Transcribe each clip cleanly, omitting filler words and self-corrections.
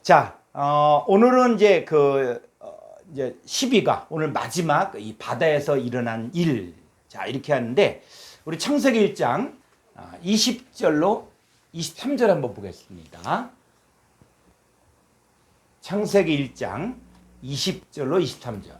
자, 오늘은 이제 이제 12가 오늘 마지막 이 바다에서 일어난 일. 자, 이렇게 하는데 우리 창세기 1장 20절로 23절 한번 보겠습니다. 창세기 1장 20절로 23절.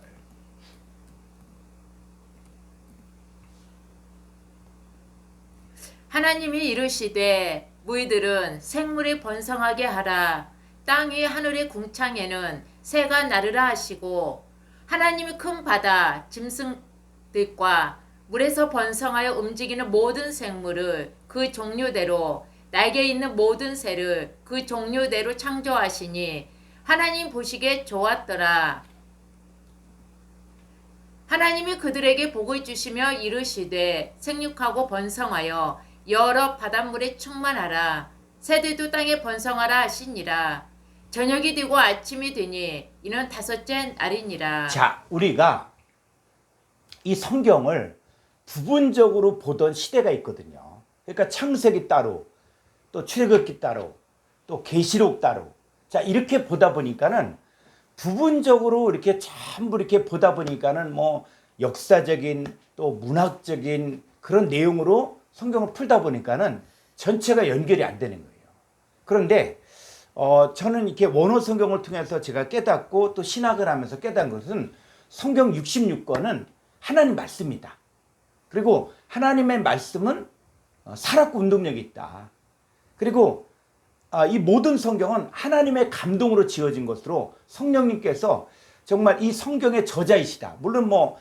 하나님이 이르시되 무희들은 생물이 번성하게 하라. 땅 위 하늘의 궁창에는 새가 나르라 하시고 하나님이 큰 바다 짐승들과 물에서 번성하여 움직이는 모든 생물을 그 종류대로 날개 있는 모든 새를 그 종류대로 창조하시니 하나님 보시기에 좋았더라. 하나님이 그들에게 복을 주시며 이르시되 생육하고 번성하여 여러 바닷물에 충만하라. 새들도 땅에 번성하라 하시니라. 저녁이 되고 아침이 되니 이는 다섯째 날이니라. 자, 우리가 이 성경을 부분적으로 보던 시대가 있거든요. 그러니까 창세기 따로, 또 출애굽기 따로, 또 계시록 따로. 자, 이렇게 보다 보니까는 부분적으로 이렇게 전부 이렇게 보다 보니까는 뭐 역사적인 또 문학적인 그런 내용으로 성경을 풀다 보니까는 전체가 연결이 안 되는 거예요. 그런데 저는 이렇게 원어 성경을 통해서 제가 깨닫고 또 신학을 하면서 깨달은 것은 성경 66권은 하나님 말씀이다. 그리고 하나님의 말씀은 살았고 운동력이 있다. 그리고 이 모든 성경은 하나님의 감동으로 지어진 것으로 성령님께서 정말 이 성경의 저자이시다. 물론 뭐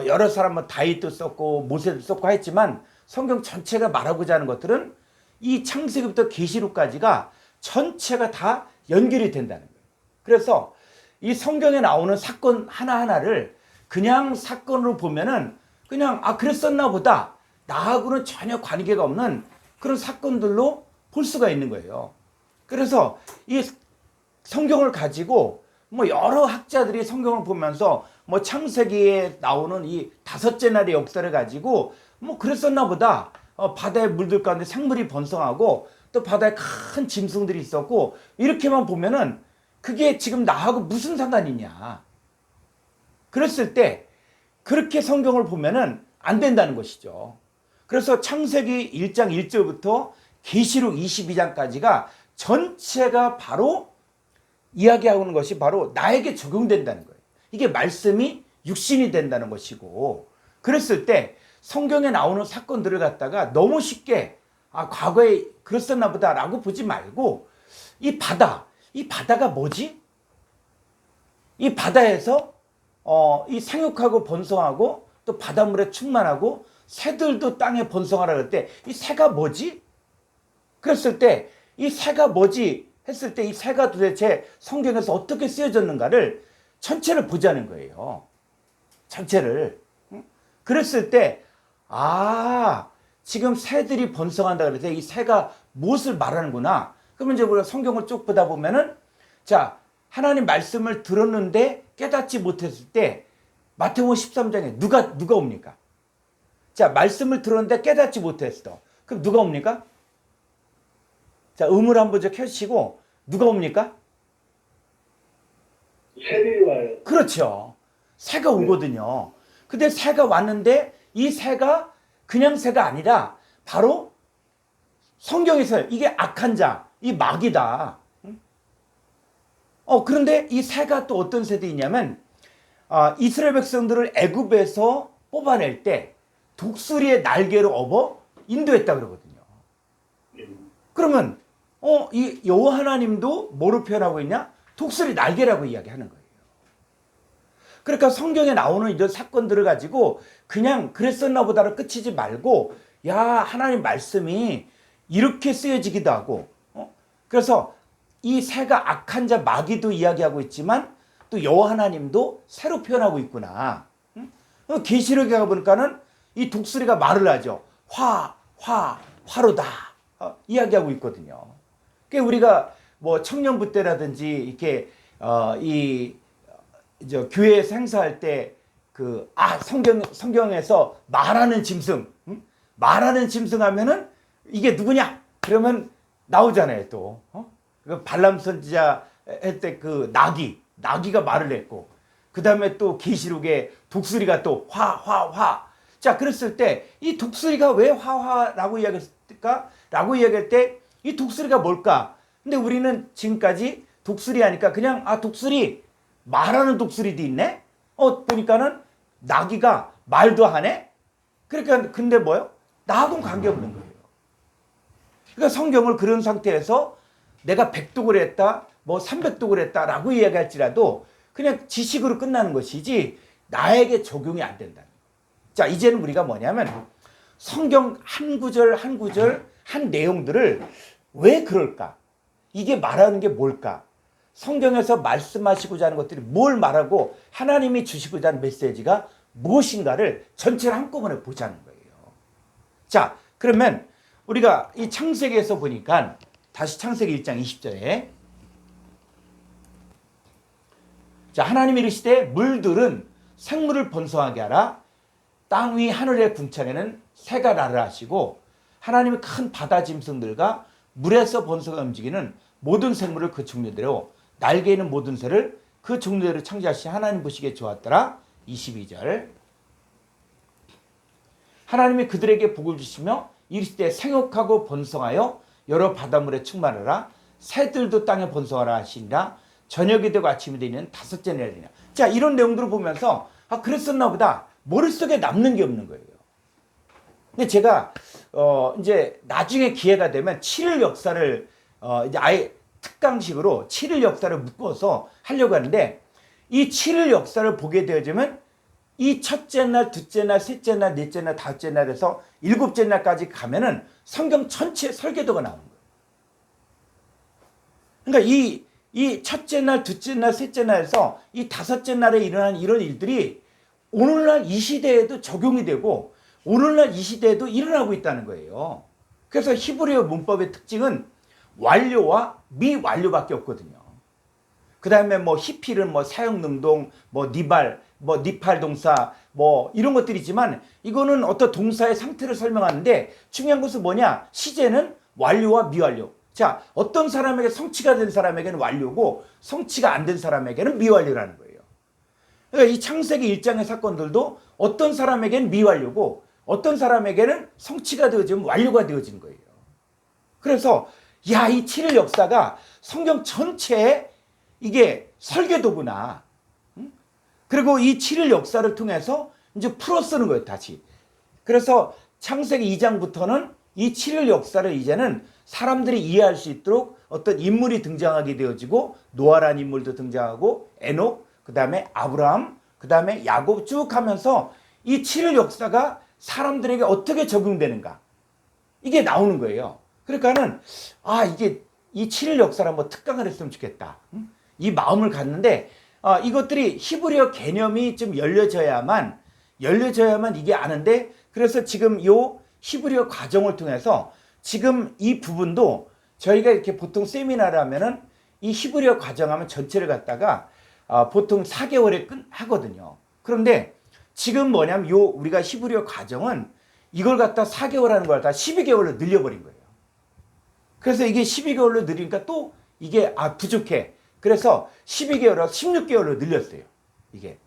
여러 사람은 다윗도 썼고 모세도 썼고 했지만 성경 전체가 말하고자 하는 것들은 이 창세기부터 계시록까지가 전체가 다 연결이 된다는 거예요. 그래서 이 성경에 나오는 사건 하나하나를 그냥 사건으로 보면은 그냥 그랬었나 보다. 나하고는 전혀 관계가 없는 그런 사건들로 볼 수가 있는 거예요. 그래서 이 성경을 가지고 뭐 여러 학자들이 성경을 보면서 뭐 창세기에 나오는 이 다섯째 날의 역사를 가지고 뭐 그랬었나 보다. 바다의 물들 가운데 생물이 번성하고 또 바다에 큰 짐승들이 있었고 이렇게만 보면은 그게 지금 나하고 무슨 상관이 있냐. 그랬을 때 그렇게 성경을 보면은 안 된다는 것이죠. 그래서 창세기 1장 1절부터 계시록 22장까지가 전체가 바로 이야기하는 것이 바로 나에게 적용된다는 거예요. 이게 말씀이 육신이 된다는 것이고, 그랬을 때 성경에 나오는 사건들을 갖다가 너무 쉽게 과거에 그랬었나 보다라고 보지 말고 이 바다가 뭐지? 이 바다에서 이 생육하고 번성하고 또 바닷물에 충만하고 새들도 땅에 번성하라 그럴 때 이 새가 뭐지? 그랬을 때 이 새가 뭐지? 했을 때 이 새가 도대체 성경에서 어떻게 쓰여졌는가를 전체를 보자는 거예요. 전체를. 그랬을 때 지금 새들이 번성한다 그래서 이 새가 무엇을 말하는구나. 그러면 이제 우리가 성경을 쭉 보다 보면은 자, 하나님 말씀을 들었는데 깨닫지 못했을 때 마태복음 13장에 누가 옵니까? 자, 말씀을 들었는데 깨닫지 못했어. 그럼 누가 옵니까? 자, 음을 한번 켜시고 누가 옵니까? 새들이 와요. 그렇죠. 새가 오거든요. 근데 새가 왔는데 이 새가 그냥 새가 아니라 바로 성경에서 이게 악한 자, 이 마귀다. 그런데 이 새가 또 어떤 새도 있냐면 이스라엘 백성들을 애굽에서 뽑아낼 때 독수리의 날개로 업어 인도했다 그러거든요. 그러면 이 여호와 하나님도 뭐로 표현하고 있냐? 독수리 날개라고 이야기하는 거예요. 그러니까 성경에 나오는 이런 사건들을 가지고 그냥 그랬었나 보다로 끝이지 말고 하나님 말씀이 이렇게 쓰여지기도 하고 그래서 이 새가 악한 자 마귀도 이야기하고 있지만 또 여호와 하나님도 새로 표현하고 있구나. 계시록에 가보니까는 이 독수리가 말을 하죠. 화로다 이야기하고 있거든요. 그러니까 우리가 뭐 청년부 때라든지 이렇게 교회에서 행사할 때 성경에서 말하는 짐승, 말하는 짐승 하면은 이게 누구냐? 그러면 나오잖아요, 또. 발람 선지자 때 그 나귀가 말을 했고, 그 다음에 또 계시록에 독수리가 또 화. 자, 그랬을 때 이 독수리가 왜 화라고 이야기했을까? 라고 이야기할 때 이 독수리가 뭘까? 근데 우리는 지금까지 독수리 하니까 그냥 독수리, 말하는 독수리도 있네? 보니까는 나귀가 말도 하네? 그러니까 근데 뭐요? 나하고는 관계없는 거예요. 그러니까 성경을 그런 상태에서 내가 100독을 했다, 뭐 300독을 했다라고 이야기할지라도 그냥 지식으로 끝나는 것이지 나에게 적용이 안 된다. 자, 이제는 우리가 뭐냐면 성경 한 구절 한 구절 한 내용들을 왜 그럴까? 이게 말하는 게 뭘까? 성경에서 말씀하시고자 하는 것들이 뭘 말하고 하나님이 주시고자 하는 메시지가 무엇인가를 전체를 한꺼번에 보자는 거예요. 자, 그러면 우리가 이 창세기에서 보니까 다시 창세기 1장 20절에 자, 하나님이 이르시되 물들은 생물을 번성하게 하라. 땅 위 하늘의 궁창에는 새가 나르라 하시고 하나님의 큰 바다 짐승들과 물에서 번성하 움직이는 모든 생물을 그 종류대로 날개 있는 모든 새를 그 종류대로 창조하시 하나님 보시기에 좋았더라. 22절 하나님이 그들에게 복을 주시며 이르시되 생육하고 번성하여 여러 바닷물에 충만하라. 새들도 땅에 번성하라 하시니라. 저녁이 되고 아침이 되는 다섯째 날이니라. 자, 이런 내용들을 보면서 그랬었나 보다. 머릿속에 남는 게 없는 거예요. 근데 제가 이제 나중에 기회가 되면 7일 역사를 이제 아예 특강식으로 7일 역사를 묶어서 하려고 하는데 이 7일 역사를 보게 되어지면 이 첫째 날, 둘째 날, 셋째 날, 넷째 날, 다섯째 날에서 일곱째 날까지 가면은 성경 전체 설계도가 나오는 거예요. 그러니까 이 첫째 날, 둘째 날, 셋째 날에서 이 다섯째 날에 일어난 이런 일들이 오늘날 이 시대에도 적용이 되고 오늘날 이 시대에도 일어나고 있다는 거예요. 그래서 히브리어 문법의 특징은 완료와 미완료밖에 없거든요. 그 다음에 뭐 히필은 뭐 사용능동, 뭐 니발, 뭐 니팔 동사, 뭐 이런 것들이지만 이거는 어떤 동사의 상태를 설명하는데 중요한 것은 뭐냐? 시제는 완료와 미완료. 자, 어떤 사람에게 성취가 된 사람에게는 완료고 성취가 안 된 사람에게는 미완료라는 거예요. 그러니까 이 창세기 1장의 사건들도 어떤 사람에게는 미완료고 어떤 사람에게는 성취가 되어지면 완료가 되어지는 거예요. 그래서 이 7일 역사가 성경 전체에 이게 설계도구나. 그리고 이 7일 역사를 통해서 이제 풀어 쓰는 거예요, 다시. 그래서 창세기 2장부터는 이 7일 역사를 이제는 사람들이 이해할 수 있도록 어떤 인물이 등장하게 되어지고 노아라는 인물도 등장하고 에녹, 그 다음에 아브라함, 그 다음에 야곱 쭉 하면서 이 7일 역사가 사람들에게 어떻게 적용되는가 이게 나오는 거예요. 그러니까는 이게 이 7일 역사를 한번 특강을 했으면 좋겠다. 이 마음을 갖는데 이것들이 히브리어 개념이 좀 열려져야만 이게 아는데 그래서 지금 요 히브리어 과정을 통해서 지금 이 부분도 저희가 이렇게 보통 세미나를 하면은 이 히브리어 과정하면 전체를 갖다가 보통 4개월에 하거든요. 그런데 지금 뭐냐면 우리가 히브리어 과정은 이걸 갖다 4개월 하는 걸 갖다 12개월로 늘려버린 거예요. 그래서 이게 12개월로 늘리니까 또 이게 부족해. 그래서 12개월에서 16개월로 늘렸어요. 이게.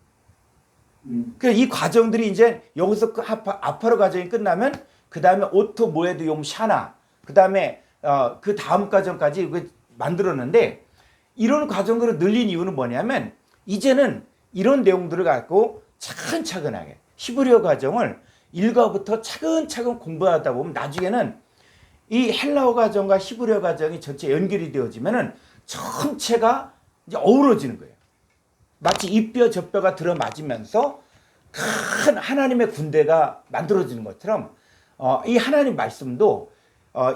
그래서 이 과정들이 이제 여기서 아파로 과정이 끝나면 그 다음에 오토 모에드 용 샤나 그 다음에 그 다음 과정까지 만들었는데 이런 과정들을 늘린 이유는 뭐냐면 이제는 이런 내용들을 갖고 차근차근하게 히브리어 과정을 일과부터 차근차근 공부하다 보면 나중에는 이 헬라어 과정과 히브리어 과정이 전체 연결이 되어지면은 전체가 이제 어우러지는 거예요. 마치 이뼈 저뼈가 들어맞으면서 큰 하나님의 군대가 만들어지는 것처럼 이 하나님 말씀도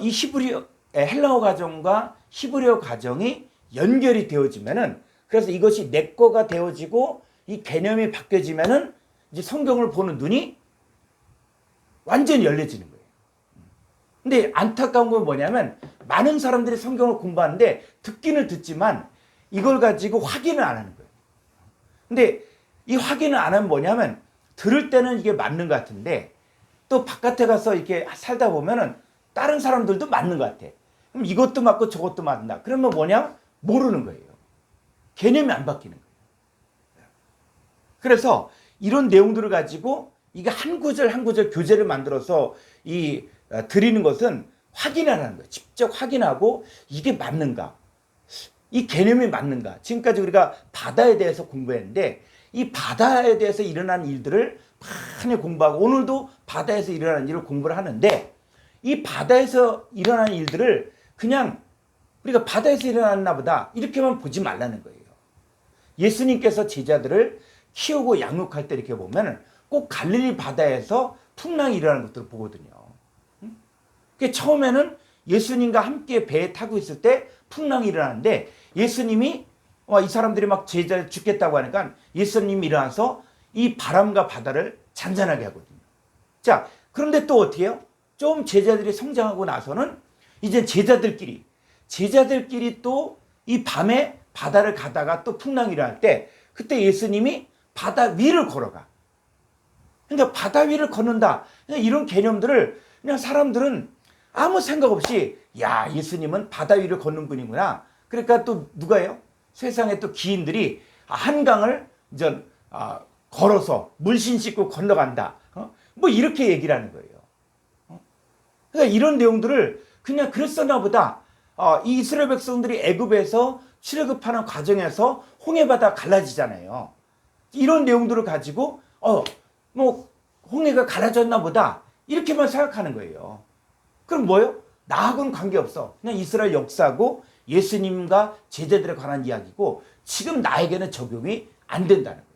이 헬라어 과정과 히브리어 과정이 연결이 되어지면은 그래서 이것이 내 거가 되어지고 이 개념이 바뀌어지면은 이제 성경을 보는 눈이 완전히 열려지는 거예요. 근데 안타까운 건 뭐냐면 많은 사람들이 성경을 공부하는데 듣기는 듣지만 이걸 가지고 확인을 안 하는 거예요. 근데 이 확인을 안 하면 뭐냐면 들을 때는 이게 맞는 것 같은데 또 바깥에 가서 이렇게 살다 보면은 다른 사람들도 맞는 것 같아. 그럼 이것도 맞고 저것도 맞는다. 그러면 뭐냐? 모르는 거예요. 개념이 안 바뀌는 거예요. 그래서 이런 내용들을 가지고 이게 한 구절 한 구절 교재를 만들어서 드리는 것은 확인하라는 거예요. 직접 확인하고 이게 맞는가? 이 개념이 맞는가? 지금까지 우리가 바다에 대해서 공부했는데 이 바다에 대해서 일어나는 일들을 많이 공부하고 오늘도 바다에서 일어나는 일을 공부를 하는데 이 바다에서 일어나는 일들을 그냥 우리가 바다에서 일어났나 보다 이렇게만 보지 말라는 거예요. 예수님께서 제자들을 키우고 양육할 때 이렇게 보면 꼭 갈릴리 바다에서 풍랑이 일어나는 것들을 보거든요. 처음에는 예수님과 함께 배에 타고 있을 때 풍랑이 일어나는데 예수님이 이 사람들이 막 제자를 죽겠다고 하니까 예수님이 일어나서 이 바람과 바다를 잔잔하게 하거든요. 자, 그런데 또 어떻게 해요? 좀 제자들이 성장하고 나서는 이제 제자들끼리 또 이 밤에 바다를 가다가 또 풍랑이 일어날 때 그때 예수님이 바다 위를 걸어가. 그러니까 바다 위를 걷는다. 이런 개념들을 그냥 사람들은 아무 생각 없이 야, 예수님은 바다 위를 걷는 분이구나. 그러니까 또 누가요? 세상에 또 기인들이 한강을 이제 걸어서 물씬 씻고 건너간다. 뭐 이렇게 얘기를 하는 거예요. 그러니까 이런 내용들을 그냥 그랬었나 보다. 이 이스라엘 백성들이 애굽에서 출애굽하는 과정에서 홍해바다 갈라지잖아요. 이런 내용들을 가지고 뭐 홍해가 갈라졌나 보다 이렇게만 생각하는 거예요. 그럼 뭐예요? 나하고는 관계없어. 그냥 이스라엘 역사고 예수님과 제자들에 관한 이야기고 지금 나에게는 적용이 안 된다는 거예요.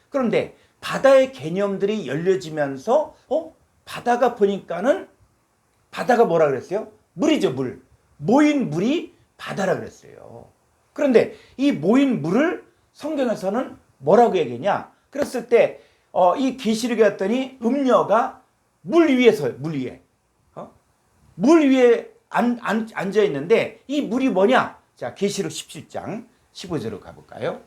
그런데 바다의 개념들이 열려지면서 바다가 보니까는 바다가 뭐라 그랬어요? 물이죠, 물. 모인 물이 바다라 그랬어요. 그런데 이 모인 물을 성경에서는 뭐라고 얘기했냐? 그랬을 때 이 계시록에 갔더니 음녀가 물 위에 서요. 물 위에. 물 위에 앉아 있는데 이 물이 뭐냐? 자, 계시록 17장 15절로 가볼까요?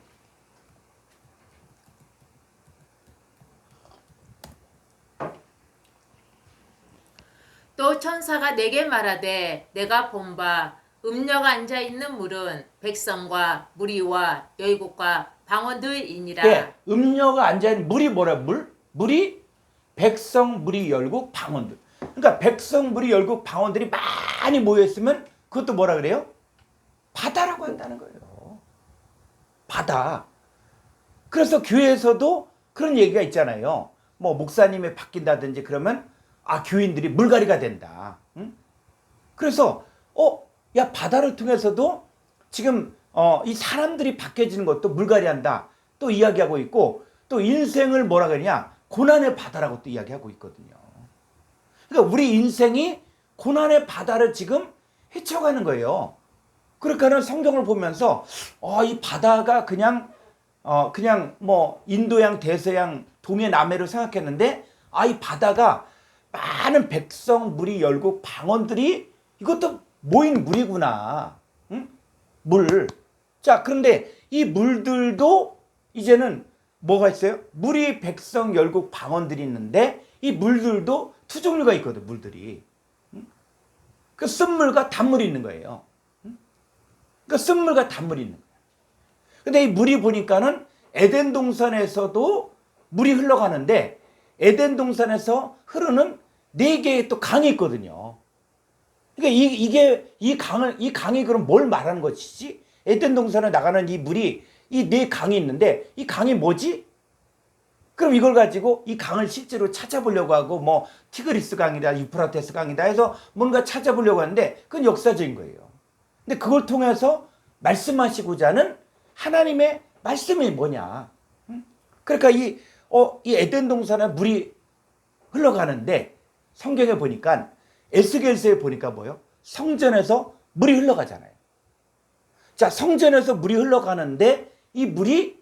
또 천사가 내게 말하되 내가 본 바 음녀가 앉아 있는 물은 백성과 무리와 여의국과 방언들이니라. 네, 음녀가 앉아 있는 물이 뭐라? 물이 백성, 무리, 열국, 방언들. 그러니까 백성, 무리, 열국, 방언들이 많이 모여 있으면 그것도 뭐라 그래요? 바다라고 한다는 거예요. 바다. 그래서 교회에서도 그런 얘기가 있잖아요. 뭐 목사님이 바뀐다든지 그러면 교인들이 물갈이가 된다. 응? 그래서 야, 바다를 통해서도 지금 이 사람들이 바뀌어지는 것도 물갈이한다. 또 이야기하고 있고 또 인생을 뭐라 그러냐? 고난의 바다라고 또 이야기하고 있거든요. 그러니까 우리 인생이 고난의 바다를 지금 헤쳐가는 거예요. 그러니까는 성경을 보면서 이 바다가 그냥 뭐 인도양, 대서양, 동해, 남해로 생각했는데 이 바다가 많은 백성, 무리, 열국, 방언들이 이것도 모인 물이구나. 응? 물. 자, 그런데 이 물들도 이제는 뭐가 있어요? 무리, 백성, 열국, 방언들이 있는데 이 물들도 두 종류가 있거든, 물들이. 그 쓴물과 단물이 있는 거예요. 그 쓴물과 단물이 있는 거예요. 근데 이 물이 보니까는 에덴 동산에서도 물이 흘러가는데 에덴 동산에서 흐르는 4개의 또 강이 있거든요. 그러니까 이 강이 그럼 뭘 말하는 것이지? 에덴 동산에 나가는 이 물이 이 4강이 있는데 이 강이 뭐지? 그럼 이걸 가지고 이 강을 실제로 찾아보려고 하고 뭐 티그리스 강이다, 유프라테스 강이다 해서 뭔가 찾아보려고 하는데 그건 역사적인 거예요. 근데 그걸 통해서 말씀하시고자 하는 하나님의 말씀이 뭐냐? 그러니까 이 에덴 동산에 물이 흘러가는데 성경에 보니까 에스겔서에 보니까 뭐요? 성전에서 물이 흘러가잖아요. 자, 성전에서 물이 흘러가는데 이 물이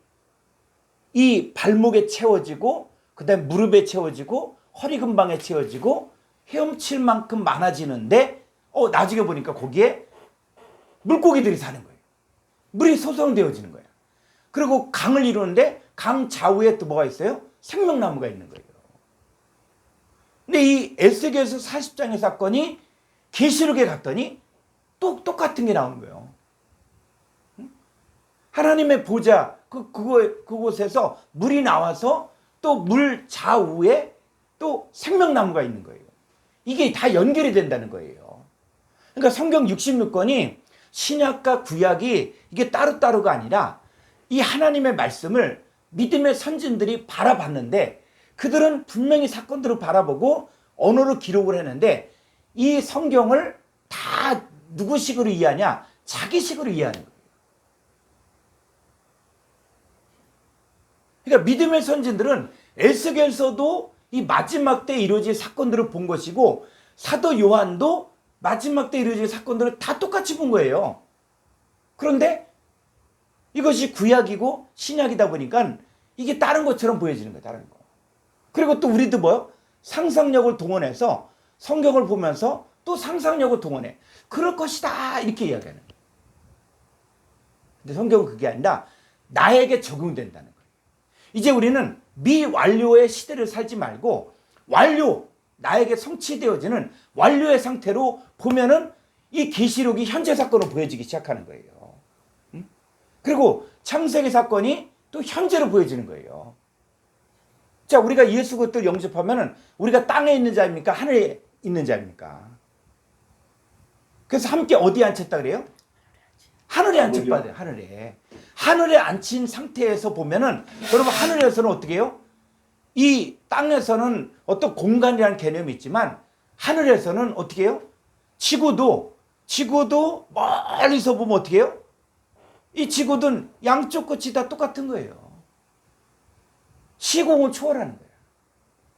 이 발목에 채워지고 그다음에 무릎에 채워지고 허리 근방에 채워지고 헤엄칠 만큼 많아지는데 나중에 보니까 거기에 물고기들이 사는 거예요. 물이 소성되어지는 거예요. 그리고 강을 이루는데 강 좌우에 또 뭐가 있어요? 생명나무가 있는 거예요. 근데 이 에스겔서 40장의 사건이 계시록에 갔더니 또 똑같은 게 나오는 거예요. 하나님의 보좌 그곳에서 물이 나와서 또 물 좌우에 또 생명나무가 있는 거예요. 이게 다 연결이 된다는 거예요. 그러니까 성경 66권이 신약과 구약이 이게 따로따로가 아니라 이 하나님의 말씀을 믿음의 선진들이 바라봤는데 그들은 분명히 사건들을 바라보고 언어로 기록을 했는데 이 성경을 다 누구식으로 이해하냐? 자기식으로 이해하는 거예요. 그러니까 믿음의 선진들은 에스겔서도 이 마지막 때 이루어질 사건들을 본 것이고 사도 요한도 마지막 때 이루어질 사건들을 다 똑같이 본 거예요. 그런데 이것이 구약이고 신약이다 보니까 이게 다른 것처럼 보여지는 거예요. 다른 거. 그리고 또 우리도 뭐요? 상상력을 동원해서 성경을 보면서 또 상상력을 동원해. 그럴 것이다 이렇게 이야기하는 거예요. 근데 성경은 그게 아니라 나에게 적용된다는 거예요. 이제 우리는 미완료의 시대를 살지 말고 완료, 나에게 성취되어지는 완료의 상태로 보면은 이 계시록이 현재 사건으로 보여지기 시작하는 거예요. 그리고 창세기 사건이 또 현재로 보여지는 거예요. 자, 우리가 예수 그리스도 영접하면은 우리가 땅에 있는 자입니까? 하늘에 있는 자입니까? 그래서 함께 어디에 앉혔다 그래요? 하늘에 앉혔다. 하늘에 앉힌 상태에서 보면은 여러분 하늘에서는 어떻게 해요? 이 땅에서는 어떤 공간이라는 개념이 있지만 하늘에서는 어떻게 해요? 지구도 멀리서 보면 어떻게 해요? 이 지구는 양쪽 끝이 다 똑같은 거예요. 시공을 초월하는 거예요.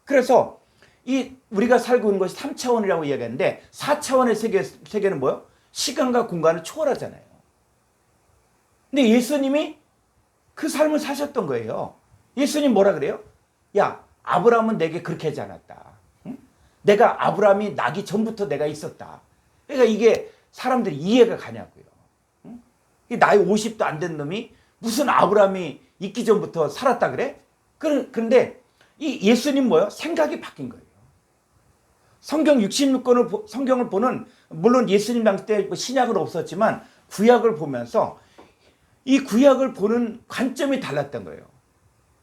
그래서 이 우리가 살고 있는 것이 3차원이라고 이야기하는데 4차원의 세계는 뭐예요? 시간과 공간을 초월하잖아요. 근데 예수님이 그 삶을 사셨던 거예요. 예수님 뭐라 그래요? 야, 아브라함은 내게 그렇게 하지 않았다. 응? 내가 아브라함이 나기 전부터 내가 있었다. 그러니까 이게 사람들이 이해가 가냐고요. 응? 나이 50도 안 된 놈이 무슨 아브라함이 있기 전부터 살았다 그래? 그런데 이 예수님 뭐예요? 생각이 바뀐 거예요. 성경 66권을 성경을 보는 물론 예수님 당시 때 신약은 없었지만 구약을 보면서 이 구약을 보는 관점이 달랐던 거예요.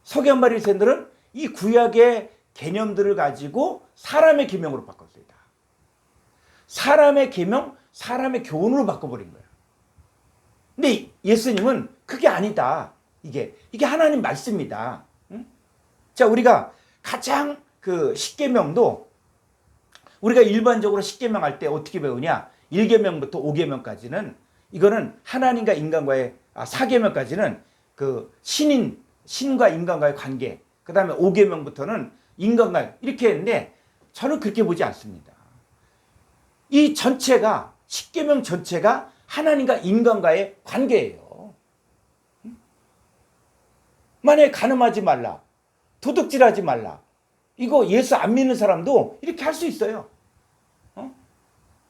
서기관 바리새인들은 이 구약의 개념들을 가지고 사람의 계명으로 바꿨습니다. 사람의 계명, 사람의 교훈으로 바꿔버린 거예요. 근데 예수님은 그게 아니다. 이게 하나님 말씀이다. 응? 자, 우리가 가장 그 십계명도 우리가 일반적으로 십계명 할 때 어떻게 배우냐? 1계명부터 5계명까지는 이거는 하나님과 인간과의 4계명까지는 그 신과 인간과의 관계, 그 다음에 5계명부터는 인간과 이렇게 했는데 저는 그렇게 보지 않습니다. 이 전체가 10계명 전체가 하나님과 인간과의 관계예요. 만약에 간음하지 말라, 도둑질하지 말라, 이거 예수 안 믿는 사람도 이렇게 할 수 있어요.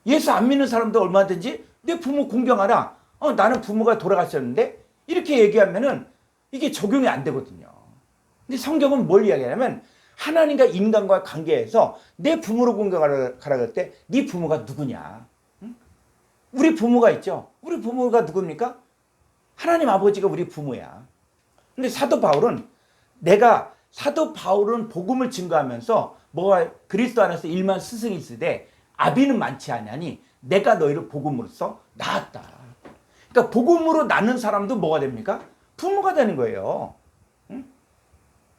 예수 안 믿는 사람도 얼마든지 내 부모 공경하라. 나는 부모가 돌아가셨는데 이렇게 얘기하면은 이게 적용이 안 되거든요. 근데 성경은 뭘 이야기하냐면 하나님과 인간과 관계에서 내 부모를 공경하라 그럴 때 네 부모가 누구냐? 우리 부모가 있죠. 우리 부모가 누굽니까? 하나님 아버지가 우리 부모야. 근데 사도 바울은 복음을 증거하면서 뭐가 그리스도 안에서 1만 스승이 있으되 아비는 많지 아니하니 내가 너희를 복음으로써 낳았다. 그러니까 복음으로 낳는 사람도 뭐가 됩니까? 부모가 되는 거예요.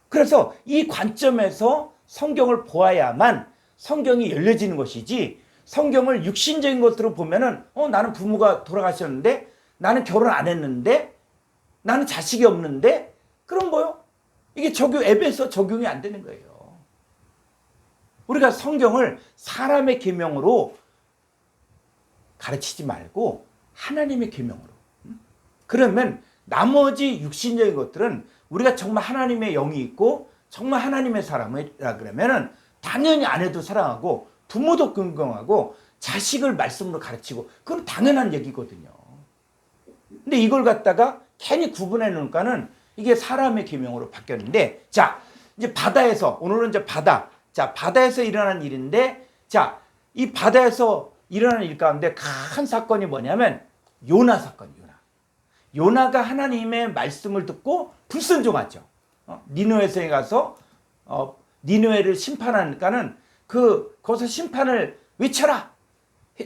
그래서 이 관점에서 성경을 보아야만 성경이 열려지는 것이지 성경을 육신적인 것으로 보면은 나는 부모가 돌아가셨는데 나는 결혼 안 했는데 나는 자식이 없는데 그럼 뭐요? 이게 앱에서 적용이 안 되는 거예요. 우리가 성경을 사람의 계명으로 가르치지 말고 하나님의 계명으로. 그러면 나머지 육신적인 것들은 우리가 정말 하나님의 영이 있고 정말 하나님의 사람이라 그러면은 당연히 아내도 사랑하고 부모도 긍정하고 자식을 말씀으로 가르치고 그건 당연한 얘기거든요. 근데 이걸 갖다가 괜히 구분해 놓으니까는 이게 사람의 계명으로 바뀌었는데 자, 이제 바다에서 오늘은 이제 바다에서 일어난 일인데 자, 이 바다에서 일어난 일 가운데 큰 사건이 뭐냐면 요나 사건. 요나가 하나님의 말씀을 듣고 불순종하죠. 니느웨성에 가서 니느웨를 심판하니까는 거기서 심판을 외쳐라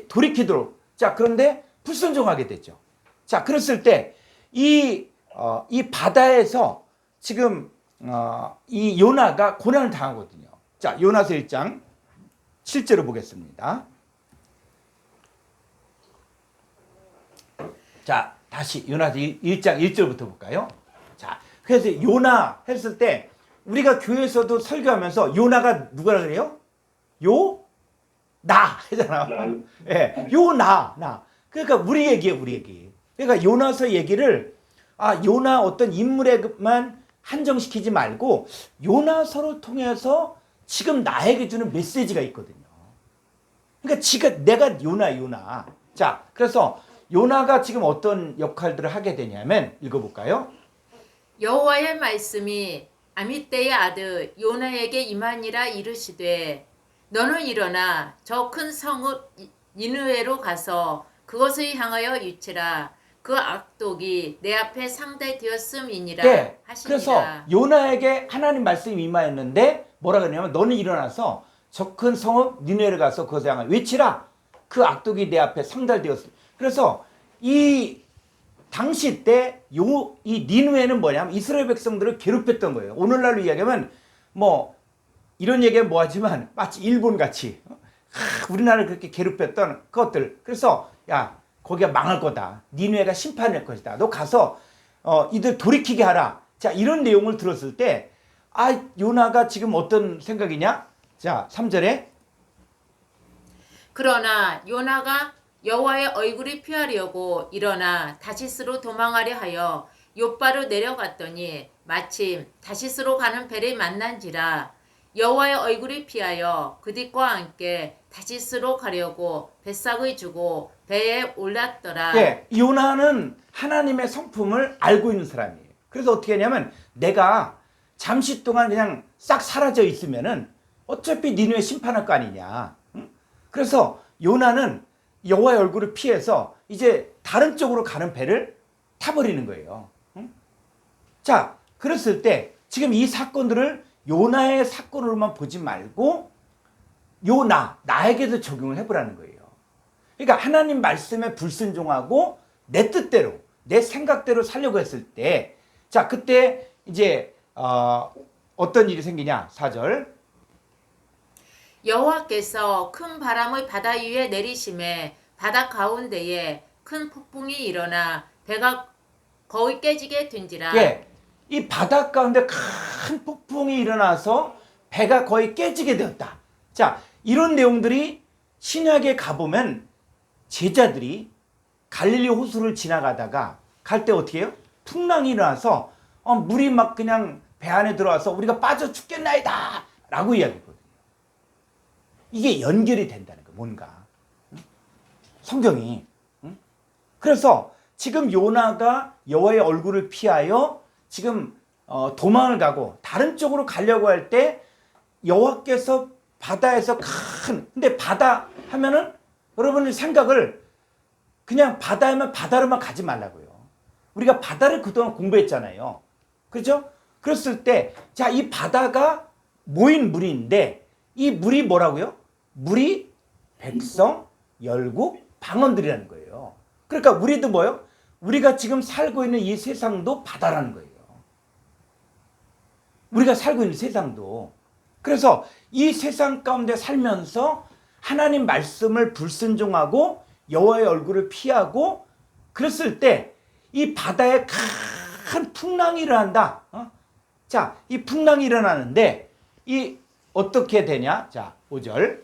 돌이키도록. 자, 그런데 불순종하게 됐죠. 자, 그랬을 때 이 바다에서 지금 이 요나가 고난을 당하거든요. 자, 요나서 1장 실제로 보겠습니다. 자, 다시 요나서 1장 1절부터 볼까요? 자, 그래서 요나 했을 때 우리가 교회에서도 설교하면서 요나가 누구라 그래요? 나 하잖아. 예, 나. 그러니까 우리 얘기예요, 우리 얘기. 그러니까 요나서 얘기를 요나 어떤 인물에만 한정시키지 말고 요나서를 통해서 지금 나에게 주는 메시지가 있거든요. 그러니까 내가 요나. 자, 그래서 요나가 지금 어떤 역할들을 하게 되냐면 읽어볼까요? 여호와의 말씀이 아미떼의 아들 요나에게 임하니라 이르시되 너는 일어나 저 큰 성읍 니느웨로 가서 그것을 향하여 유치라. 그 악독이 내 앞에 상달되었음이니라 네, 하시니라. 그래서 요나에게 하나님 말씀이 임하였는데 뭐라 그러냐면 너는 일어나서 저 큰 성읍 니느웨를 가서 그것을 향하여 외치라. 그 악독이 내 앞에 상달되었음. 그래서 이 당시 때 이 니느웨는 뭐냐면 이스라엘 백성들을 괴롭혔던 거예요. 오늘날로 이야기하면 뭐 이런 얘기는 뭐하지만 마치 일본 같이 우리나라를 그렇게 괴롭혔던 것들. 그래서 야, 거기가 망할 거다. 니느웨가 심판할 것이다. 너 가서 이들 돌이키게 하라. 자, 이런 내용을 들었을 때 요나가 지금 어떤 생각이냐? 자, 3절에 그러나 요나가 여호와의 얼굴을 피하려고 일어나 다시스로 도망하려 하여 욥바로 내려갔더니 마침 다시스로 가는 배를 만난지라. 여호와의 얼굴을 피하여 그들과 함께 다시스로 가려고 뱃삭을 주고 배에 올랐더라. 예, 요나는 하나님의 성품을 알고 있는 사람이에요. 그래서 어떻게 하냐면 내가 잠시 동안 그냥 싹 사라져 있으면은 어차피 니느웨 심판할 거 아니냐. 응? 그래서 요나는 여호와의 얼굴을 피해서 이제 다른 쪽으로 가는 배를 타버리는 거예요. 응? 자, 그랬을 때 지금 이 사건들을 요나의 사건으로만 보지 말고 나에게도 적용을 해보라는 거예요. 그러니까 하나님 말씀에 불순종하고 내 뜻대로 내 생각대로 살려고 했을 때, 자, 그때 이제 어떤 일이 생기냐? 4절. 여호와께서 큰 바람을 바다 위에 내리심에 바다 가운데에 큰 폭풍이 일어나 배가 거의 깨지게 된지라. 예, 이 바다 가운데 큰 폭풍이 일어나서 배가 거의 깨지게 되었다. 자, 이런 내용들이 신약에 가보면 제자들이 갈릴리 호수를 지나가다가 갈 때 어떻게 해요? 풍랑이 일어나서 물이 막 그냥 배 안에 들어와서 우리가 빠져 죽겠나이다 라고 이야기거든요. 이게 연결이 된다는 거, 뭔가. 성경이. 그래서 지금 요나가 여호와의 얼굴을 피하여 지금 도망을 가고 다른 쪽으로 가려고 할 때 여호와께서 바다에서 근데 바다 하면은 여러분의 생각을 그냥 바다면 바다로만 가지 말라고요. 우리가 바다를 그동안 공부했잖아요. 그렇죠? 그랬을 때, 자, 이 바다가 모인 물인데 이 물이 뭐라고요? 물이 백성, 열국, 방언들이라는 거예요. 그러니까 우리도 뭐요? 우리가 지금 살고 있는 이 세상도 바다라는 거예요. 우리가 살고 있는 세상도. 그래서 이 세상 가운데 살면서 하나님 말씀을 불순종하고 여호와의 얼굴을 피하고 그랬을 때 이 바다에 큰 풍랑이 일어난다. 자, 이 풍랑이 일어나는데 이 어떻게 되냐? 자, 5절.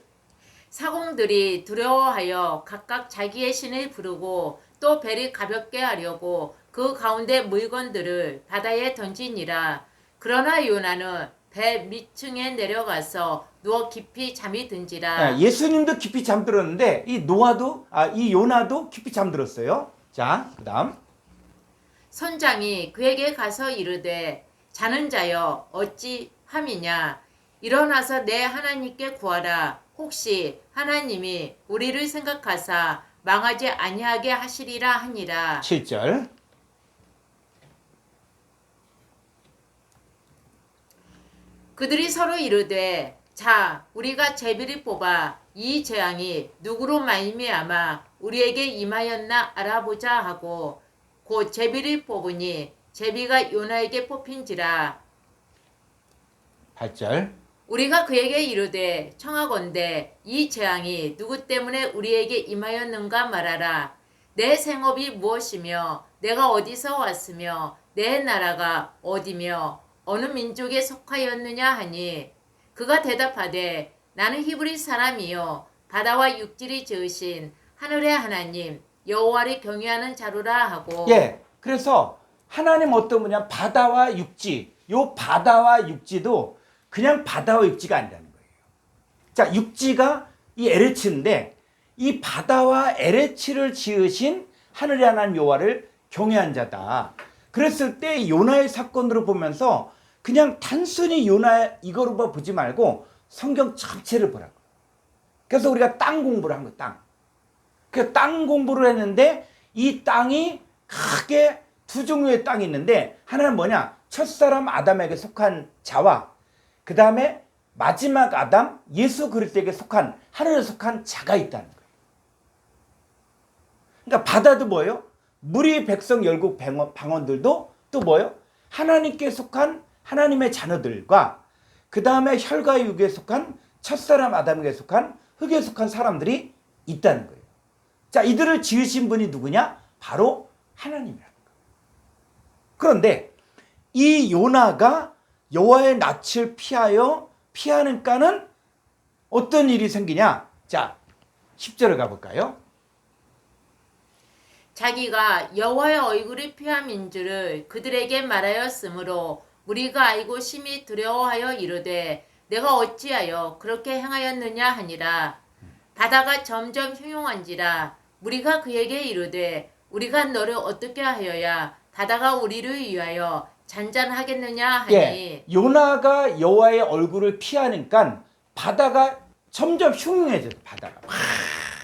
사공들이 두려워하여 각각 자기의 신을 부르고 또 배를 가볍게 하려고 그 가운데 물건들을 바다에 던지니라. 그러나 요나는 배 밑층에 내려가서 누워 깊이 잠이 든지라. 예수님도 깊이 잠들었는데 이 요나도 깊이 잠들었어요. 자, 그다음. 선장이 그에게 가서 이르되 자는 자여 어찌 함이냐. 일어나서 내 하나님께 구하라. 혹시 하나님이 우리를 생각하사 망하지 아니하게 하시리라 하니라. 7절. 그들이 서로 이르되 자 우리가 제비를 뽑아 이 재앙이 누구로 말미암아 우리에게 임하였나 알아보자 하고 곧 제비를 뽑으니 제비가 요나에게 뽑힌지라. 8절. 우리가 그에게 이르되 청하건대 이 재앙이 누구 때문에 우리에게 임하였는가 말하라. 내 생업이 무엇이며 내가 어디서 왔으며 내 나라가 어디며 어느 민족에 속하였느냐 하니 그가 대답하되 나는 히브리 사람이요 바다와 육지를 지으신 하늘의 하나님 여호와를 경외하는 자루라 하고. 예. 그래서 하나님 어떤 분이냐? 바다와 육지. 요 바다와 육지도 그냥 바다와 육지가 아니라는 거예요. 자, 육지가 이 에레츠인데 이 바다와 에레츠를 지으신 하늘의 하나님 여호와를 경외한 자다. 그랬을 때 요나의 사건으로 보면서 그냥 단순히 요나 이거로만 보지 말고 성경 전체를 보라고. 그래서 우리가 땅 공부를 한 거예요. 땅. 그 땅 공부를 했는데 이 땅이 크게 두 종류의 땅이 있는데 하나는 뭐냐? 첫사람 아담에게 속한 자와 그 다음에 마지막 아담 예수 그리스도에게 속한 하늘에 속한 자가 있다는 거예요. 그러니까 바다도 뭐예요? 무리 백성 열국 방언들도 또 뭐예요? 하나님께 속한 하나님의 자녀들과 그 다음에 혈과 육에 속한 첫사람 아담에게 속한 흙에 속한 사람들이 있다는 거예요. 자, 이들을 지으신 분이 누구냐? 바로 하나님이라는 거예요. 그런데 이 요나가 여호와의 낯을 피하니까는 어떤 일이 생기냐? 자, 10절을 가볼까요? 자기가 여호와의 얼굴을 피함인 줄을 그들에게 말하였으므로 우리가 알고 심히 두려워하여 이르되 내가 어찌하여 그렇게 행하였느냐 하니라. 바다가 점점 흉흉한지라. 우리가 그에게 이르되 우리가 너를 어떻게 하여야 바다가 우리를 위하여 잔잔하겠느냐 하니. 예, 요나가 여호와의 얼굴을 피하니까 바다가 점점 흉흉해져요. 바다가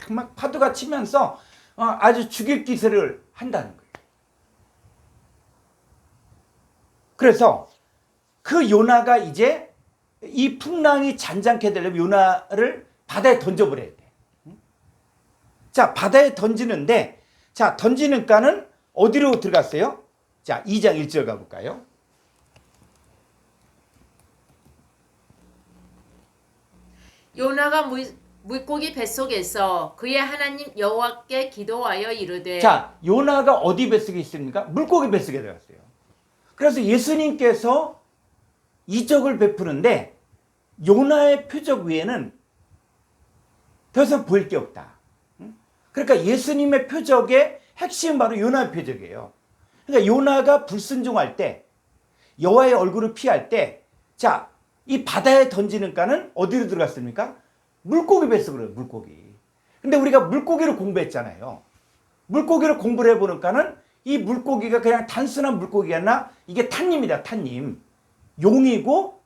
막 파도가 치면서 아주 죽일 기세를 한다는 거예요. 그래서 그 요나가 이제 이 풍랑이 잔잔케 되려면 요나를 바다에 던져버려야 돼. 자, 바다에 던지는데, 자, 던지니까는 어디로 들어갔어요? 자, 2장 1절 가볼까요? 요나가 물고기 뱃속에서 그의 하나님 여호와께 기도하여 이르되. 자, 요나가 어디 뱃속에 있습니까? 물고기 뱃속에 들어갔어요. 그래서 예수님께서 이적을 베푸는데 요나의 표적 위에는 더 이상 보일 게 없다. 그러니까 예수님의 표적의 핵심은 바로 요나의 표적이에요. 그러니까 요나가 불순종할 때 여호와의 얼굴을 피할 때 자, 이 바다에 던지는가는 어디로 들어갔습니까? 물고기 뱃속으로. 물고기. 근데 우리가 물고기를 공부했잖아요. 물고기를 공부를 해보니까는 이 물고기가 그냥 단순한 물고기가 아니라 이게 탄님이다. 탄님. 용이고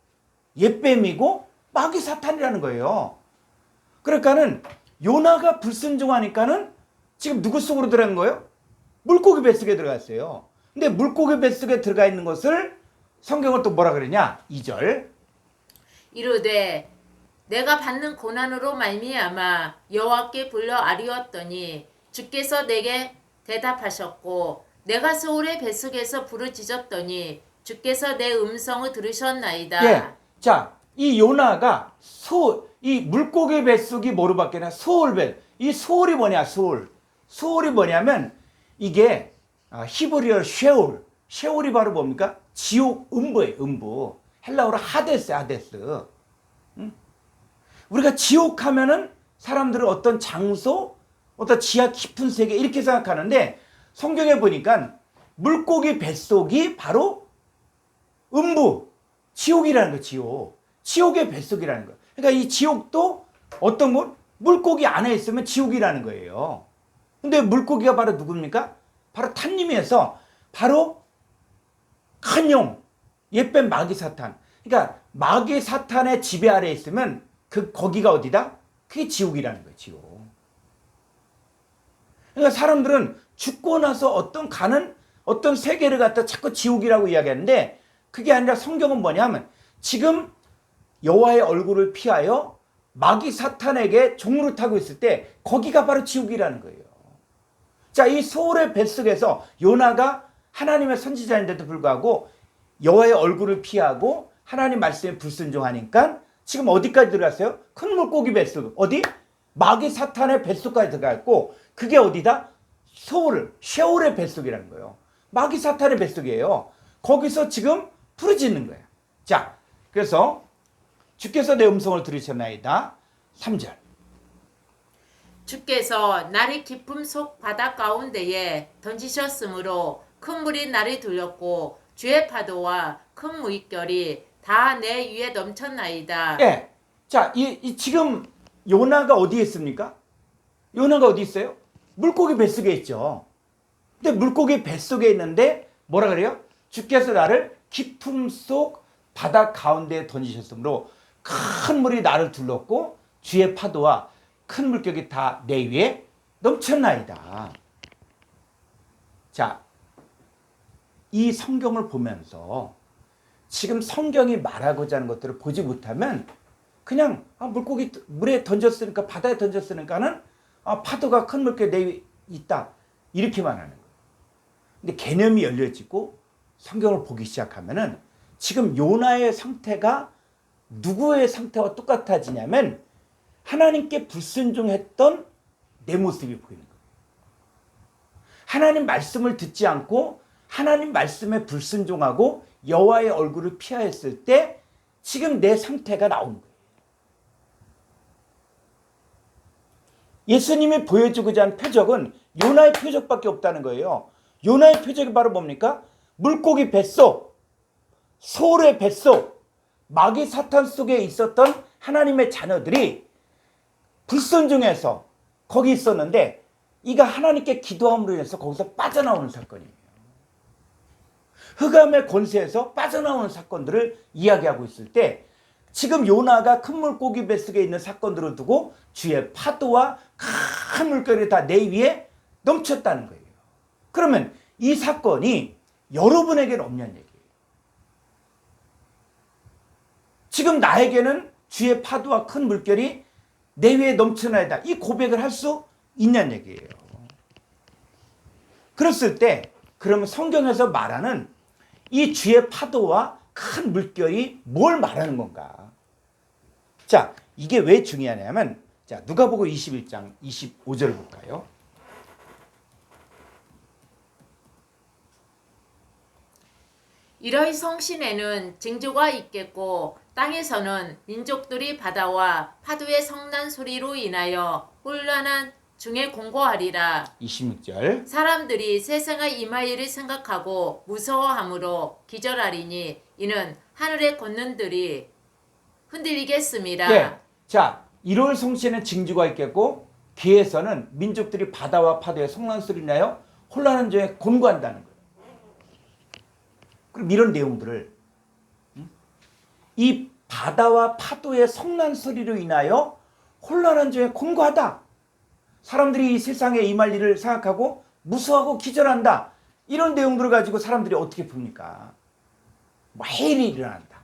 옛뱀이고 마귀 사탄이라는 거예요. 그러니까는 요나가 불순종하니까는 지금 누구 속으로 들어간 거예요? 물고기 뱃속에 들어갔어요. 근데 물고기 뱃속에 들어가 있는 것을 성경은 또 뭐라 그러냐? 2절. 이르되 내가 받는 고난으로 말미암아 여호와께 불러 아뢰었더니 주께서 내게 대답하셨고 내가 소울의 뱃속에서 부르짖었더니 주께서 내 음성을 들으셨나이다. 예. 자, 이 요나가 이 물고기 뱃속이 뭐로 바뀌나? 소울뱃. 이 소울이 뭐냐? 소울. 소울이 뭐냐면 이게 히브리어 쉐울. 쉐울이 바로 뭡니까? 지옥 음부예요. 음부. 헬라어로 하데스. 하데스. 우리가 지옥 하면은 사람들은 어떤 장소, 어떤 지하 깊은 세계 이렇게 생각하는데 성경에 보니까 물고기 뱃속이 바로 음부, 지옥이라는 거예요. 지옥. 지옥의 뱃속이라는 거예요. 그러니까 이 지옥도 어떤 곳? 물고기 안에 있으면 지옥이라는 거예요. 근데 물고기가 바로 누굽니까? 바로 탄님이어서 바로 큰 용, 옛뱀 마귀 사탄. 그러니까 마귀 사탄의 지배 아래에 있으면 거기가 어디다? 그게 지옥이라는 거예요. 지옥. 그러니까 사람들은 죽고 나서 어떤 세계를 갖다 자꾸 지옥이라고 이야기하는데 그게 아니라 성경은 뭐냐면 지금 여호와의 얼굴을 피하여 마귀 사탄에게 종으로 타고 있을 때 거기가 바로 지옥이라는 거예요. 자, 이 소울의 뱃속에서 요나가 하나님의 선지자인데도 불구하고 여호와의 얼굴을 피하고 하나님 말씀에 불순종하니까 지금 어디까지 들어갔어요? 큰 물고기 뱃속. 어디? 마귀 사탄의 뱃속까지 들어갔고, 그게 어디다? 셰올의 뱃속이라는 거예요. 마귀 사탄의 뱃속이에요. 거기서 지금 부르짖는 거예요. 자, 그래서 주께서 내 음성을 들으셨나이다. 3절. 주께서 나를 깊음 속 바다 가운데에 던지셨으므로 큰 물이 나를 들렸고 주의 파도와 큰 물결이 다 내 위에 넘쳤나이다. 예. 자, 지금 요나가 어디에 있습니까? 요나가 어디 있어요? 물고기 뱃속에 있죠. 근데 물고기 뱃속에 있는데 뭐라 그래요? 주께서 나를 깊음 속 바다 가운데에 던지셨으므로 큰 물이 나를 둘렀고 주의 파도와 큰 물격이 다 내 위에 넘쳤나이다. 자, 이 성경을 보면서 지금 성경이 말하고자 하는 것들을 보지 못하면 그냥 물고기 물에 던졌으니까, 바다에 던졌으니까는 파도가 큰 물결이 내 위에 있다, 이렇게만 하는 거예요. 근데 개념이 열려지고 성경을 보기 시작하면은 지금 요나의 상태가 누구의 상태와 똑같아지냐면 하나님께 불순종했던 내 모습이 보이는 거예요. 하나님 말씀을 듣지 않고 하나님 말씀에 불순종하고 여호와의 얼굴을 피하였을 때 지금 내 상태가 나오는 거예요. 예수님이 보여주고자 하는 표적은 요나의 표적밖에 없다는 거예요. 요나의 표적이 바로 뭡니까? 물고기 뱃속, 소울의 뱃속, 마귀 사탄 속에 있었던 하나님의 자녀들이 불순종해서 거기 있었는데 이가 하나님께 기도함으로 인해서 거기서 빠져나오는 사건이에요. 흑암의 권세에서 빠져나오는 사건들을 이야기하고 있을 때 지금 요나가 큰 물고기 뱃속에 있는 사건들을 두고 주의 파도와 큰 물결이 다 내 위에 넘쳤다는 거예요. 그러면 이 사건이 여러분에게는 없냐는 얘기예요. 지금 나에게는 주의 파도와 큰 물결이 내 위에 넘쳐나이다, 이 고백을 할 수 있냐는 얘기예요. 그랬을 때 그러면 성경에서 말하는 이 주의 파도와 큰 물결이 뭘 말하는 건가? 자, 이게 왜 중요하냐면, 자, 누가복음 21장 25절을 볼까요? 이러한 성신에는 징조가 있겠고 땅에서는 민족들이 바다와 파도의 성난 소리로 인하여 혼란한 중에 공고하리라. 26절. 사람들이 세상의 임하이를 생각하고 무서워함으로 기절하리니 이는 하늘의 권능들이 흔들리겠습니다. 예. 자, 1월 성신에는 징조가 있겠고 기에서는 민족들이 바다와 파도의 성난 소리로 인하여 혼란한 중에 곤고한다는 거예요. 그럼 이런 내용들을 이 바다와 파도의 성난 소리로 인하여 혼란한 중에 곤고하다, 사람들이 이 세상에 임할 일을 생각하고 무서워하고 기절한다, 이런 내용들을 가지고 사람들이 어떻게 봅니까? 뭐 해일이 일어난다,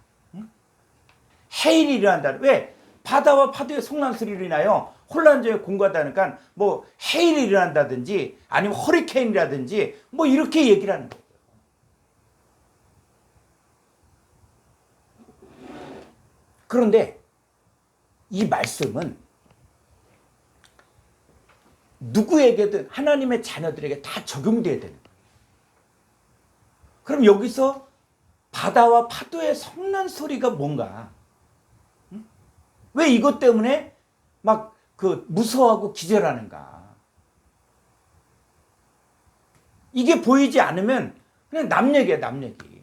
해일이 일어난다. 왜? 바다와 파도의 성난 소리로 인하여 혼란 중에 곤고하다니까 뭐 해일이 일어난다든지 아니면 허리케인이라든지 뭐 이렇게 얘기를 하는 거예요. 그런데 이 말씀은 누구에게든 하나님의 자녀들에게 다 적용돼야 되는 거예요. 그럼 여기서 바다와 파도의 성난 소리가 뭔가? 왜 이것 때문에 막 무서워하고 기절하는가? 이게 보이지 않으면 그냥 남 얘기야, 남 얘기.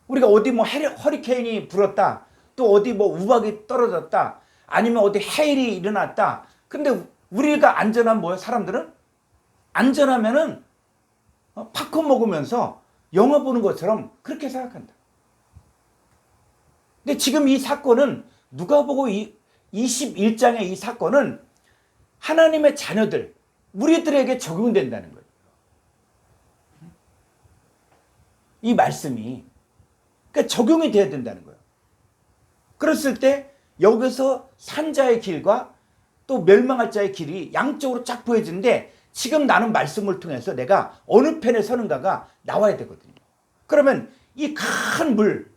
우리가 어디 뭐 허리케인이 불었다, 또 어디 뭐 우박이 떨어졌다, 아니면 어디 해일이 일어났다. 근데 우리가 안전한 뭐야? 사람들은 안전하면은 팝콘 먹으면서 영화 보는 것처럼 그렇게 생각한다. 근데 지금 이 사건은 누가복음 21장의 이 사건은 하나님의 자녀들, 우리들에게 적용된다는 거예요. 이 말씀이 그러니까 적용이 돼야 된다는 거예요. 그랬을 때 여기서 산자의 길과 또 멸망할 자의 길이 양쪽으로 쫙 보여지는데 지금 나는 말씀을 통해서 내가 어느 편에 서는가가 나와야 되거든요. 그러면 이 큰 물,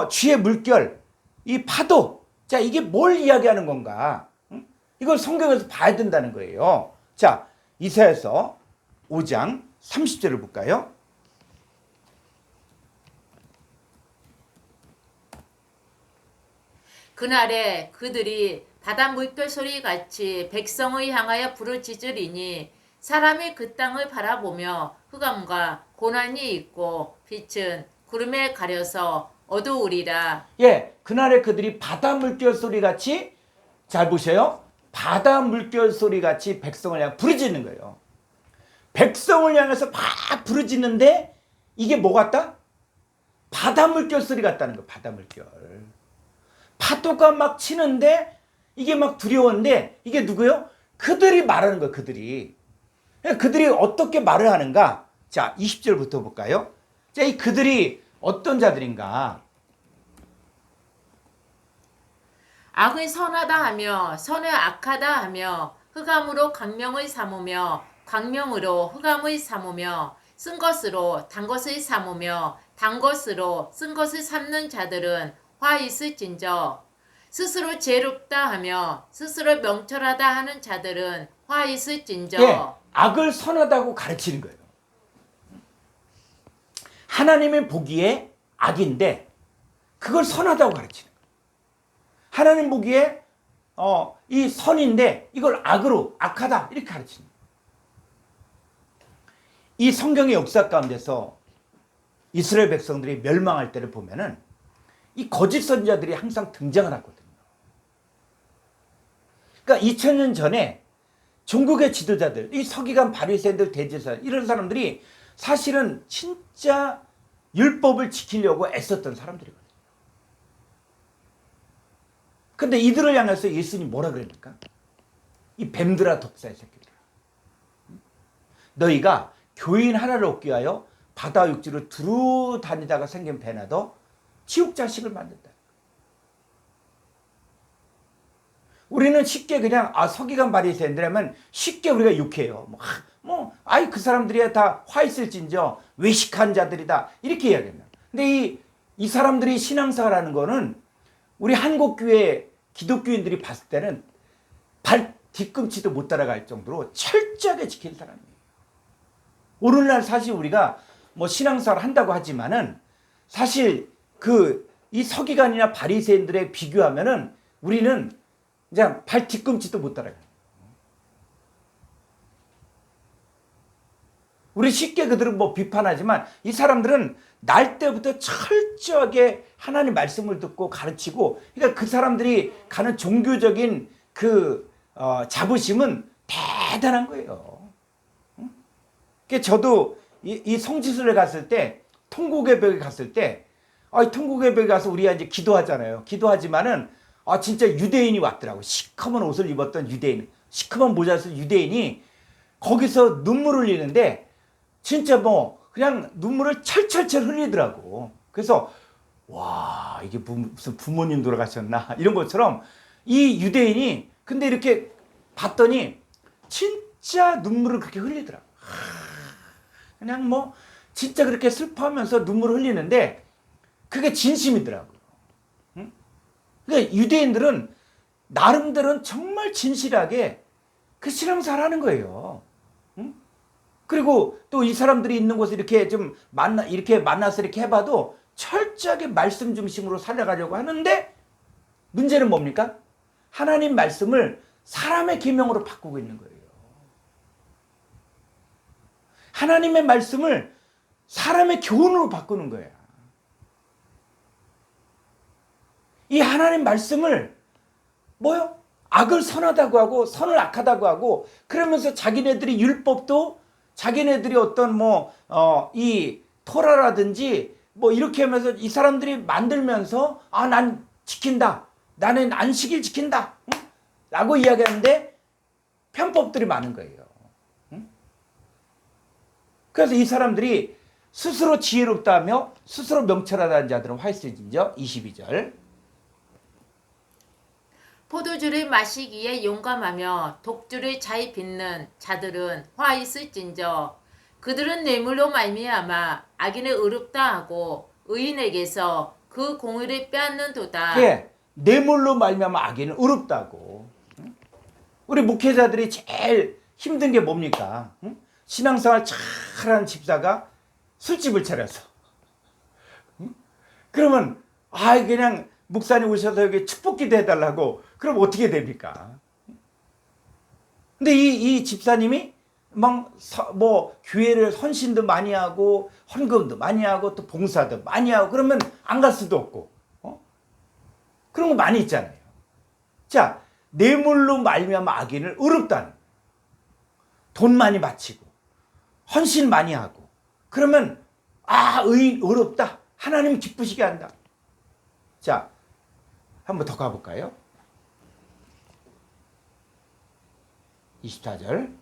쥐의 물결, 이 파도, 자, 이게 뭘 이야기하는 건가? 응? 이걸 성경에서 봐야 된다는 거예요. 자, 이사야서 5장 30절을 볼까요? 그날에 그들이 바다 물결 소리 같이 백성을 향하여 부르짖으리니 사람이 그 땅을 바라보며 흑암과 고난이 있고 빛은 구름에 가려서 어두우리라. 예, 그날에 그들이 바다 물결 소리 같이, 잘 보세요. 바다 물결 소리 같이 백성을 향해 부르짖는 거예요. 백성을 향해서 막 부르짖는데 이게 뭐 같다? 바다 물결 소리 같다는 거예요. 바다 물결. 파도가 막 치는데 이게 막 두려운데 이게 누구요? 그들이 말하는 거예요. 그들이 어떻게 말을 하는가? 자, 20절부터 볼까요? 자, 이 그들이 어떤 자들인가? 악을 선하다 하며 선을 악하다 하며 흑암으로 광명을 삼으며 광명으로 흑암을 삼으며 쓴 것으로 단 것을 삼으며 단 것으로 쓴 것을 삼는 자들은 화 있을진저. 스스로 지혜롭다 하며 스스로 명철하다 하는 자들은 화 있을진저. 예, 악을 선하다고 가르치는 거예요. 하나님의 보기에 악인데 그걸 선하다고 가르치는 거예요. 하나님 보기에 이 선인데 이걸 악으로, 악하다 이렇게 가르치는 거예요. 이 성경의 역사 가운데서 이스라엘 백성들이 멸망할 때를 보면은 이 거짓 선지자들이 항상 등장을 하거든요. 그러니까 2000년 전에 종국의 지도자들, 이 서기관, 바리새인들, 대제사장 이런 사람들이 사실은 진짜 율법을 지키려고 애썼던 사람들이거든요. 근데 이들을 향해서 예수님이 뭐라 그럽니까? 이 뱀들아 독사의 새끼들아, 너희가 교인 하나를 얻기 위하여 바다 육지로 두루 다니다가 생긴 배나도 지옥 자식을 만든다. 우리는 쉽게 그냥 서기관 바리새인들이면 쉽게 우리가 욕해요. 그 사람들이 다 화 있을진저 외식한 자들이다 이렇게 이야기합니다. 근데 이 사람들이 신앙생활하는 거는 우리 한국교회 기독교인들이 봤을 때는 발 뒤꿈치도 못 따라갈 정도로 철저하게 지킨 사람이에요. 오늘날 사실 우리가 신앙생활 한다고 하지만은 사실 이 서기관이나 바리새인들에 비교하면은 우리는 그냥 발 뒤꿈치도 못 따라가요. 우리 쉽게 그들은 비판하지만 이 사람들은 날 때부터 철저하게 하나님 말씀을 듣고 가르치고, 그러니까 그 사람들이 가는 종교적인 자부심은 대단한 거예요. 그러니까 저도 이 성지순례 갔을 때, 통곡의 벽에 갔을 때, 통곡의 벽에 가서 우리가 이제 기도하잖아요. 기도하지만은 진짜 유대인이 왔더라고. 시커먼 옷을 입었던 유대인, 시커먼 모자를 쓴 유대인이 거기서 눈물을 흘리는데 진짜 그냥 눈물을 철철철 흘리더라고. 그래서 와, 이게 무슨 부모님 돌아가셨나 이런 것처럼 이 유대인이 근데 이렇게 봤더니 진짜 눈물을 그렇게 흘리더라고. 그냥 진짜 그렇게 슬퍼하면서 눈물을 흘리는데 그게 진심이더라고. 응? 그러니까 유대인들은 나름대로는 정말 진실하게 그 신앙생활 하는 거예요. 응? 그리고 또 이 사람들이 있는 곳에 이렇게 이렇게 만나서 이렇게 해봐도 철저하게 말씀 중심으로 살아가려고 하는데 문제는 뭡니까? 하나님 말씀을 사람의 계명으로 바꾸고 있는 거예요. 하나님의 말씀을 사람의 교훈으로 바꾸는 거예요. 이 하나님 말씀을 악을 선하다고 하고 선을 악하다고 하고 그러면서 자기네들이 율법도 자기네들이 어떤 이 토라라든지 이렇게 하면서 이 사람들이 만들면서 난 지킨다. 나는 안식일 지킨다. 응? 라고 이야기하는데 편법들이 많은 거예요. 응? 그래서 이 사람들이 스스로 지혜롭다며 스스로 명철하다는 자들은 화 있을진저. 22절. 포도주를 마시기에 용감하며 독주를 잘 빚는 자들은 화 있을진저 그들은 뇌물로 말미암아 악인을 의롭다 하고 의인에게서 그 공의를 빼앗는도다. 예, 뇌물로 말미암아 악인은 의롭다고. 응? 우리 목회자들이 제일 힘든 게 뭡니까? 응? 신앙생활 잘하는 집사가 술집을 차려서. 응? 그러면 그냥 목사님 오셔서 여기 축복기도 해달라고. 그럼 어떻게 됩니까? 근데 이 집사님이 뭐 교회를 헌신도 많이 하고 헌금도 많이 하고 또 봉사도 많이 하고 그러면 안 갈 수도 없고 그런 거 많이 있잖아요. 자, 뇌물로 말미암아 악인을 의롭다는 돈 많이 바치고 헌신 많이 하고 그러면 의인 의롭다. 하나님 기쁘시게 한다. 자, 한번 더 가볼까요? 24절.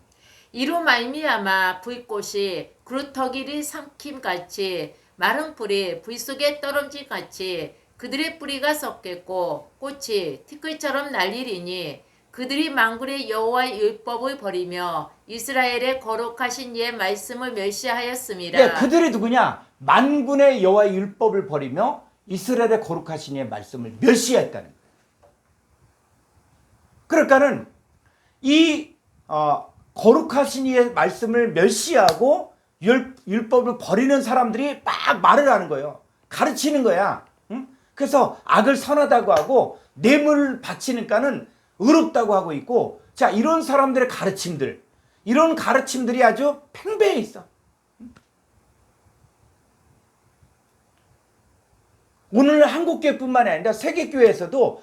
이로 말미암아 불꽃이 그루터기를 삼킴같이 마른 풀이 불 속에 떨어짐같이 그들의 뿌리가 썩겠고 꽃이 티끌처럼 날리리니 그들이 만군의 여호와의 율법을 버리며 이스라엘의 거룩하신 이의 말씀을 멸시하였음이라. 네, 그들이 누구냐? 만군의 여호와의 율법을 버리며 이스라엘의 거룩하신 이의 말씀을 멸시했다는 거예요. 그러니까는 이 거룩하신 이의 말씀을 멸시하고 율법을 버리는 사람들이 막 말을 하는 거예요. 가르치는 거야. 응? 그래서 악을 선하다고 하고 뇌물을 바치니까는 의롭다고 하고 있고, 자, 이런 사람들의 가르침들, 이런 가르침들이 아주 팽배해 있어. 오늘 한국교회뿐만이 아니라 세계교회에서도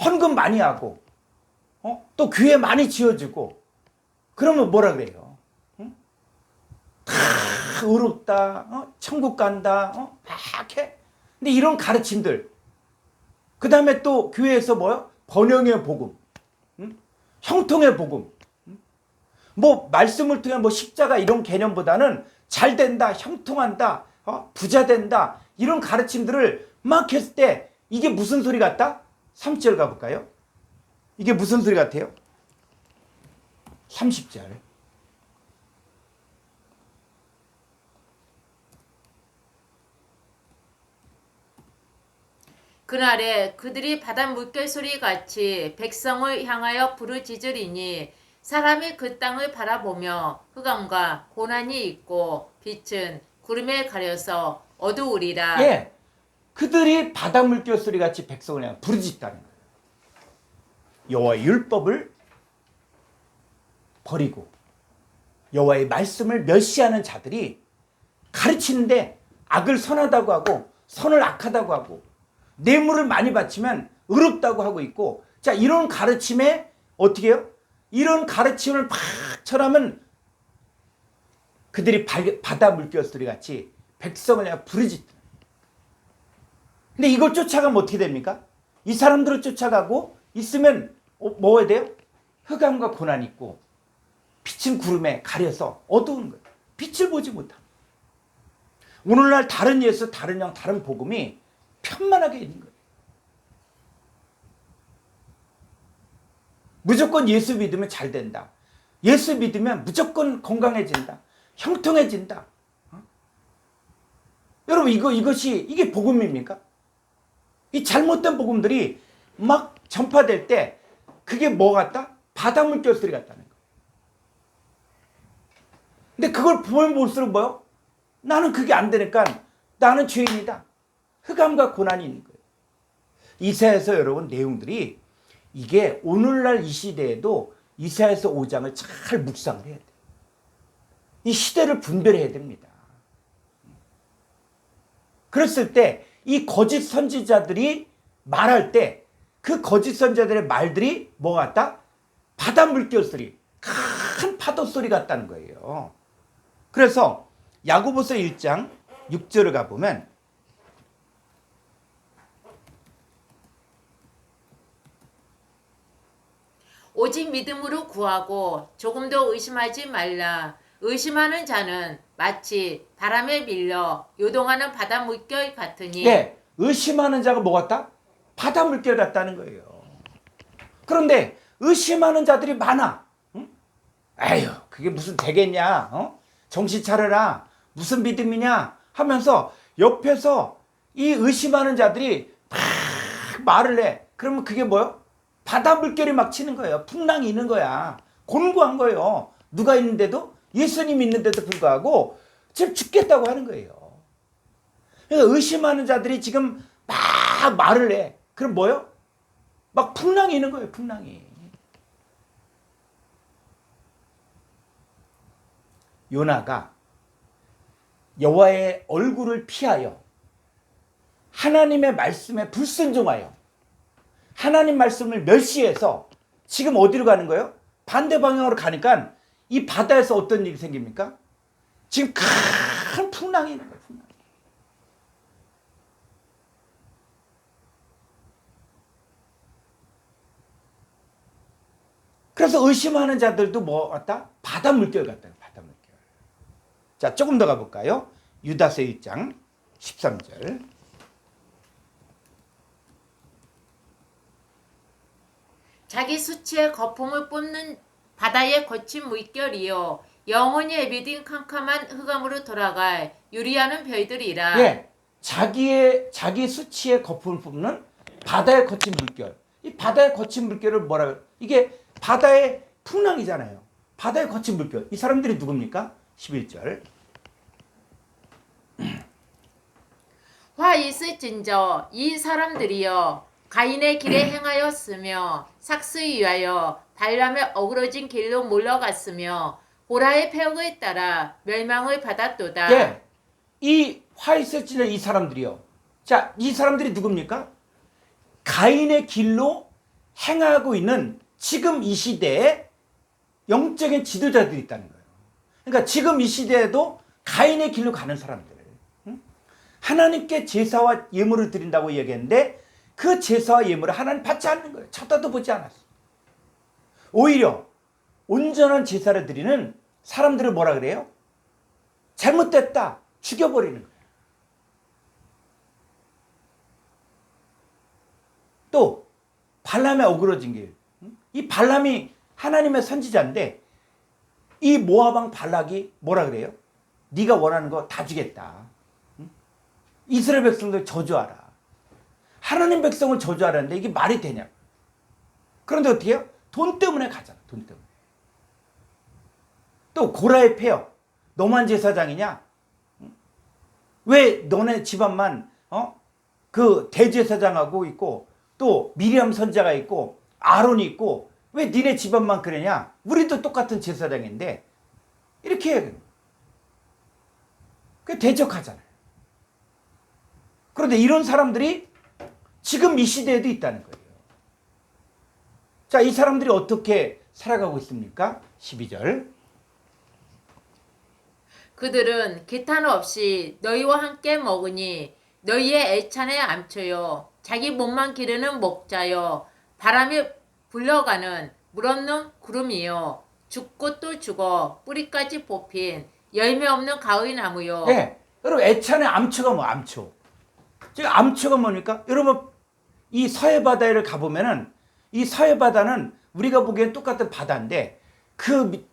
헌금 많이 하고 또 교회 많이 지어주고 그러면 뭐라 그래요? 응? 다 의롭다, 천국 간다, 막 해. 근데 이런 가르침들, 그 다음에 또 교회에서 뭐요? 번영의 복음, 형통의 복음, 뭐 말씀을 통해 뭐 십자가 이런 개념보다는 잘 된다, 형통한다, 부자 된다, 이런 가르침들을 막 했을 때 이게 무슨 소리 같다? 3절 가볼까요? 이게 무슨 소리 같아요? 30절. 그날에 그들이 바다 물결소리 같이 백성을 향하여 부르짖으리니 사람이 그 땅을 바라보며 흑암과 고난이 있고 빛은 구름에 가려서 어두우리라. 예, 그들이 바다 물결 소리 같이 백성을 향해 부르짖다는 거예요. 여호와의 율법을 버리고 여호와의 말씀을 멸시하는 자들이 가르치는데 악을 선하다고 하고 선을 악하다고 하고 뇌물을 많이 바치면 의롭다고 하고 있고, 자, 이런 가르침에 어떻게 해요? 이런 가르침을 팍 철하면 그들이 바다 물결 소리 같이 백성을 향해 부르짖다. 근데 이걸 쫓아가면 어떻게 됩니까? 이 사람들을 쫓아가고 있으면 뭐 해야 돼요? 흑암과 고난이 있고 빛은 구름에 가려서 어두운 거예요. 빛을 보지 못함. 오늘날 다른 예수, 다른 영, 다른 복음이 편만하게 있는 거예요. 무조건 예수 믿으면 잘 된다. 예수 믿으면 무조건 건강해진다. 형통해진다. 여러분, 이게 복음입니까? 이 잘못된 복음들이 막 전파될 때 그게 뭐 같다? 바다 물결 소리 같다는 거예요. 근데 그걸 보면 볼수록 뭐요? 나는 그게 안 되니까 나는 죄인이다. 흑암과 고난이 있는 거예요. 이사야서 여러분 내용들이 이게 오늘날 이 시대에도 이사야서 5장을 잘 묵상을 해야 돼요. 이 시대를 분별해야 됩니다. 그랬을 때 이 거짓 선지자들이 말할 때 그 거짓 선지자들의 말들이 뭐 같다? 바다 물결 소리, 큰 파도 소리 같다는 거예요. 그래서 야고보서 1장 6절을 가보면 오직 믿음으로 구하고 조금도 의심하지 말라. 의심하는 자는 마치 바람에 밀려 요동하는 바다 물결 같으니. 네, 의심하는 자가 뭐 같다? 바다 물결 같다는 거예요. 그런데 의심하는 자들이 많아. 응? 아유, 그게 무슨 되겠냐? 정신 차려라. 무슨 믿음이냐? 하면서 옆에서 이 의심하는 자들이 막 말을 해. 그러면 그게 뭐요? 바다 물결이 막 치는 거예요. 풍랑이 있는 거야. 곤고한 거예요. 누가 있는데도, 예수님 있는데도 불구하고 지금 죽겠다고 하는 거예요. 그러니까 의심하는 자들이 지금 막 말을 해. 그럼 뭐요? 막 풍랑이 있는 거예요. 풍랑이. 요나가 여호와의 얼굴을 피하여 하나님의 말씀에 불순종하여 하나님 말씀을 멸시해서 지금 어디로 가는 거예요? 반대 방향으로 가니까 이 바다에서 어떤 일이 생깁니까? 지금 큰 풍랑이 있는 거예요. 풍랑. 그래서 의심하는 자들도 뭐 왔다? 바다 물결 같다. 바다 물결. 자, 조금 더 가볼까요? 유다서 1장 13절. 자기 수치의 거품을 뿜는 바다의 거친 물결이요 영원히 에비딘 캄캄한 흑암으로 돌아갈 유리하는 별들이라. 예, 자기 수치의 거품을 뿜는 바다의 거친 물결. 이 바다의 거친 물결을 뭐라 그래요? 이게 바다의 풍랑이잖아요. 바다의 거친 물결. 이 사람들이 누굽니까? 11절. 화 있을진저 이 사람들이여 가인의 길에 행하였으며 삭스에 위하여 발람의 어그러진 길로 몰러갔으며 보라의 폐역에 따라 멸망을 받았도다. 예, 이 화이세지는 이 사람들이요. 자, 이 사람들이 누굽니까? 가인의 길로 행하고 있는 지금 이 시대에 영적인 지도자들이 있다는 거예요. 그러니까 지금 이 시대에도 가인의 길로 가는 사람들. 응? 하나님께 제사와 예물을 드린다고 얘기했는데 그 제사와 예물을 하나님 받지 않는 거예요. 쳐다도 보지 않았어. 오히려 온전한 제사를 드리는 사람들을 뭐라 그래요? 잘못됐다. 죽여버리는 거예요. 또 발람의 어그러진 길. 이 발람이 하나님의 선지자인데 이 모압왕 발락이 뭐라 그래요? 네가 원하는 거 다 주겠다. 이스라엘 백성들 저주하라. 하나님 백성을 저주하라는데 이게 말이 되냐? 그런데 어떻게 해요? 돈 때문에 가잖아. 돈 때문에. 또 고라의 폐역. 너만 제사장이냐? 왜 너네 집안만 그 대제사장하고 있고 또 미리암 선자가 있고 아론이 있고 왜 니네 집안만 그러냐? 우리도 똑같은 제사장인데 이렇게 해요. 그게 대적하잖아요. 그런데 이런 사람들이 지금 이 시대에도 있다는 거예요. 자, 이 사람들이 어떻게 살아가고 있습니까? 12절. 그들은 기탄 없이 너희와 함께 먹으니 너희의 애찬에 암초요 자기 몸만 기르는 목자요 바람이 불러가는 물 없는 구름이요 죽고 또 죽어 뿌리까지 뽑힌 열매 없는 가의 나무요. 네, 여러분 애찬의 암초가 뭐 암초? 지금 암초가 뭡니까? 여러분 이 서해 바다를 가보면은 이 서해 바다는 우리가 보기엔 똑같은 바다인데 그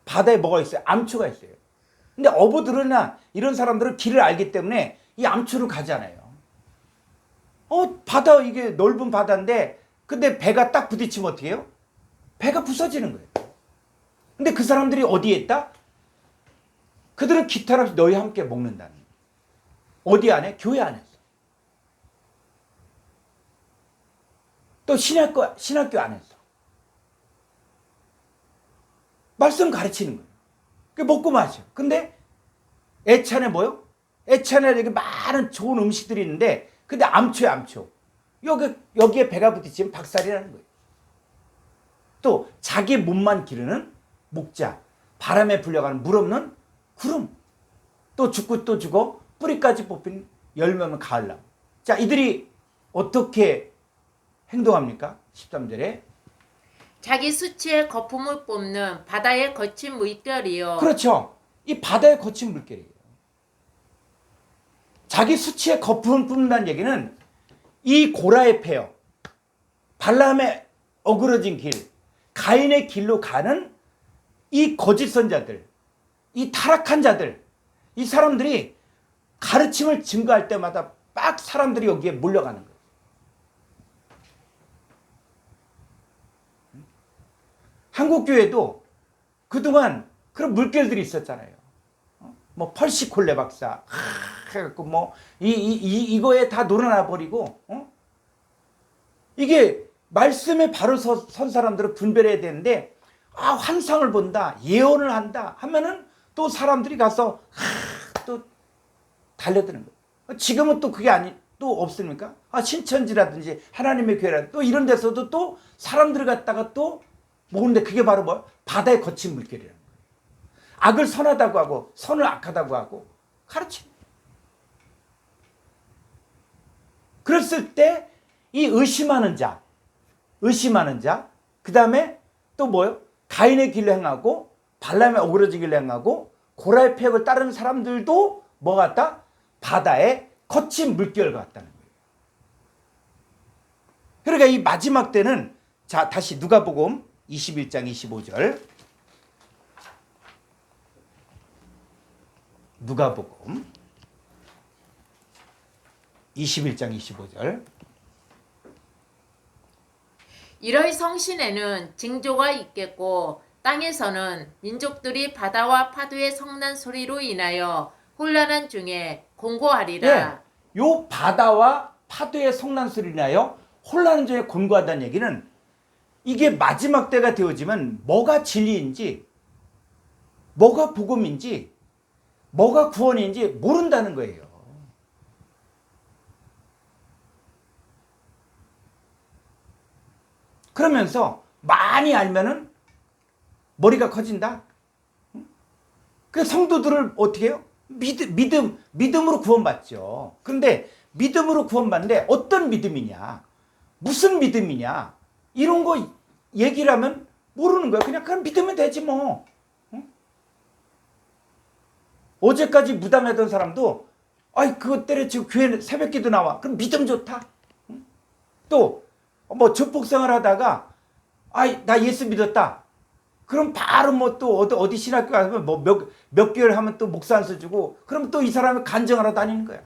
바다에 뭐가 있어요? 암초가 있어요. 근데 어부들이나 이런 사람들은 길을 알기 때문에 이 암초를 가잖아요. 바다 이게 넓은 바다인데 근데 배가 딱 부딪히면 어떻게 해요? 배가 부서지는 거예요. 근데 그 사람들이 어디에 있다? 그들은 기탄 없이 너희와 함께 먹는다는 거예요. 어디 안에? 교회 안에서. 또 신학교 안에서. 말씀 가르치는 거예요. 먹고 마셔. 근데 애찬에 뭐요? 애찬에 이렇게 많은 좋은 음식들이 있는데 근데 암초야 암초. 여기에 배가 부딪히면 박살이라는 거예요. 또 자기 몸만 기르는 목자. 바람에 불려가는 물 없는 구름. 또 죽고 또 죽어 뿌리까지 뽑힌 열매 없는 가을나무. 자, 이들이 어떻게 행동합니까? 13절에 자기 수치의 거품을 뽑는 바다의 거친 물결이요. 그렇죠. 이 바다의 거친 물결이에요. 자기 수치의 거품을 뿜는다는 얘기는 이 고라의 폐역, 발람의 어그러진 길, 가인의 길로 가는 이 거짓 선자들, 이 타락한 자들, 이 사람들이 가르침을 증거할 때마다 막 사람들이 여기에 몰려가는 거예요. 한국교회도 그동안 그런 물결들이 있었잖아요. 뭐 펄시콜레 박사 해갖고 뭐 이거에 다 놀아나 버리고 이게 말씀에 바로 선 사람들을 분별해야 되는데 환상을 본다, 예언을 한다 하면은 또 사람들이 가서 또 달려드는 거예요. 지금은 또 그게 또 없습니까? 신천지라든지 하나님의 교회라든지 또 이런 데서도 또 사람들을 갖다가 또 모으는데 그게 바로 뭐 바다에 거친 물결이라는 거예요. 악을 선하다고 하고 선을 악하다고 하고 가르치는 거예요. 그랬을 때 이 의심하는 자, 그 다음에 또 뭐요? 가인의 길로 행하고 발람의 어그러진 길로 행하고 고라의 폐역을 따르는 사람들도 뭐 같다? 바다에 거친 물결 같다는 거예요. 그러니까 이 마지막 때는 자 다시 누가복음 21장 25절 누가복음 21장 25절 이러한 성신에는 징조가 있겠고 땅에서는 민족들이 바다와 파도의 성난 소리로 인하여 혼란한 중에 곤고하리라. 요 바다와 파도의 성난 소리로 인하여 혼란한 중에 곤고하다는 얘기는 이게 마지막 때가 되어지면 뭐가 진리인지 뭐가 복음인지 뭐가 구원인지 모른다는 거예요. 그러면서 많이 알면은 머리가 커진다. 그 성도들을 어떻게 해요? 믿음으로 구원받죠. 그런데 믿음으로 구원받는데 어떤 믿음이냐? 무슨 믿음이냐? 이런 거 얘기를 하면 모르는 거야. 그냥 믿으면 되지 뭐. 어제까지 무당하던 사람도 그것 때문에 지금 교회 새벽기도 나와. 그럼 믿음 좋다. 또 뭐 전복생활 하다가 나 예수 믿었다. 그럼 바로 뭐 또 어디 신학교 가서 뭐 몇 개월 하면 또 목사 안수 주고 그럼 또 이 사람을 간증하러 다니는 거야.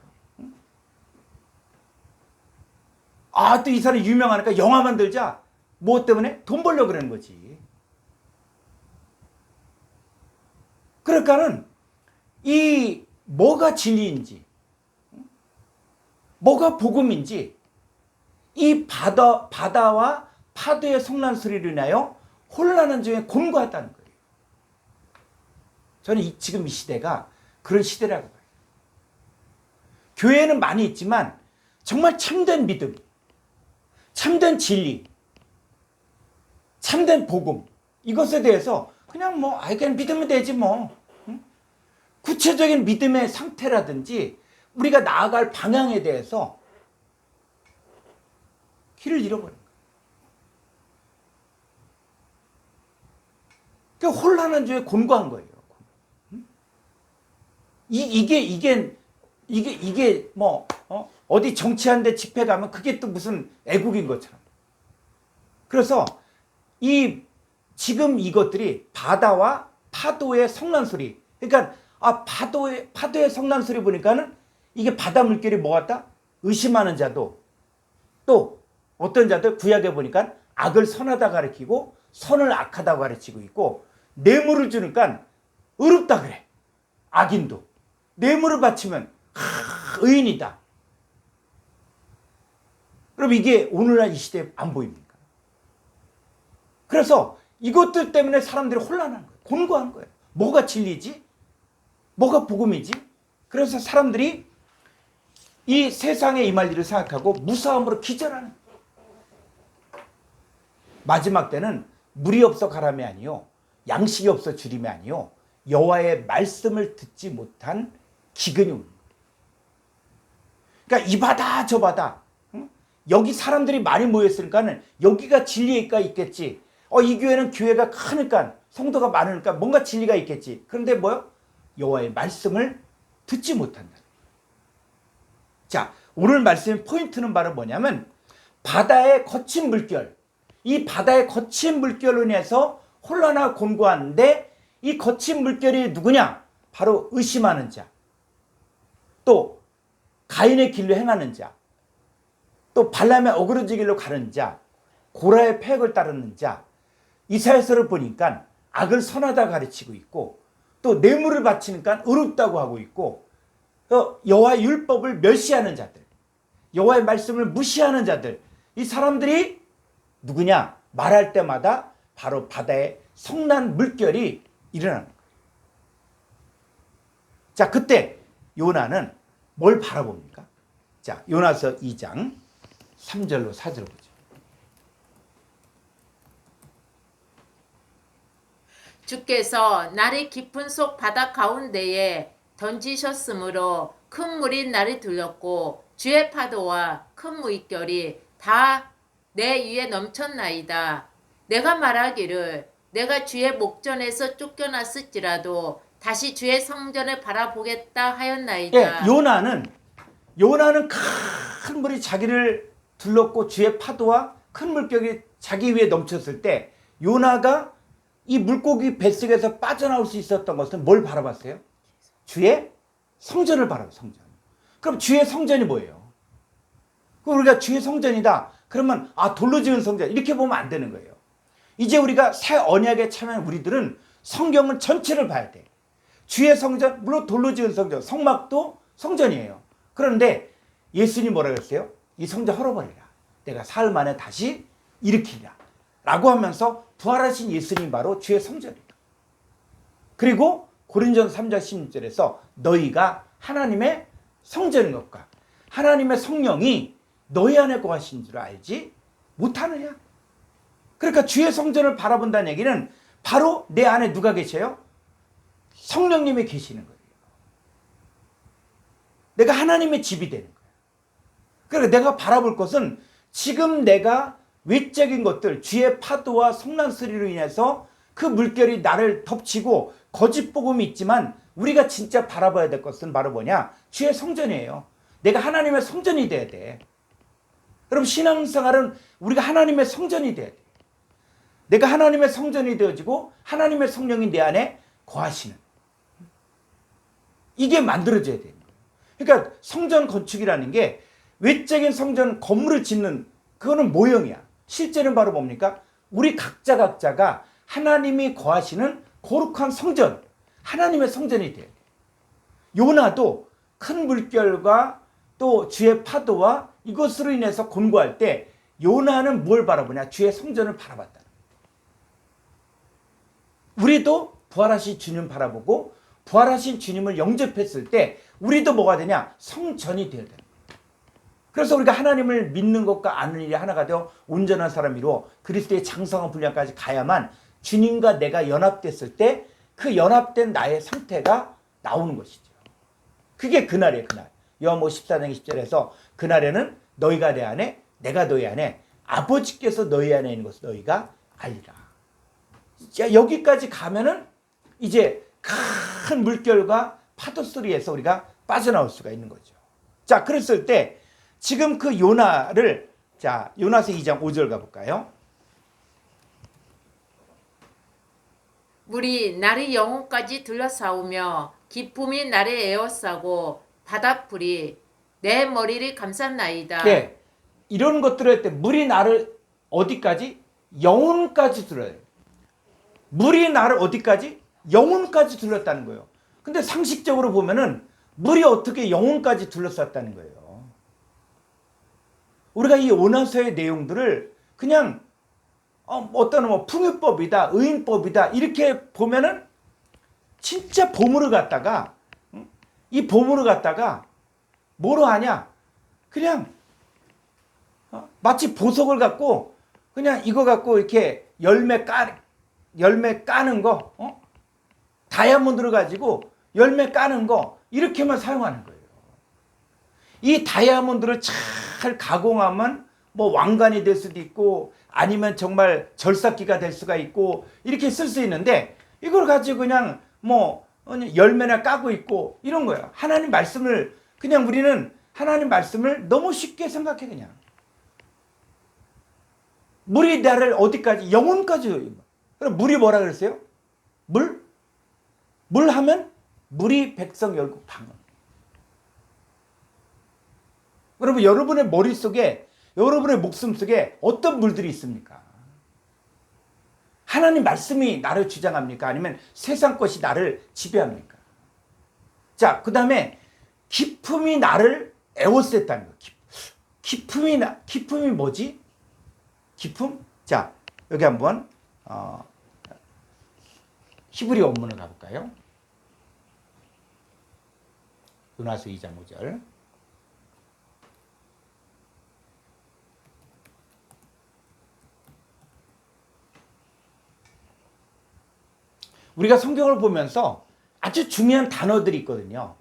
또 이 사람이 유명하니까 영화 만들자. 뭐 때문에? 돈 벌려고 그러는 거지. 그러니까는 이 뭐가 진리인지 뭐가 복음인지 이 바다와 파도의 성난 소리를 인하여 혼란한 중에 곤고하다는 거예요. 저는 지금 이 시대가 그런 시대라고 봐요. 교회는 많이 있지만 정말 참된 믿음, 참된 진리, 참된 복음 이것에 대해서 그냥 그냥 믿으면 되지 뭐. 구체적인 믿음의 상태라든지 우리가 나아갈 방향에 대해서 길을 잃어버린 거예요. 그러니까 혼란한 중에 곤고한 거예요. 이게 뭐 어디 정치하는데 집회 가면 그게 또 무슨 애국인 것처럼. 그래서 지금 이것들이 바다와 파도의 성난 소리. 그러니까 파도의 성난 소리 보니까는 이게 바다 물결이 뭐 같다? 의심하는 자도 또 어떤 자들 구약에 보니까 악을 선하다 가르치고 선을 악하다 가르치고 있고 뇌물을 주니까 의롭다 그래. 악인도. 뇌물을 바치면 의인이다. 그럼 이게 오늘날 이 시대에 안 보입니까? 그래서 이것들 때문에 사람들이 혼란한 거예요. 곤고한 거예요. 뭐가 진리지? 뭐가 복음이지? 그래서 사람들이 이 세상에 임할 일을 생각하고 무사함으로 기절하는 거예요. 마지막 때는 물이 없어 가람이 아니요 양식이 없어 주림이 아니요 여호와의 말씀을 듣지 못한 기근이 오는 거예요. 그러니까 이 바다 저 바다 여기 사람들이 많이 모였으니까는 여기가 진리가 있겠지. 이 교회는 교회가 크니까 성도가 많으니까 뭔가 진리가 있겠지. 그런데 뭐요? 여호와의 말씀을 듣지 못한다. 자, 오늘 말씀의 포인트는 바로 뭐냐면 바다의 거친 물결. 이 바다의 거친 물결로 인해서 혼란하고 곤고한데 이 거친 물결이 누구냐? 바로 의심하는 자, 또 가인의 길로 행하는 자, 또 발람의 어그러지 길로 가는 자, 고라의 패역을 따르는 자. 이사야서를 보니까 악을 선하다 가르치고 있고 또 뇌물을 바치니까 의롭다고 하고 있고 여호와의 율법을 멸시하는 자들, 여호와의 말씀을 무시하는 자들, 이 사람들이 누구냐? 말할 때마다 바로 바다에 성난 물결이 일어나는 거예요. 자, 그때 요나는 뭘 바라봅니까? 자, 요나서 2장 3절로 4절 보죠. 주께서 나를 깊은 속 바다 가운데에 던지셨으므로 큰 물이 나를 들렸고 주의 파도와 큰 물결이 다 내 위에 넘쳤나이다. 내가 말하기를 내가 주의 목전에서 쫓겨났을지라도 다시 주의 성전을 바라보겠다 하였나이다. 예, 요나는 큰 물이 자기를 둘렀고 주의 파도와 큰 물결이 자기 위에 넘쳤을 때 요나가 이 물고기 뱃속에서 빠져나올 수 있었던 것은 뭘 바라봤어요? 주의 성전을 바라봐요. 성전. 그럼 주의 성전이 뭐예요? 그럼 우리가 주의 성전이다. 그러면 돌로 지은 성전 이렇게 보면 안 되는 거예요. 이제 우리가 새 언약에 참여한 우리들은 성경은 전체를 봐야 돼. 주의 성전, 물론 돌로 지은 성전, 성막도 성전이에요. 그런데 예수님이 뭐라 그랬어요? 이 성전 헐어버리라. 내가 사흘 만에 다시 일으키리라. 라고 하면서 부활하신 예수님 바로 주의 성전이에요. 그리고 고린도전서 3장 16절에서 너희가 하나님의 성전인 것과 하나님의 성령이 너희 안에 거하신 줄 알지 못하느냐? 그러니까 주의 성전을 바라본다는 얘기는 바로 내 안에 누가 계셔요? 성령님이 계시는 거예요. 내가 하나님의 집이 되는 거예요. 그러니까 내가 바라볼 것은 지금 내가 외적인 것들, 주의 파도와 성난 소리로 인해서 그 물결이 나를 덮치고 거짓 복음이 있지만 우리가 진짜 바라봐야 될 것은 바로 뭐냐? 주의 성전이에요. 내가 하나님의 성전이 돼야 돼. 여러분, 신앙생활은 우리가 하나님의 성전이 돼야 돼. 내가 하나님의 성전이 되어지고 하나님의 성령이 내 안에 거하시는, 이게 만들어져야 되는 거예요. 그러니까 성전 건축이라는 게 외적인 성전 건물을 짓는 그거는 모형이야. 실제는 바로 뭡니까? 우리 각자가 하나님이 거하시는 거룩한 성전, 하나님의 성전이 돼야 돼. 요나도 큰 물결과 또 주의 파도와 이것으로 인해서 곤고할 때 요나는 뭘 바라보냐? 주의 성전을 바라봤다. 우리도 부활하신 주님 바라보고 부활하신 주님을 영접했을 때 우리도 뭐가 되냐? 성전이 되어야 된다. 그래서 우리가 하나님을 믿는 것과 아는 일이 하나가 되어 온전한 사람이로 그리스도의 장성한 분량까지 가야만 주님과 내가 연합됐을 때 그 연합된 나의 상태가 나오는 것이죠. 그게 그날이에요. 그날. 요한복음 14장 20절에서 그날에는 너희가 내 안에 내가 너희 안에 아버지께서 너희 안에 있는 것을 너희가 알리라. 자, 여기까지 가면은 이제 큰 물결과 파도 소리에서 우리가 빠져나올 수가 있는 거죠. 자, 그랬을 때 지금 그 요나를, 자, 요나서 2장 5절 가볼까요? 물이 나를 영혼까지 둘러싸우며 기품이 나를 에워싸고 바닷불이 내 머리를 감쌌나이다. 네, 이런 것들을 할 때 물이 나를 어디까지? 영혼까지 둘러요. 물이 나를 어디까지? 영혼까지 둘렀다는 거예요. 근데 상식적으로 보면은 물이 어떻게 영혼까지 둘러쌌다는 거예요. 우리가 이 요나서의 내용들을 그냥 어떤 풍요법이다, 의인법이다 이렇게 보면은 진짜 보물을 갖다가, 이 보물을 갖다가 뭐로 하냐? 그냥 마치 보석을 갖고 그냥 이거 갖고 이렇게 열매 까는 거, 다이아몬드를 가지고 열매 까는 거 이렇게만 사용하는 거예요. 이 다이아몬드를 잘 가공하면 뭐 왕관이 될 수도 있고 아니면 정말 절삭기가 될 수가 있고 이렇게 쓸 수 있는데 이걸 가지고 그냥 뭐 열매나 까고 있고 이런 거예요. 하나님 말씀을 그냥 우리는 하나님 말씀을 너무 쉽게 생각해. 그냥 물이 나를 어디까지? 영혼까지. 그럼 물이 뭐라 그랬어요? 물? 물 하면 물이 백성 열국 방언. 여러분, 여러분의 머릿속에, 여러분의 목숨 속에 어떤 물들이 있습니까? 하나님 말씀이 나를 주장합니까? 아니면 세상 것이 나를 지배합니까? 자, 그 다음에 기품이 나를 에워쌌다는 거예요. 기품이 뭐지? 기품? 자, 여기 한번 히브리 원문을 가볼까요? 요나서 2장 5절. 우리가 성경을 보면서 아주 중요한 단어들이 있거든요.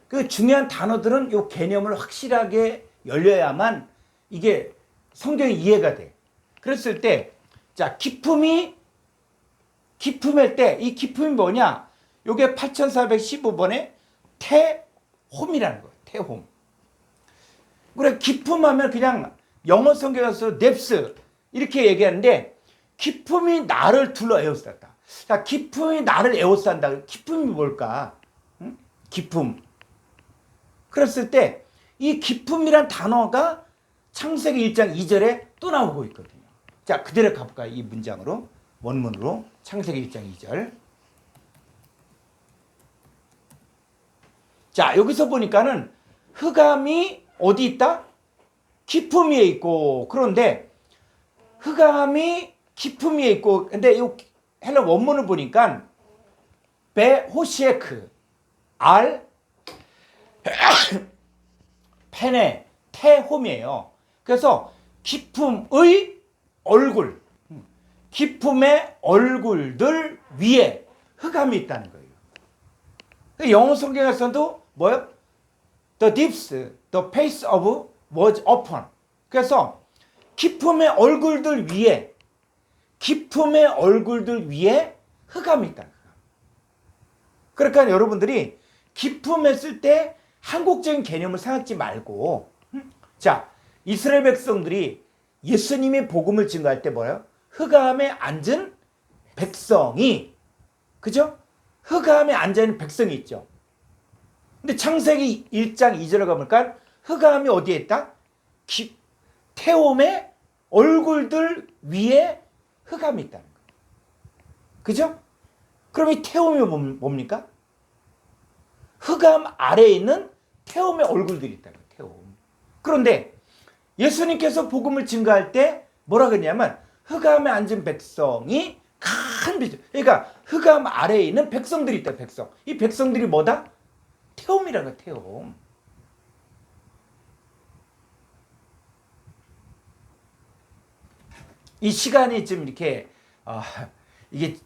그 중요한 단어들은 이 개념을 확실하게 열려야만 이게 성경이 이해가 돼. 그랬을 때, 자, 기품일 때, 이 기품이 뭐냐? 요게 8415번에 태홈이라는 거예요. 태홈. 그래, 기품하면 그냥 영어 성경에서 넵스 이렇게 얘기하는데, 기품이 나를 둘러 에워쌌다. 자, 기품이 나를 에워싼다. 기품이 뭘까? 응? 기품. 그랬을 때 이 기품이란 단어가 창세기 1장 2절에 또 나오고 있거든요. 자, 그대로 가볼까요? 이 문장으로, 원문으로. 창세기 1장 2절. 자, 여기서 보니까는 흑암이 어디 있다? 기품 위에 있고, 그런데 흑암이 기품 위에 있고, 근데 이 헬라 원문을 보니까 베호시에크 알 펜의 태홈이에요. 그래서 기품의 얼굴, 기품의 얼굴들 위에 흑암이 있다는 거예요. 영어 성경에서도 뭐요? The deeps, the face of was upon. 그래서 기품의 얼굴들 위에, 기품의 얼굴들 위에 흑암이 있다. 그러니까 여러분들이 기품했을 때 한국적인 개념을 생각하지 말고, 자, 이스라엘 백성들이 예수님의 복음을 증거할 때 뭐예요? 흑암에 앉은 백성이, 그죠? 흑암에 앉아있는 백성이 있죠. 근데 창세기 1장 2절에 가보니까 흑암이 어디에 있다? 태홈의 얼굴들 위에 흑암이 있다는 거예요. 그죠? 그럼 이 태홈이 뭡니까? 흑암 아래에 있는 태홈의 얼굴들이 있다는 거예요. 태홈. 그런데 예수님께서 복음을 증거할 때 뭐라 그러냐면 흑암에 앉은 백성이 큰 빛. 그러니까 흑암 아래에 있는 백성들이 있다. 백성. 이 백성들이 뭐다? 태홈이라는 거예요. 태홈. 이 시간이 좀 이렇게 이게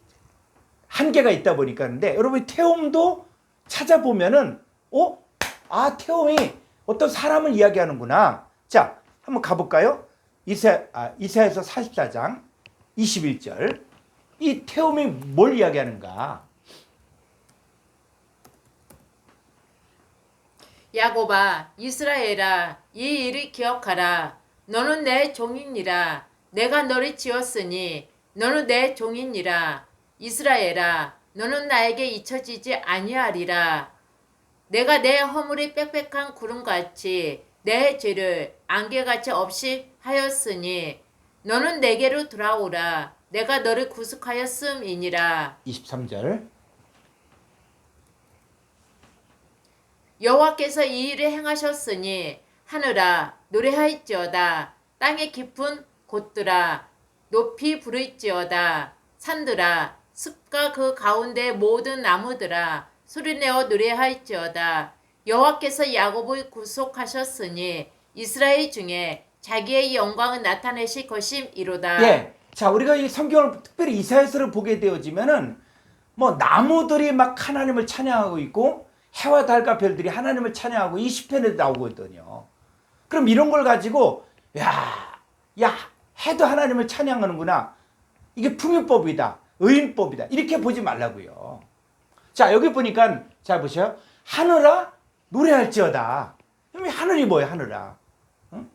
한계가 있다 보니까 근데 여러분 태홈도 찾아보면은 태홈이 어떤 사람을 이야기하는구나. 자, 한번 가볼까요? 이사야서 44장 21절. 이 태홈이 뭘 이야기하는가? 야곱아, 이스라엘아, 이 일을 기억하라. 너는 내 종이니라. 내가 너를 지었으니 너는 내 종이니라. 이스라엘아, 너는 나에게 잊혀지지 아니하리라. 내가 내 허물이 빽빽한 구름같이 내 죄를 안개같이 없이 하였으니 너는 내게로 돌아오라. 내가 너를 구속하였음이니라. 23절. 여호와께서 이 일을 행하셨으니 하늘아 노래하였지어다. 땅의 깊은 곳들아 높이 부를지어다. 산들아 숲과 그 가운데 모든 나무들아 소리내어 노래하였지어다. 여호와께서 야곱을 구속하셨으니 이스라엘 중에 자기의 영광을 나타내실 것임이로다. 예. 자, 우리가 이 성경을 특별히 이사야서를 보게 되어지면은 뭐 나무들이 막 하나님을 찬양하고 있고 해와 달과 별들이 하나님을 찬양하고 이 시편에도 나오거든요. 그럼 이런 걸 가지고 야 해도 하나님을 찬양하는구나. 이게 풍요법이다. 의인법이다. 이렇게 보지 말라고요. 자, 여기 보니까 자 보세요. 하늘아 노래할지어다. 하늘이 뭐예요? 하늘아. 응?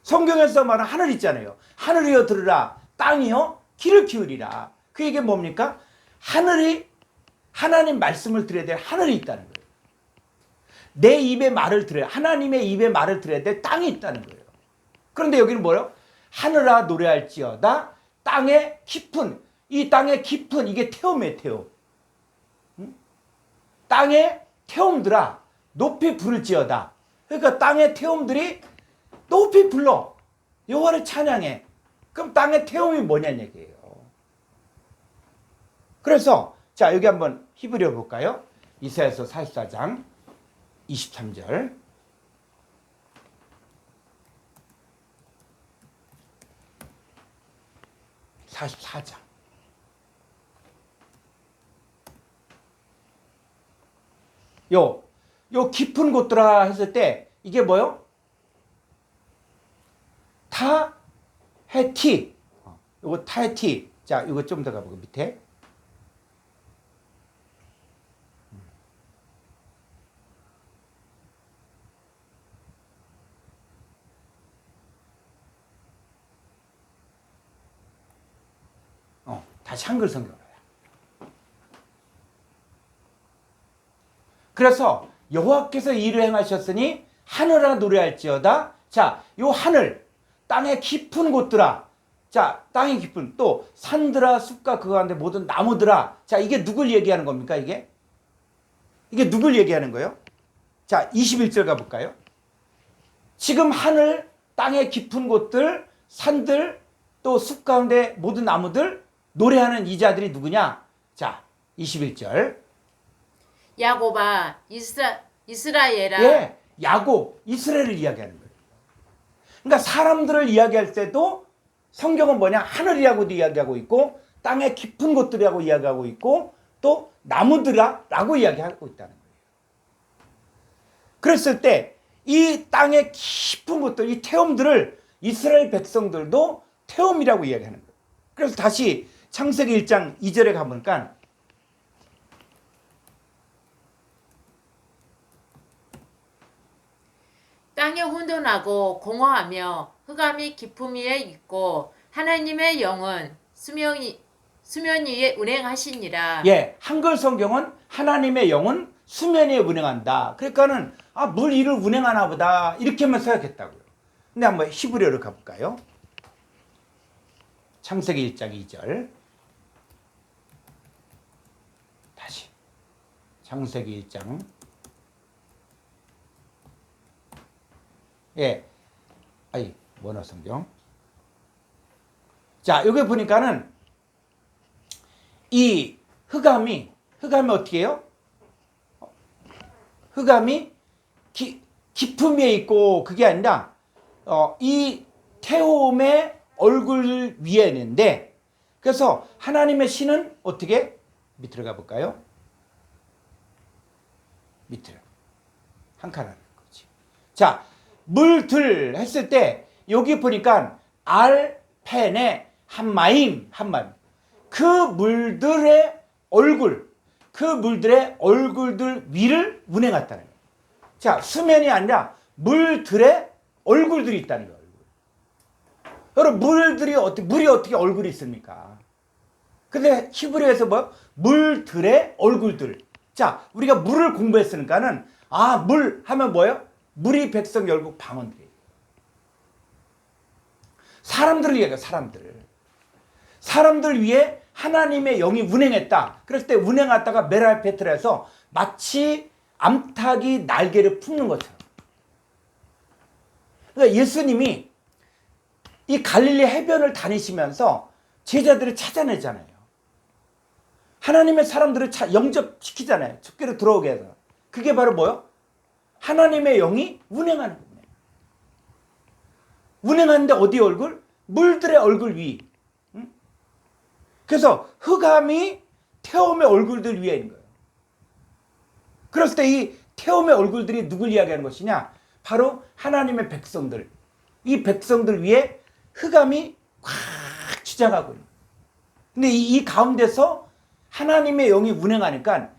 성경에서 말하는 하늘 있잖아요. 하늘이여 들으라. 땅이요 길을 기울이라. 그 얘기는 뭡니까? 하늘이 하나님 말씀을 들어야 될 하늘이 있다는 거예요. 내 입에 말을 들어야 하나님의 입에 말을 들어야 될 땅이 있다는 거예요. 그런데 여기는 뭐예요? 하늘아 노래할지어다 땅의 깊은 이 땅의 깊은 이게 태움이에요. 태움. 응? 땅의 태움들아 높이 부를지어다. 그러니까 땅의 태움들이 높이 불러 여호와를 찬양해. 그럼 땅의 태움이 뭐냐는 얘기예요. 그래서 자 여기 한번 히브리어 볼까요? 이사야서 44장 23절. 요 깊은 곳들아 했을 때 이게 뭐요? 타헤티. 요거 타헤티. 자, 이거 좀 더 가보고 밑에. 다시 한글 성경으로. 그래서 여호와께서 일을 행하셨으니 하늘아 노래할지어다. 자, 요 하늘, 땅의 깊은 곳들아. 자, 땅의 깊은 또 산들아 숲과 그 가운데 모든 나무들아. 자, 이게 누굴 얘기하는 겁니까? 이게 누굴 얘기하는 거예요? 자, 21절 가볼까요? 지금 하늘, 땅의 깊은 곳들, 산들, 또 숲 가운데 모든 나무들 노래하는 이 자들이 누구냐? 자, 21절. 야곱아 이스라엘아. 예, 야곱, 이스라엘을 이야기하는 거예요. 그러니까 사람들을 이야기할 때도 성경은 뭐냐? 하늘이라고도 이야기하고 있고 땅의 깊은 곳들이라고 이야기하고 있고 또 나무들이라고 이야기하고 있다는 거예요. 그랬을 때 이 땅의 깊은 곳들, 이 태움들을 이스라엘 백성들도 태움이라고 이야기하는 거예요. 그래서 다시 창세기 1장 2절에 가보니까 땅에 혼돈하고 공허하며 흑암이 깊음 위에 있고 하나님의 영은 수면 위에 운행하시니라. 예, 한글 성경은 하나님의 영은 수면 위에 운행한다. 그러니까는 물 위를 운행하나 보다 이렇게만 생각했다고요. 근데 한번 히브리어로 가볼까요? 창세기 1장 2절. 다시 창세기 1장. 예, 원어 성경. 자, 여기 보니까는 이 흑암이 어떻게 해요? 흑암이 깊음 위에 있고 그게 아니라 이 태움의 얼굴 위에 있는데 그래서 하나님의 신은 어떻게 밑으로 가볼까요? 밑으로 한 칸 하는 거지. 자, 물들 했을 때 여기 보니까 알펜의 한마임 그 물들의 얼굴들 위를 운행했다는 거예요. 자, 수면이 아니라 물들의 얼굴들이 있다는 거예요. 여러분, 물이 어떻게 얼굴이 있습니까? 근데 히브리어에서 뭐? 물들의 얼굴들. 자, 우리가 물을 공부했으니까는 물 하면 뭐예요? 물이 백성 결국 방언들이에요. 사람들을 얘기해요. 사람들 위에 하나님의 영이 운행했다. 그랬을 때 운행하다가 메랄페트라에서 마치 암탉이 날개를 품는 것처럼. 그러니까 예수님이 이 갈릴리 해변을 다니시면서 제자들을 찾아내잖아요. 하나님의 사람들을 영접시키잖아요. 축제로 들어오게 해서. 그게 바로 뭐요? 하나님의 영이 운행하는 겁니다. 운행하는데 어디 얼굴? 물들의 얼굴 위. 그래서 흑암이 태움의 얼굴들 위에 있는 거예요. 그랬을 때 이 태움의 얼굴들이 누굴 이야기하는 것이냐? 바로 하나님의 백성들. 이 백성들 위에 흑암이 꽉 주장하고 있는 거예요. 근데 이 가운데서 하나님의 영이 운행하니까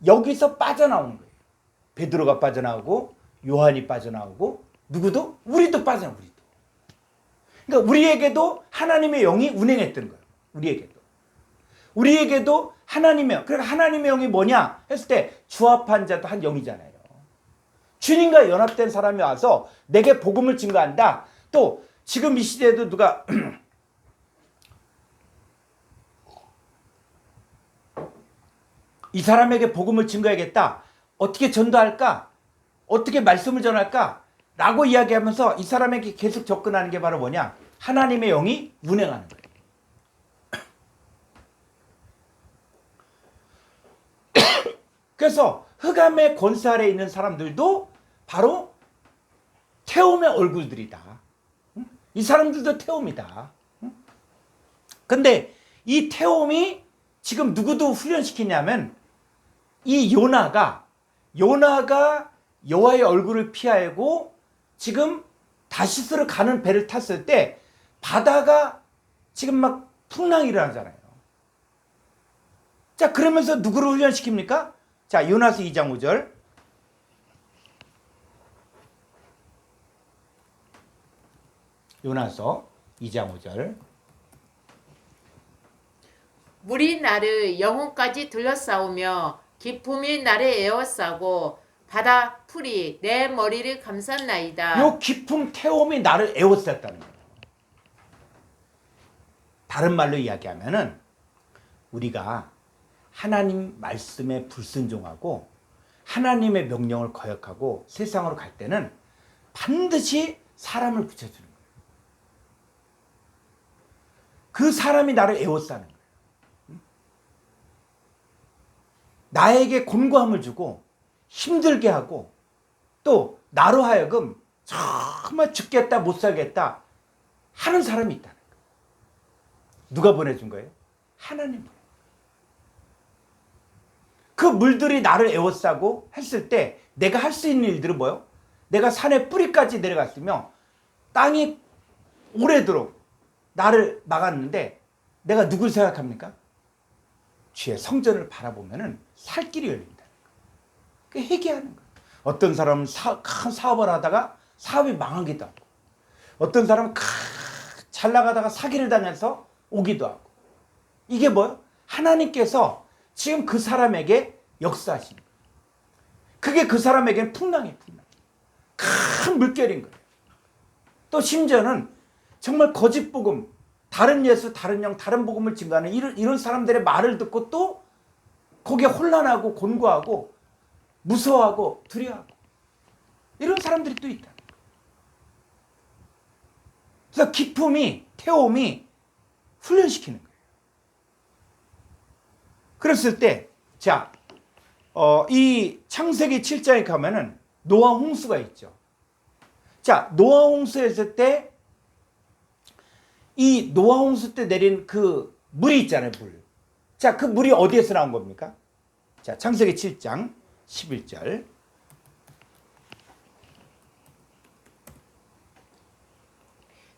여기서 빠져나오는 거예요. 베드로가 빠져나오고 요한이 빠져나오고 누구도? 우리도 빠져나오고. 그러니까 우리에게도 하나님의 영이 운행했던 거예요. 우리에게도 하나님의 영. 그러니까 하나님의 영이 뭐냐 했을 때 주합한 자도 한 영이잖아요. 주님과 연합된 사람이 와서 내게 복음을 증거한다. 또 지금 이 시대에도 누가 이 사람에게 복음을 증거해야겠다. 어떻게 전도할까? 어떻게 말씀을 전할까? 라고 이야기하면서 이 사람에게 계속 접근하는 게 바로 뭐냐? 하나님의 영이 운행하는 거예요. 그래서 흑암의 권세 아래에 있는 사람들도 바로 태움의 얼굴들이다. 이 사람들도 태움이다. 근데 이 태움이 지금 누구도 훈련시키냐면 이 요나가 여호와의 얼굴을 피하고 지금 다시스를 가는 배를 탔을 때 바다가 지금 막 풍랑이 일어나잖아요. 자, 그러면서 누구를 훈련시킵니까? 자, 요나서 2장 5절. 요나서 2장 5절. 물이 나를 영혼까지 둘러싸우며 기품이 나를 에워싸고 바다 풀이 내 머리를 감쌌나이다. 요 깊은 태움이 나를 에워쌌다는 거예요. 다른 말로 이야기하면은 우리가 하나님 말씀에 불순종하고 하나님의 명령을 거역하고 세상으로 갈 때는 반드시 사람을 붙여주는 거예요. 그 사람이 나를 에워싸는 거예요. 나에게 곤고함을 주고 힘들게 하고 또 나로 하여금 정말 죽겠다 못 살겠다 하는 사람이 있다는 거예요. 누가 보내준 거예요? 하나님. 그 물들이 나를 에워싸고 했을 때 내가 할 수 있는 일들은 뭐예요? 내가 산의 뿌리까지 내려갔으며 땅이 오래도록 나를 막았는데 내가 누굴 생각합니까? 주의 성전을 바라보면은 살 길이 열린다. 그 회개하는 거예요. 어떤 사람은 큰 사업을 하다가 사업이 망하기도 하고, 어떤 사람은 잘 나가다가 사기를 당해서 오기도 하고. 이게 뭐예요? 하나님께서 지금 그 사람에게 역사하시는 거예요. 그게 그 사람에게는 풍랑이에요. 큰 물결인 거예요. 또 심지어는 정말 거짓 복음, 다른 예수, 다른 영, 다른 복음을 증거하는 이런 사람들의 말을 듣고 또 거기에 혼란하고 곤고하고 무서워하고 두려워하고 이런 사람들이 또 있다. 그래서 기품이, 태움이 훈련시키는 거예요. 그랬을 때, 자, 이 창세기 7장에 가면은 노아 홍수가 있죠. 자, 노아 홍수했을 때 이 노아 홍수 때 내린 그 물이 있잖아요, 물. 자, 그 물이 어디에서 나온 겁니까? 자, 창세기 7장 11절.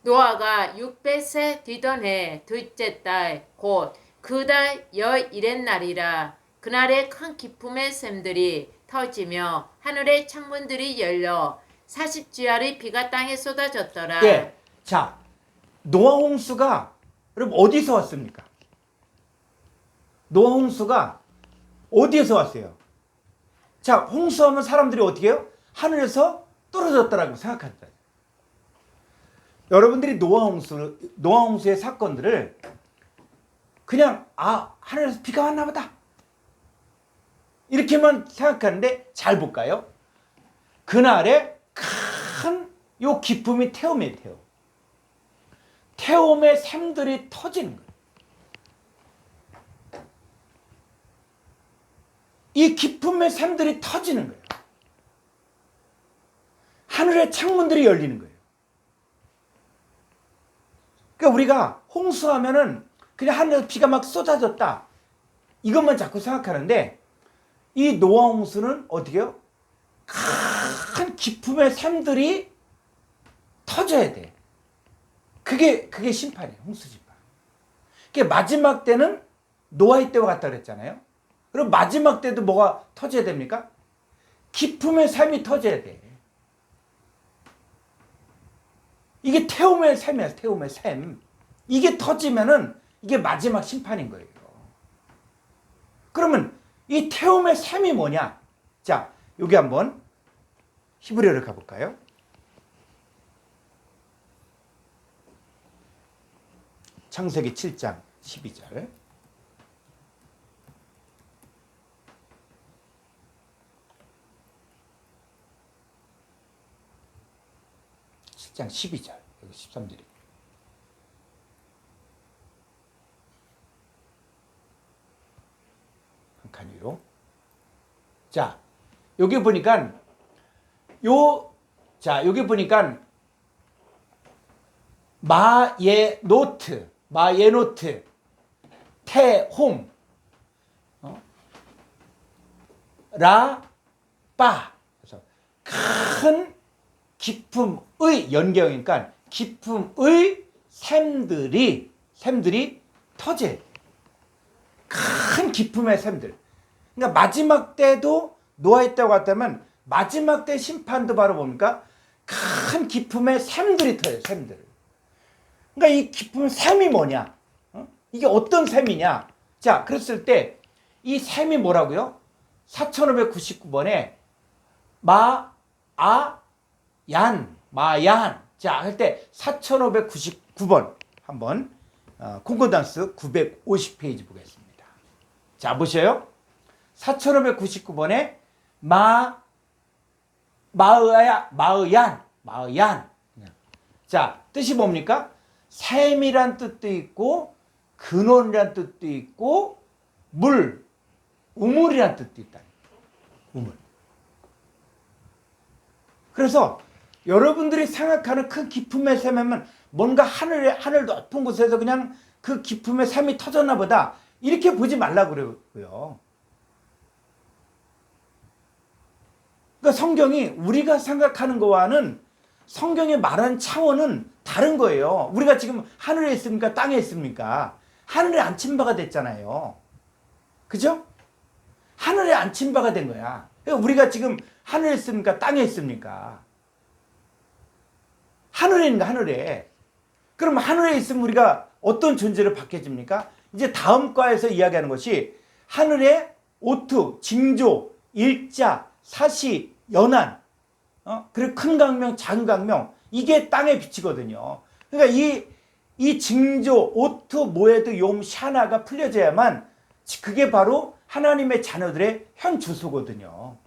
노아가 600세 뒤던 해 둘째 달 곧 그 달 11날이라 그날에 큰 기품의 샘들이 터지며 하늘의 창문들이 열려 40주야의 비가 땅에 쏟아졌더라. 예. 자, 노아 홍수가 여러분 어디서 왔습니까? 노아 홍수가 어디에서 왔어요? 자, 홍수하면 사람들이 어떻게 해요? 하늘에서 떨어졌다라고 생각한다. 여러분들이 노아 홍수의 사건들을 그냥 하늘에서 비가 왔나 보다 이렇게만 생각하는데 잘 볼까요? 그날에 큰 요 기품이 태움이에요. 태움의 샘들이 터지는 거예요. 이 기품의 샘들이 터지는 거예요. 하늘의 창문들이 열리는 거예요. 그러니까 우리가 홍수하면은 그냥 하늘에서 비가 막 쏟아졌다 이것만 자꾸 생각하는데 이 노아 홍수는 어떻게 해요? 큰 기품의 샘들이 터져야 돼. 그게 심판이에요. 홍수 심판. 그게 마지막 때는 노아의 때와 같다 그랬잖아요. 그럼 마지막 때도 뭐가 터져야 됩니까? 기품의 샘이 터져야 돼. 이게 태움의 샘이야, 태움의 샘. 이게 터지면은 이게 마지막 심판인 거예요. 그러면 이 태움의 샘이 뭐냐? 자, 여기 한번 히브리어를 가볼까요? 창세기 7장 12절. 장 12절, 여기 13절이. 한 칸 위로. 자, 여기 보니까, 여기 보니까, 마예노트, 태홈, 라빠. 그래서 큰 기품의 연경이니까 기품의 샘들이 터져. 큰 기품의 샘들. 그러니까 마지막 때도 노아했다고 했다면 마지막 때 심판도 바로 뭡니까? 큰 기품의 샘들이 터져요. 샘들. 그러니까 이 기품의 샘이 뭐냐? 이게 어떤 샘이냐? 자, 그랬을 때 이 샘이 뭐라고요? 4599번에 마얀. 자, 할 때 4599번 한번 콩코단스 950페이지 보겠습니다. 자, 보세요. 4599번에 마으얀. 자, 뜻이 뭡니까? 샘이란 뜻도 있고 근원이란 뜻도 있고 우물이란 뜻도 있다. 우물. 그래서 여러분들이 생각하는 그 기품의 샘은 뭔가 하늘 높은 곳에서 그냥 그 기품의 샘이 터졌나 보다 이렇게 보지 말라고 그러고요. 그러니까 성경이 우리가 생각하는 거와는 성경이 말하는 차원은 다른 거예요. 우리가 지금 하늘에 있습니까? 땅에 있습니까? 하늘에 앉힌 바가 됐잖아요. 그죠? 하늘에 앉힌 바가 된 거야. 그러니까 우리가 지금 하늘에 있습니까? 땅에 있습니까? 하늘에 있는가? 하늘에. 그럼 하늘에 있으면 우리가 어떤 존재로 바뀌어집니까? 이제 다음 과에서 이야기하는 것이 하늘에 오투, 징조, 일자, 사시, 연한, 그리고 큰 강명, 작은 강명, 이게 땅에 비치거든요. 그러니까 이 징조, 오투, 모에드, 욤, 샤나가 풀려져야만 그게 바로 하나님의 자녀들의 현 주소거든요.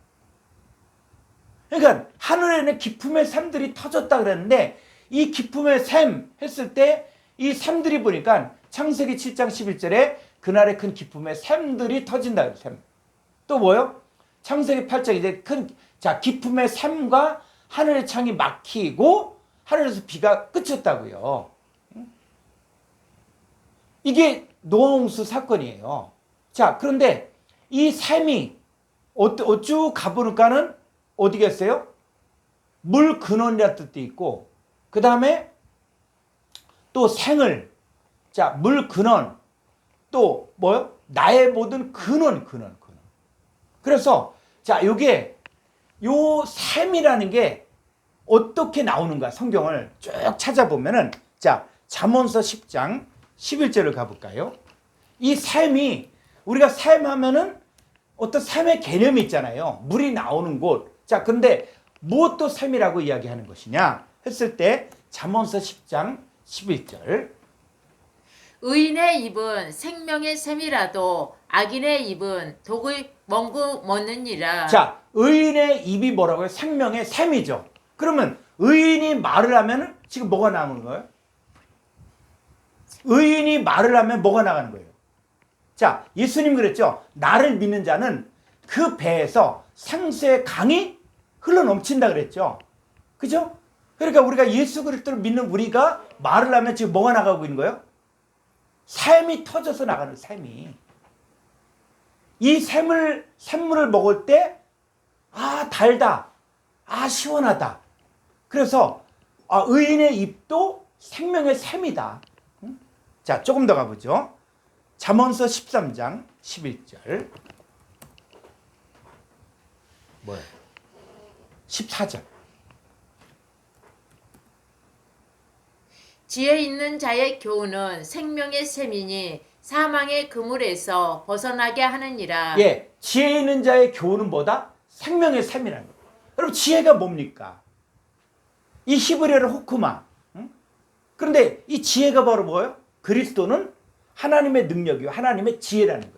그러니까 하늘에는 기품의 샘들이 터졌다 그랬는데 이 기품의 샘 했을 때 이 샘들이 보니까 창세기 7장 11절에 그날의 큰 기품의 샘들이 터진다. 샘. 또 뭐요? 창세기 8장 이제 기품의 샘과 하늘의 창이 막히고 하늘에서 비가 그쳤다고요. 이게 노아 홍수 사건이에요. 자, 그런데 이 샘이 어쭈 가보니까는 어디겠어요? 물 근원이라는 뜻도 있고, 그 다음에 또 생을, 자, 물 근원, 또 뭐요? 나의 모든 근원. 그래서, 자, 요게, 요 샘이라는 게 어떻게 나오는가, 성경을 쭉 찾아보면은, 자, 잠언서 10장 11절을 가볼까요? 이 샘이, 우리가 샘 하면은 어떤 샘의 개념이 있잖아요. 물이 나오는 곳. 자, 근데 무엇도 샘이라고 이야기하는 것이냐 했을 때 잠언서 10장 11절. 의인의 입은 생명의 샘이라도 악인의 입은 독의 멍구 먹느니라. 자, 의인의 입이 뭐라고요? 생명의 샘이죠. 그러면 의인이 말을 하면 지금 뭐가 나오는 거예요? 의인이 말을 하면 뭐가 나가는 거예요? 자, 예수님 그랬죠. 나를 믿는 자는 그 배에서 생수의 강이 흘러넘친다 그랬죠. 그죠? 그러니까 우리가 예수 그리스도를 믿는 우리가 말을 하면 지금 뭐가 나가고 있는 거예요? 샘이 터져서 나가는 샘이. 이 샘물을 먹을 때 달다. 시원하다. 그래서 의인의 입도 생명의 샘이다. 자, 조금 더 가보죠. 잠언서 13장 11절. 뭐예요? 14절. 지혜 있는 자의 교훈은 생명의 샘이니 사망의 그물에서 벗어나게 하느니라. 예, 지혜 있는 자의 교훈은 뭐다? 생명의 샘이라는 거예요. 여러분 지혜가 뭡니까? 이 히브리어는 호크마. 응? 그런데 이 지혜가 바로 뭐예요? 그리스도는 하나님의 능력이요 하나님의 지혜라는 거예요.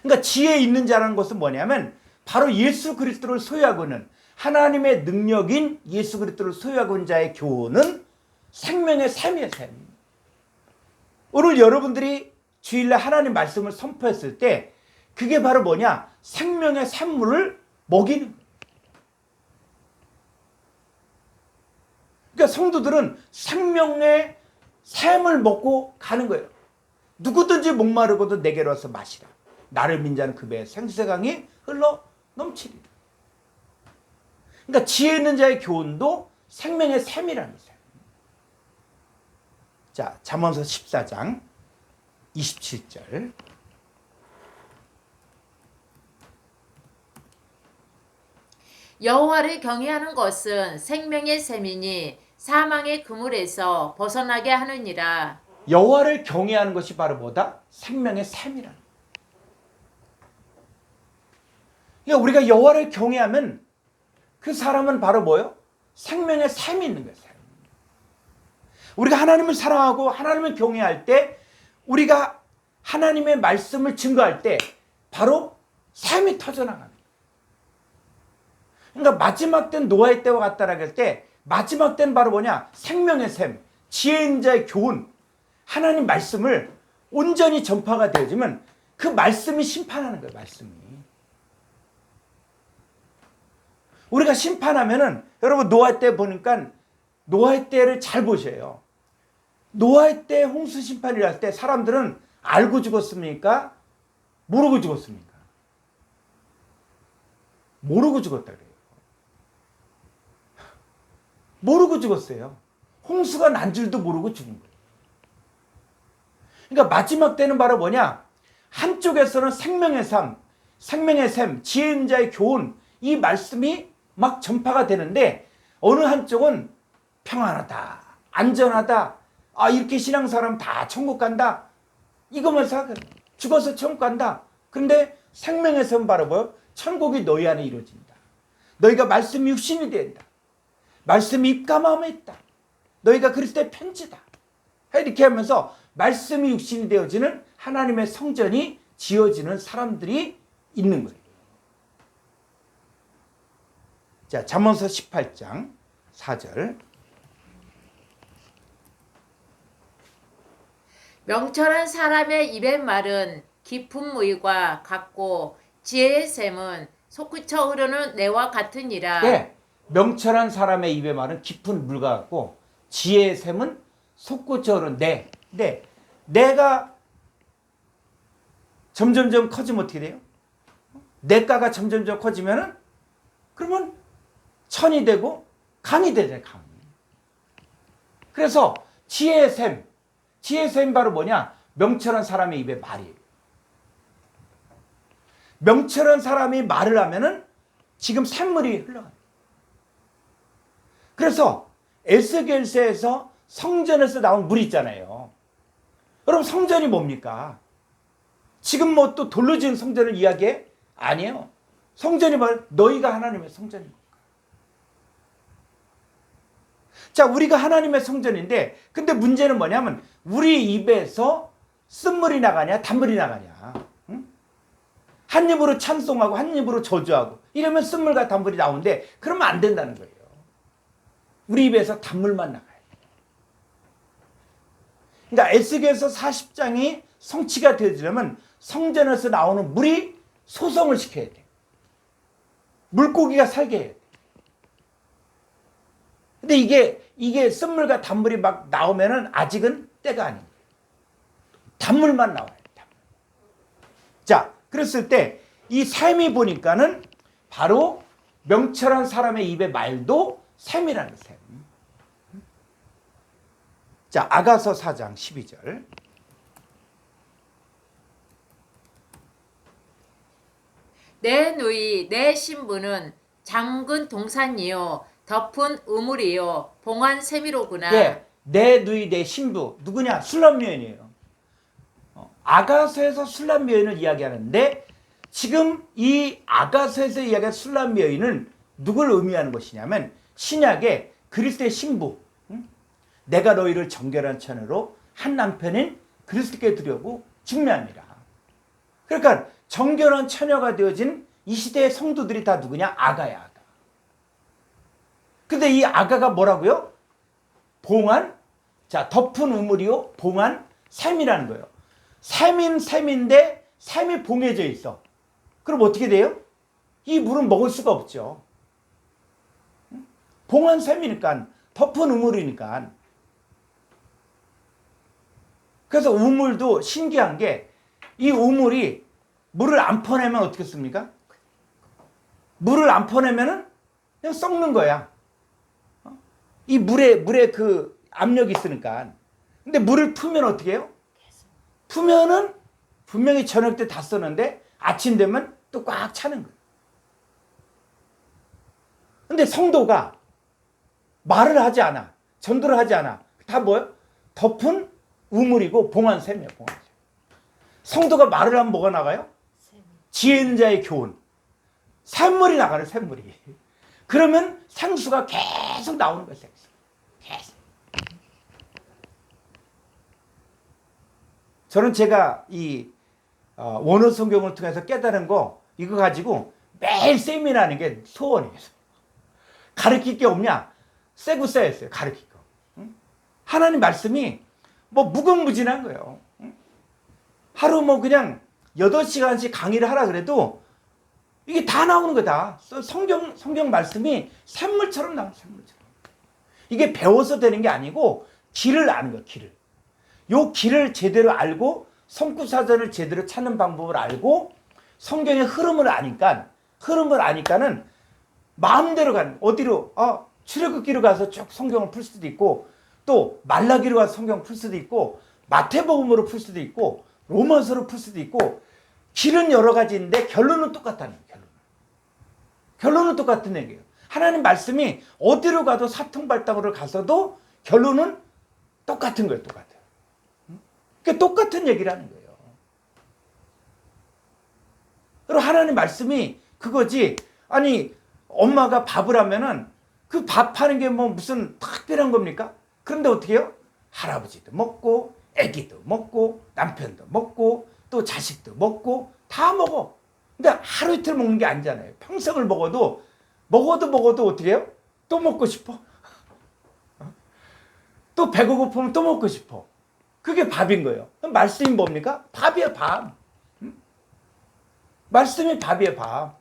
그러니까 지혜 있는 자라는 것은 뭐냐면 바로 예수 그리스도를 소유하고 있는 하나님의 능력인 예수 그리스도를 소유하고 있는 자의 교훈은 생명의 샘이에요. 샘. 오늘 여러분들이 주일날 하나님 말씀을 선포했을 때 그게 바로 뭐냐? 생명의 샘물을 먹이는 거예요. 그러니까 성도들은 생명의 샘을 먹고 가는 거예요. 누구든지 목마르고도 내게로 와서 마시라. 나를 민자는 그 배에 생수강이 흘러 넘치리라. 그러니까 지혜 있는 자의 교훈도 생명의 샘이라는 거예요. 자, 잠언서 14장 27절. 여호와를 경외하는 것은 생명의 샘이니 사망의 그물에서 벗어나게 하느니라. 여호와를 경외하는 것이 바로 뭐다? 생명의 샘이라는 거예요. 그러니까 우리가 여호와를 경외하면 그 사람은 바로 뭐예요? 생명의 샘이 있는 거예요. 샘. 우리가 하나님을 사랑하고 하나님을 경외할 때 우리가 하나님의 말씀을 증거할 때 바로 샘이 터져나가는 거예요. 그러니까 마지막 때는 노아의 때와 같다라고 할 때 마지막 때는 바로 뭐냐? 생명의 샘, 지혜 있는 자의 교훈, 하나님 말씀을 온전히 전파가 되어지면 그 말씀이 심판하는 거예요. 말씀이. 우리가 심판하면은 여러분 노아 때 보니까 노아의 때를 잘 보셔요. 노아의 때 홍수 심판이라 할 때 사람들은 알고 죽었습니까? 모르고 죽었습니까? 모르고 죽었다 그래요. 모르고 죽었어요. 홍수가 난 줄도 모르고 죽은 거예요. 그러니까 마지막 때는 바로 뭐냐? 한쪽에서는 생명의 삶, 생명의 샘, 지혜 있는 자의 교훈, 이 말씀이 막 전파가 되는데 어느 한쪽은 평안하다, 안전하다, 아 이렇게 신앙사람 다 천국 간다, 이것만 생각해. 죽어서 천국 간다. 그런데 생명의 샘은 바로 뭐요? 천국이 너희 안에 이루어진다. 너희가 말씀이 육신이 된다. 말씀이 입감함에 있다. 너희가 그리스도의 편지다. 이렇게 하면서 말씀이 육신이 되어지는 하나님의 성전이 지어지는 사람들이 있는 거예요. 자, 잠언서 18장 4절. 명철한 사람의 입의 말은 깊은 물과 같고 지혜의 샘은 솟구쳐 흐르는 내와 같으니라. 네, 명철한 사람의 입의 말은 깊은 물과 같고 지혜의 샘은 솟구쳐 흐르는 내. 네, 내가 점점점 커지면 어떻게 돼요? 내가가 점점점 커지면은 그러면 천이 되고 강이 되잖아요. 강. 그래서 지혜의 샘, 지혜의 샘 바로 뭐냐? 명철한 사람의 입의 말이에요. 명철한 사람이 말을 하면은 지금 샘물이 흘러가요. 그래서 에스겔서에서 성전에서 나온 물 있잖아요. 여러분 성전이 뭡니까? 지금 뭐 또 돌로 지은 성전을 이야기해? 아니에요. 성전이 뭘? 너희가 하나님의 성전입니다. 자, 우리가 하나님의 성전인데 근데 문제는 뭐냐면 우리 입에서 쓴물이 나가냐 단물이 나가냐. 응? 한 입으로 찬송하고 한 입으로 저주하고 이러면 쓴물과 단물이 나오는데 그러면 안 된다는 거예요. 우리 입에서 단물만 나가요. 그러니까 에스겔서 40장이 성취가 되려면 성전에서 나오는 물이 소성을 시켜야 돼. 물고기가 살게 해야 돼. 근데 이게 쓴물과 단물이 막 나오면은 아직은 때가 아닌 거예요. 단물만 나와요. 단물. 자, 그랬을 때 이 샘이 보니까는 바로 명철한 사람의 입의 말도 샘이라는 샘. 자, 아가서 4장 12절. 내 누이 내 신부는 잠근 동산이요 덮은 우물이요 봉한 세미로구나. 예, 내 누이 내 신부 누구냐? 술람 여인이에요. 아가서에서 술람 여인을 이야기하는데 지금 이 아가서에서 이야기한 술람 여인은 누굴 의미하는 것이냐면 신약의 그리스도의 신부. 내가 너희를 정결한 처녀로 한 남편인 그리스도께 드려고 중매합니다. 그러니까 정결한 처녀가 되어진 이 시대의 성도들이 다 누구냐? 아가야, 아가. 근데 이 아가가 뭐라고요? 봉한, 자, 덮은 우물이요, 봉한 샘이라는 거예요. 샘인데 샘이 봉해져 있어. 그럼 어떻게 돼요? 이 물은 먹을 수가 없죠. 봉한 샘이니까, 덮은 우물이니까. 그래서 우물도 신기한 게 이 우물이 물을 안 퍼내면 어떻게 씁니까? 물을 안 퍼내면은 그냥 썩는 거야. 이 물에 그 압력이 있으니까. 근데 물을 풀면 어떻게 해요? 풀면은 분명히 저녁 때 다 썼는데 아침 되면 또 꽉 차는 거예요. 근데 성도가 말을 하지 않아. 전도를 하지 않아. 다 뭐예요? 덮은 우물이고 봉한 샘이에요. 봉한 샘. 성도가 말을 하면 뭐가 나가요? 지혜 있는 자의 교훈. 샘물이 나가요. 샘물이. 그러면 생수가 계속 나오는 거예요. 생수. 계속. 저는 제가 이 원어 성경을 통해서 깨달은 거 이거 가지고 매일 세미나 하는 게 소원이에요. 가르칠 게 없냐? 세고 쌓였어요. 가르칠 거. 응? 하나님 말씀이 뭐 무궁무진한 거예요. 응? 하루 뭐 그냥 8시간씩 강의를 하라 그래도 이게 다 나오는 거다. 성경 말씀이 샘물처럼 나와요. 샘물처럼. 이게 배워서 되는 게 아니고 길을 아는 거예요. 길을. 요 길을 제대로 알고 성구사전을 제대로 찾는 방법을 알고 성경의 흐름을 아니까는 마음대로 가는 어디로 출애굽기로 가서 쭉 성경을 풀 수도 있고 또 말라기로 가서 성경을 풀 수도 있고 마태복음으로 풀 수도 있고 로마서로 풀 수도 있고 길은 여러 가지인데 결론은 똑같다는 거예요. 결론은 똑같은 얘기예요. 하나님 말씀이 어디로 가도 사통발당으로 가서도 결론은 똑같은 거예요. 똑같아요. 그러니까 똑같은 얘기라는 거예요. 그리고 하나님 말씀이 그거지. 아니 엄마가 밥을 하면은 그 밥하는 게 뭐 무슨 특별한 겁니까? 그런데 어떻게 해요? 할아버지도 먹고 애기도 먹고 남편도 먹고 또 자식도 먹고 다 먹어. 근데 하루 이틀 먹는 게 아니잖아요. 평생을 먹어도 어떻게 해요? 또 먹고 싶어. 또 배가 고프면 또 먹고 싶어. 그게 밥인 거예요. 그럼 말씀이 뭡니까? 밥이에요, 밥. 말씀이 밥이에요, 밥.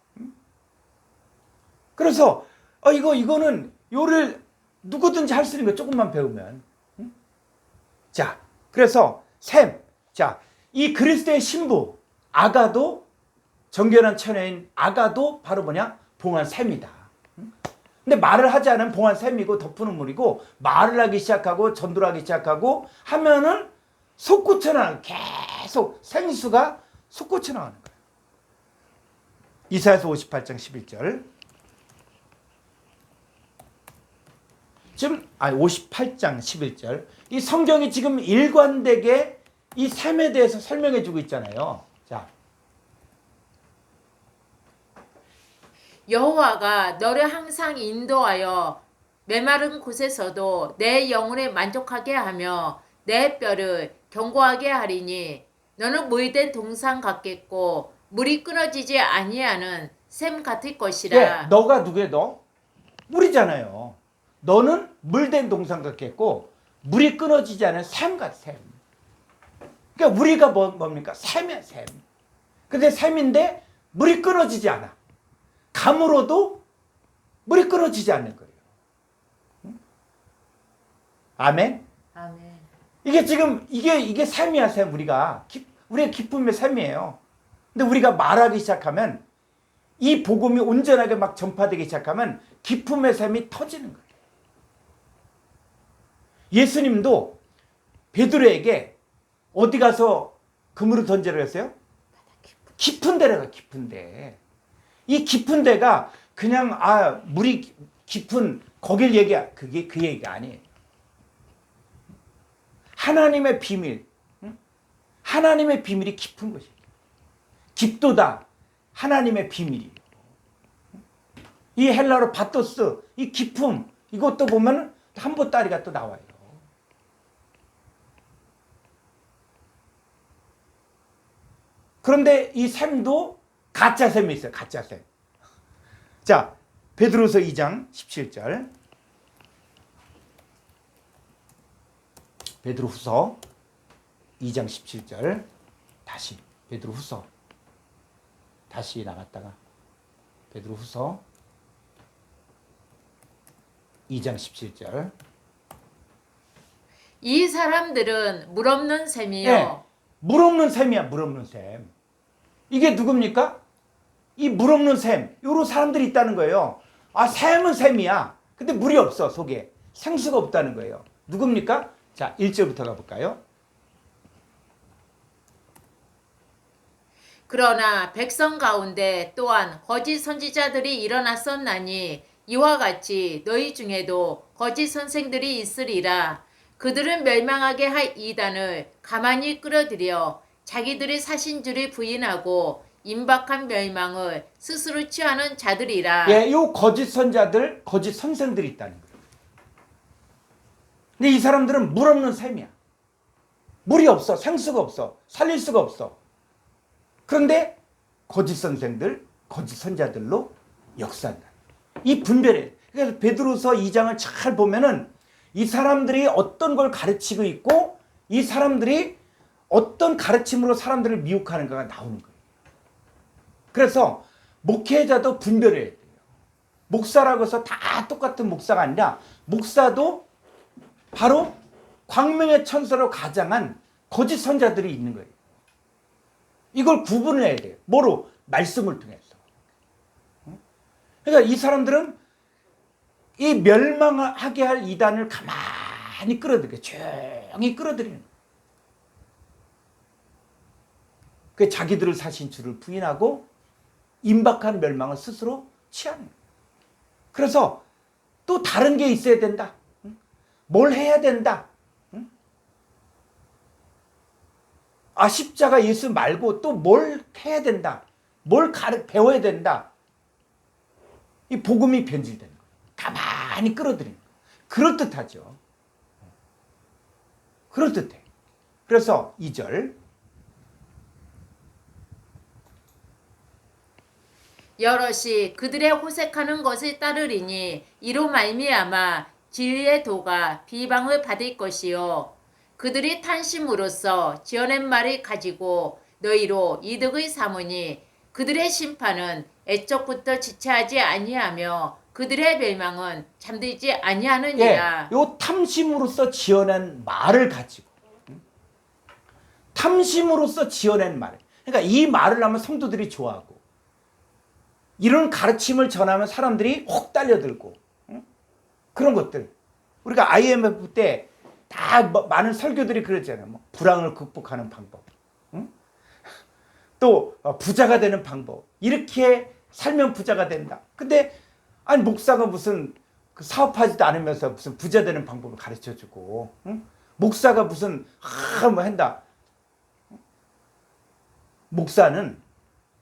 그래서 이거는 요를 누구든지 할 수 있는 거 조금만 배우면. 자, 그래서 샘. 자, 이 그리스도의 신부 아가도 정결한 처녀인 아가도 바로 뭐냐? 봉한 샘이다. 근데 말을 하지 않으면 봉한 샘이고 덮은 우물이고 말을 하기 시작하고 전도를 하기 시작하고 하면은 솟구쳐 나가는 계속 생수가 솟구쳐 나가는 거예요. 이사야서 58장 11절. 지금 58장 11절. 이 성경이 지금 일관되게 이 샘에 대해서 설명해 주고 있잖아요. 자. 여호와가 너를 항상 인도하여 메마른 곳에서도 내 영혼에 만족하게 하며 내 뼈를 견고하게 하리니 너는 물된 동상 같겠고 물이 끊어지지 아니하는 샘 같을 것이라. 네, 너가 누구야 너? 물이잖아요. 너는 물된 동상 같겠고 물이 끊어지지 않은 샘 같아. 샘. 그러니까 우리가 뭡니까? 샘이야 샘. 근데 샘인데 물이 끊어지지 않아. 감으로도 물이 끊어지지 않는 거예요. 응? 아멘? 아멘. 이게 지금 이게 샘이야 샘. 우리의 기쁨의 샘이에요. 근데 우리가 말하기 시작하면 이 복음이 온전하게 막 전파되기 시작하면 기쁨의 샘이 터지는 거예요. 예수님도 베드로에게 어디 가서 그물을 던지라고 했어요? 깊은 데로 가. 깊은 데. 이 깊은 데가 그냥 물이 깊은 거길 얘기야. 그게 그 얘기가 아니에요. 하나님의 비밀, 하나님의 비밀이 깊은 것이에요. 깊도다. 하나님의 비밀이에요. 이 헬라어로 바토스, 이 깊음, 이것도 보면 한보따리가 또 나와요. 그런데 이 샘도 가짜 샘이 있어요. 가짜 샘. 자, 베드로서 2장 17절. 베드로후서 2장 17절. 다시 베드로후서. 다시 나갔다가 베드로후서 2장 17절. 이 사람들은 물 없는 셈이요. 네, 물 없는 셈이야. 물 없는 셈. 이게 누굽니까? 이 물 없는 셈. 요런 사람들이 있다는 거예요. 아, 셈은 셈이야. 근데 물이 없어, 속에. 생수가 없다는 거예요. 누굽니까? 자, 1절부터 가볼까요? 그러나 백성 가운데 또한 거짓 선지자들이 일어났었나니 이와 같이 너희 중에도 거짓 선생들이 있으리라. 그들은 멸망하게 할 이단을 가만히 끌어들여 자기들이 사신 줄을 부인하고 임박한 멸망을 스스로 취하는 자들이라. 예, 요 거짓 선자들, 거짓 선생들이 있다는 거예요. 근데 이 사람들은 물 없는 셈이야. 물이 없어. 생수가 없어. 살릴 수가 없어. 그런데 거짓 선생들, 거짓 선자들로 역사한다. 이 분별해. 그래서 베드로서 2장을 잘 보면은 이 사람들이 어떤 걸 가르치고 있고 이 사람들이 어떤 가르침으로 사람들을 미혹하는가가 나오는 거예요. 그래서 목회자도 분별해야 돼요. 목사라고 해서 다 똑같은 목사가 아니라 목사도 바로 광명의 천사로 가장한 거짓 선자들이 있는 거예요. 이걸 구분을 해야 돼요. 뭐로? 말씀을 통해서. 그러니까 이 사람들은 이 멸망하게 할 이단을 가만히 끌어들여요. 조용히 끌어들이는 거예요. 그 자기들을 사신 줄을 부인하고 임박한 멸망을 스스로 취하는 거예요. 그래서 또 다른 게 있어야 된다. 뭘 해야 된다. 아, 십자가 예수 말고 또 뭘 해야 된다. 뭘 배워야 된다. 이 복음이 변질되는 거예요. 가만히 끌어들이는 거예요. 그럴듯하죠. 그럴듯해. 그래서 2절. 여럿이 그들의 호색하는 것을 따르리니 이로 말미암아 진리의 도가 비방을 받을 것이요 그들이 탄심으로써 지어낸 말을 가지고 너희로 이득을 삼으니 그들의 심판은 애적부터 지체하지 아니하며 그들의 멸망은 잠들지 아니하느니라. 예, 요 탐심으로써 지어낸 말을 가지고 탐심으로써 지어낸 말. 그러니까 이 말을 하면 성도들이 좋아하고 이런 가르침을 전하면 사람들이 혹 달려들고 그런 것들. 우리가 IMF 때 다 많은 설교들이 그랬잖아요. 뭐 불황을 극복하는 방법. 또 부자가 되는 방법. 이렇게 살면 부자가 된다. 근데 아니 목사가 무슨 그 사업하지도 않으면서 무슨 부자 되는 방법을 가르쳐주고 목사가 무슨 뭐 한다. 목사는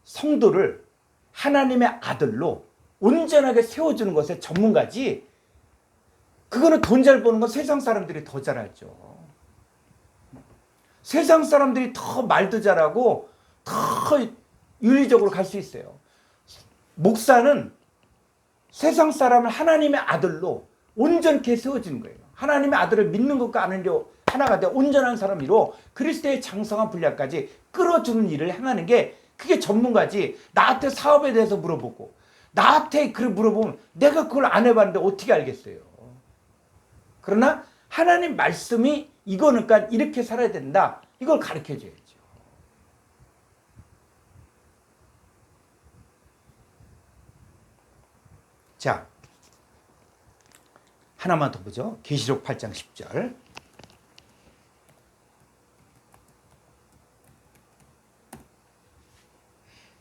성도를 하나님의 아들로 온전하게 세워주는 것에 전문가지. 그거는 돈 잘 버는 건 세상 사람들이 더 잘하죠. 세상 사람들이 더 말도 잘하고 더 윤리적으로 갈 수 있어요. 목사는 세상 사람을 하나님의 아들로 온전케 세워주는 거예요. 하나님의 아들을 믿는 것과 아는 게 하나가 돼 온전한 사람이로 그리스도의 장성한 분량까지 끌어주는 일을 행하는 게 그게 전문가지. 나한테 사업에 대해서 물어보고 나한테 그걸 물어보면 내가 그걸 안 해봤는데 어떻게 알겠어요. 그러나 하나님 말씀이 이거는 그러니까 이렇게 살아야 된다. 이걸 가르쳐줘야죠. 자, 하나만 더 보죠. 계시록 8장 10절.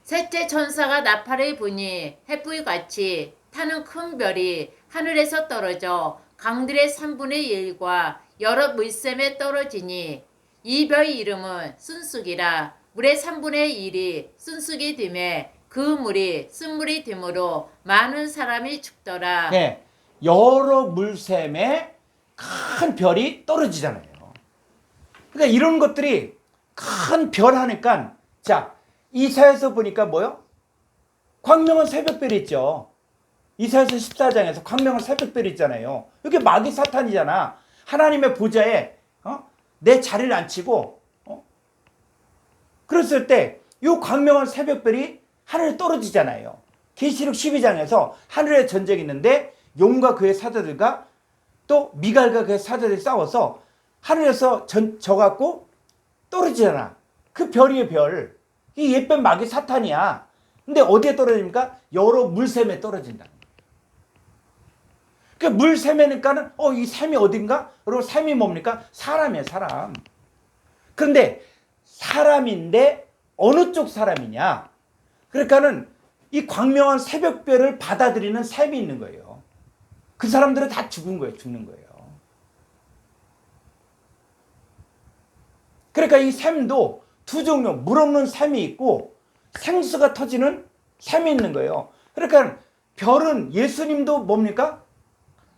셋째 천사가 나팔을 부니 햇불같이 타는 큰 별이 하늘에서 떨어져 강들의 3분의 1과 여러 물샘에 떨어지니 이 별의 이름은 순쑥이라. 물의 3분의 1이 순쑥이 됨에 그 물이 쓴물이 되므로 많은 사람이 죽더라. 네, 여러 물샘에 큰 별이 떨어지잖아요. 그러니까 이런 것들이 큰 별 하니까, 자, 이사야서 보니까 뭐요? 광명한 새벽별이 있죠. 이사야서 14장에서 광명한 새벽별이 있잖아요. 이게 마귀 사탄이잖아. 하나님의 보좌에 내 자리를 앉히고, 그랬을 때 이 광명한 새벽별이 하늘에 떨어지잖아요. 계시록 12장에서 하늘에 전쟁이 있는데 용과 그의 사자들과 또 미갈과 그의 사자들이 싸워서 하늘에서 져갖고 떨어지잖아. 그 별이에요, 별. 이 옛별 마귀 사탄이야. 근데 어디에 떨어집니까? 여러 물샘에 떨어진다. 그 물샘에니까는 이 샘이 어딘가? 그리고 샘이 뭡니까? 사람이에요, 사람. 그런데 사람인데 어느 쪽 사람이냐? 그러니까는 이 광명한 새벽별을 받아들이는 샘이 있는 거예요. 그 사람들은 다 죽은 거예요, 죽는 거예요. 그러니까 이 샘도 두 종류, 물 없는 샘이 있고 생수가 터지는 샘이 있는 거예요. 그러니까 별은 예수님도 뭡니까?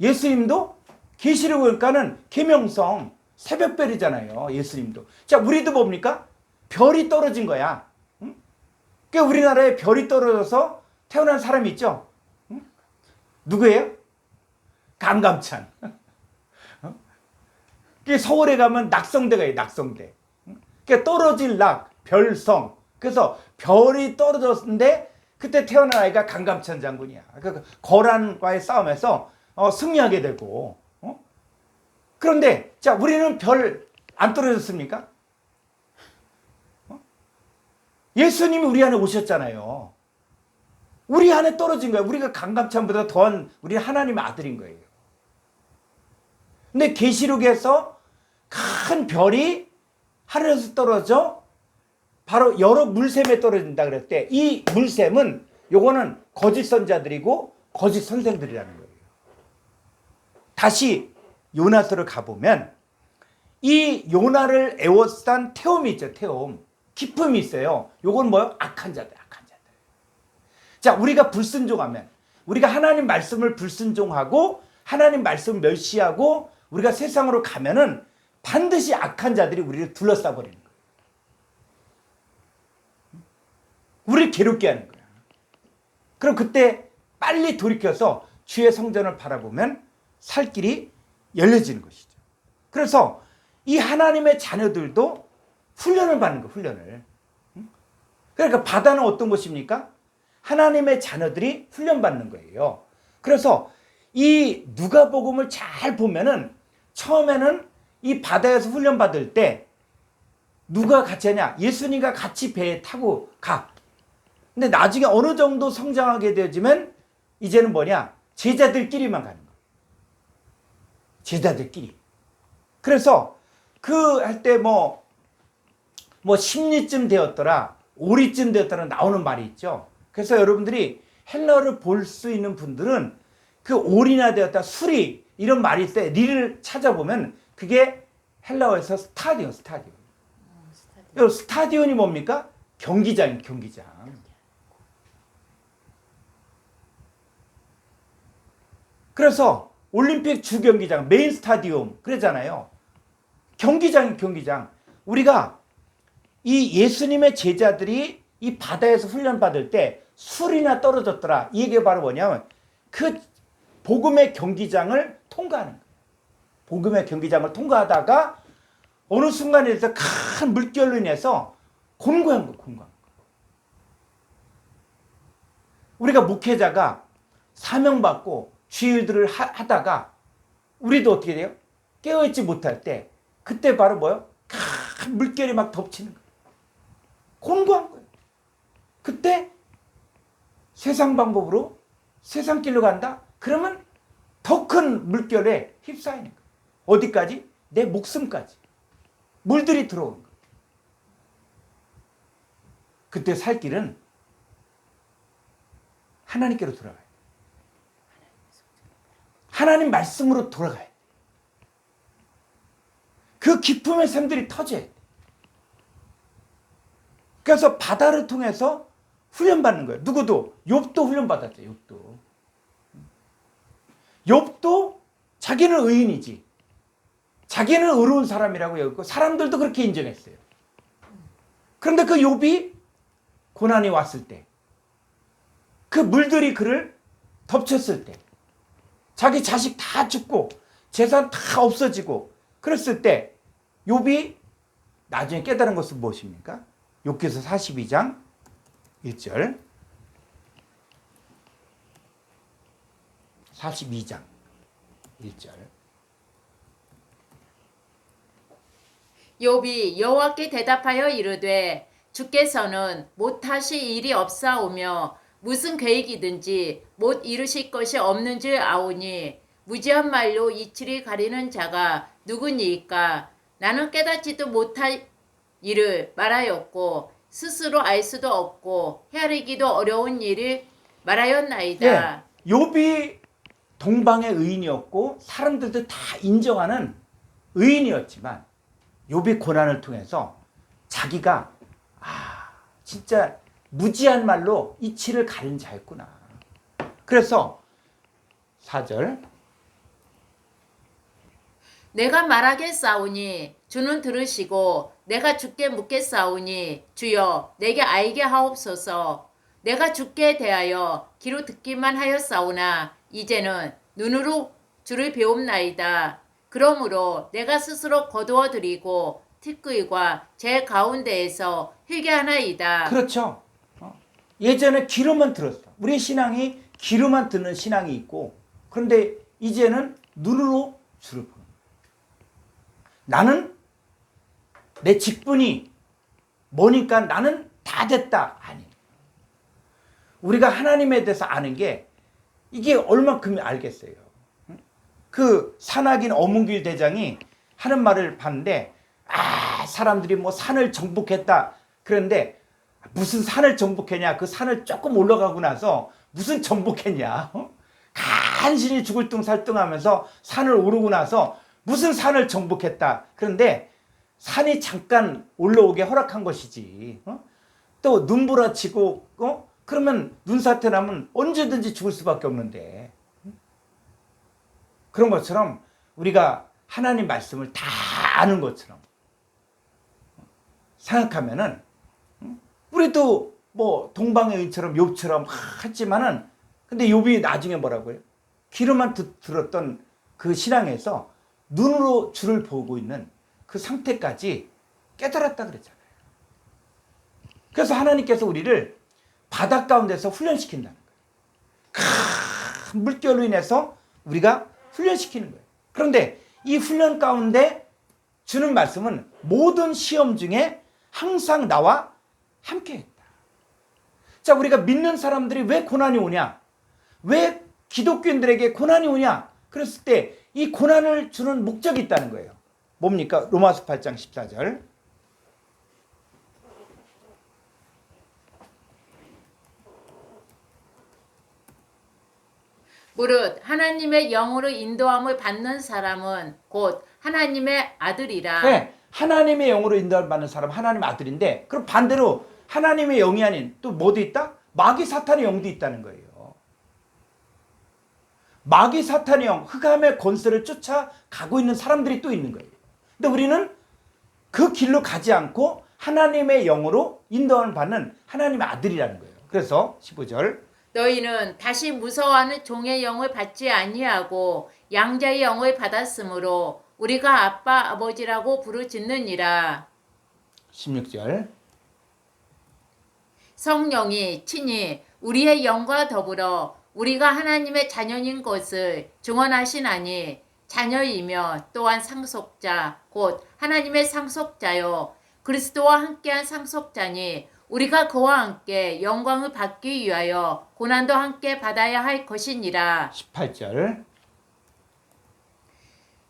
예수님도 계시록 보니까는 계명성 새벽별이잖아요. 예수님도. 자, 우리도 뭡니까? 별이 떨어진 거야. 응? 그러니까 우리나라에 별이 떨어져서 태어난 사람이 있죠. 응? 누구예요? 강감찬. 서울에 가면 낙성대가 있어요. 낙성대. 그러니까 떨어질 낙, 별성. 그래서 별이 떨어졌는데 그때 태어난 아이가 강감찬 장군이야. 그 거란과의 싸움에서 승리하게 되고. 그런데 자, 우리는 별 안 떨어졌습니까? 예수님이 우리 안에 오셨잖아요. 우리 안에 떨어진 거예요. 우리가 강감찬보다 더한 우리 하나님의 아들인 거예요. 근데 계시록에서 큰 별이 하늘에서 떨어져 바로 여러 물샘에 떨어진다 그랬대. 이 물샘은 요거는 거짓 선자들이고 거짓 선생들이라는 거예요. 다시 요나서를 가보면 이 요나를 애워싼 태움이 있죠. 태움. 기품이 있어요. 요건 뭐요? 악한 자들, 악한 자들. 자, 우리가 불순종하면, 우리가 하나님 말씀을 불순종하고 하나님 말씀을 멸시하고 우리가 세상으로 가면은 반드시 악한 자들이 우리를 둘러싸 버리는 거예요. 우리를 괴롭게 하는 거야. 그럼 그때 빨리 돌이켜서 주의 성전을 바라보면 살 길이 열려지는 것이죠. 그래서 이 하나님의 자녀들도 훈련을 받는 거예요. 훈련을. 그러니까 바다는 어떤 곳입니까? 하나님의 자녀들이 훈련받는 거예요. 그래서 이 누가복음을 잘 보면은 처음에는 이 바다에서 훈련받을 때 누가 같이 하냐? 예수님과 같이 배에 타고 가. 근데 나중에 어느 정도 성장하게 되어지면 이제는 뭐냐? 제자들끼리만 가는 거예요. 제자들끼리. 그래서 그 할 때 뭐 10리쯤 되었더라, 5리쯤 되었더라 나오는 말이 있죠. 그래서 여러분들이 헬러를 볼 수 있는 분들은 그 5리나 되었다, 수리 이런 말이 있을 때 리를 찾아보면 그게 헬라어에서 스타디온, 스타디온. 스타디온이 뭡니까? 경기장이에요, 경기장. 그래서 올림픽 주경기장, 메인 스타디움 그러잖아요. 경기장, 경기장. 우리가 이 예수님의 제자들이 이 바다에서 훈련받을 때 술이나 떨어졌더라. 이 얘기가 바로 뭐냐면 그 복음의 경기장을 통과하는 거예요. 복음의 경기장을 통과하다가 어느 순간에 대해서 큰 물결로 인해서 곤고한 거예요. 곤고한 거. 우리가 목회자가 사명받고 주일들을 하다가 우리도 어떻게 돼요? 깨어있지 못할 때 그때 바로 뭐요? 큰 물결이 막 덮치는 거예요. 곤고한 거예요. 그때 세상 방법으로 세상 길로 간다? 그러면 더 큰 물결에 휩싸이는 거예요. 어디까지? 내 목숨까지. 물들이 들어오는 거예요. 그때 살 길은 하나님께로 돌아가야 돼요. 하나님 말씀으로 돌아가야 돼요. 그 기쁨의 샘들이 터져야 돼. 그래서 바다를 통해서 훈련받는 거예요. 누구도 욥도 훈련받았죠. 욥도 자기는 의인이지, 자기는 의로운 사람이라고 여기고 사람들도 그렇게 인정했어요. 그런데 그 욥이 고난이 왔을 때, 그 물들이 그를 덮쳤을 때, 자기 자식 다 죽고 재산 다 없어지고 그랬을 때 욥이 나중에 깨달은 것은 무엇입니까? 욥기서 42장 1절, 42장 1절. 욥이 여호와께 대답하여 이르되 주께서는 못하실 일이 없사오며 무슨 계획이든지 못 이루실 것이 없는 줄 아오니 무지한 말로 이치를 가리는 자가 누구니이까? 나는 깨닫지도 못할 일을 말하였고 스스로 알 수도 없고 헤아리기도 어려운 일을 말하였나이다. 욥이 동방의 의인이었고 사람들도 다 인정하는 의인이었지만 욥이 고난을 통해서 자기가 진짜 무지한 말로 이치를 가린 자였구나. 그래서 4절, 내가 말하겠사오니 주는 들으시고 내가 주께 묻겠사오니 주여 내게 알게 하옵소서. 내가 주께 대하여 귀로 듣기만 하였사오나 이제는 눈으로 주를 배움나이다. 그러므로 내가 스스로 거두어 드리고 티끌과 제 가운데에서 회개하나이다. 그렇죠. 예전에 귀로만 들었어. 우리 신앙이 귀로만 듣는 신앙이 있고, 그런데 이제는 눈으로 주를 보는 거야. 나는 내 직분이 뭐니까 나는 다 됐다. 아니. 우리가 하나님에 대해서 아는 게 이게 얼마큼 알겠어요. 그 산악인 어문길 대장이 하는 말을 봤는데, 사람들이 뭐 산을 정복했다. 그런데 무슨 산을 정복했냐? 그 산을 조금 올라가고 나서 무슨 정복했냐? 간신히 죽을 둥 살둥하면서 산을 오르고 나서 무슨 산을 정복했다. 그런데 산이 잠깐 올라오게 허락한 것이지. 또 눈부라치고 그러면 눈사태 나면 언제든지 죽을 수밖에 없는데. 그런 것처럼 우리가 하나님 말씀을 다 아는 것처럼 생각하면은 우리도 뭐 동방의 의인처럼 욥처럼 했지만은 근데 욥이 나중에 뭐라고 해요? 귀로만 들었던 그 신앙에서 눈으로 주를 보고 있는 그 상태까지 깨달았다 그랬잖아요. 그래서 하나님께서 우리를 바다 가운데서 훈련시킨다는 거예요. 큰 물결로 인해서 우리가 훈련시키는 거예요. 그런데 이 훈련 가운데 주는 말씀은 모든 시험 중에 항상 나와 함께 했다. 자, 우리가 믿는 사람들이 왜 고난이 오냐? 왜 기독교인들에게 고난이 오냐? 그랬을 때 이 고난을 주는 목적이 있다는 거예요. 뭡니까? 로마서 8장 14절. 무릇 하나님의 영으로 인도함을 받는 사람은 곧 하나님의 아들이라. 네, 하나님의 영으로 인도를 받는 사람 하나님의 아들인데, 그럼 반대로 하나님의 영이 아닌 또 뭐도 있다? 마귀 사탄의 영도 있다는 거예요. 마귀 사탄의 영, 흑암의 권세를 쫓아가고 있는 사람들이 또 있는 거예요. 근데 우리는 그 길로 가지 않고 하나님의 영으로 인도함을 받는 하나님의 아들이라는 거예요. 그래서 15절, 너희는 다시 무서워하는 종의 영을 받지 아니하고 양자의 영을 받았으므로 우리가 아빠 아버지라고 부르짖느니라. 16절, 성령이 친히 우리의 영과 더불어 우리가 하나님의 자녀인 것을 증언하시나니 자녀이며 또한 상속자 곧 하나님의 상속자요 그리스도와 함께한 상속자니 우리가 그와 함께 영광을 받기 위하여 고난도 함께 받아야 할 것이니라. 18절,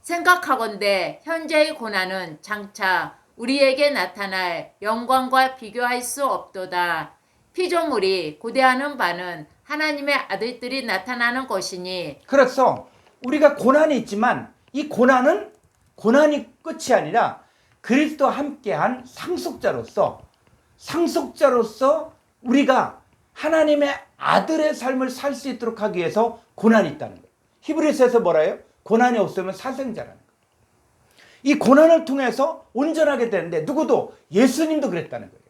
생각하건대 현재의 고난은 장차 우리에게 나타날 영광과 비교할 수 없도다. 피조물이 고대하는 바는 하나님의 아들들이 나타나는 것이니. 그래서 우리가 고난이 있지만 이 고난은 고난이 끝이 아니라 그리스도와 함께한 상속자로서 우리가 하나님의 아들의 삶을 살 수 있도록 하기 위해서 고난이 있다는 거예요. 히브리서에서 뭐라 해요? 고난이 없으면 사생자라는 거예요. 이 고난을 통해서 온전하게 되는데 누구도 예수님도 그랬다는 거예요.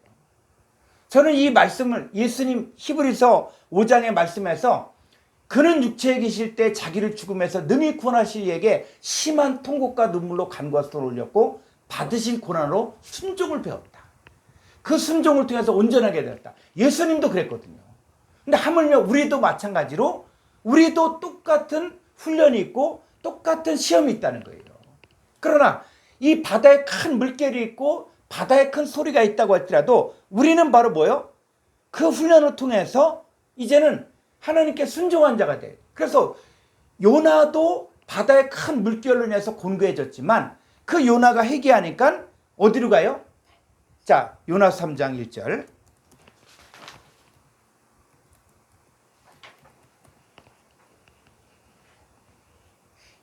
저는 이 말씀을 예수님 히브리서 5장의 말씀에서 그는 육체에 계실 때 자기를 죽음에서 능히 구원하실 이에게 심한 통곡과 눈물로 간과 손을 올렸고 받으실 고난으로 순종을 배웠다. 그 순종을 통해서 온전하게 되었다. 예수님도 그랬거든요. 근데 하물며 우리도 마찬가지로 우리도 똑같은 훈련이 있고 똑같은 시험이 있다는 거예요. 그러나 이 바다에 큰 물결이 있고 바다에 큰 소리가 있다고 할지라도 우리는 바로 뭐예요? 그 훈련을 통해서 이제는 하나님께 순종한 자가 돼요. 그래서 요나도 바다에 큰 물결로 인해서 곤고해졌지만 그 요나가 회개하니까 어디로 가요? 자, 요나 3장 1절.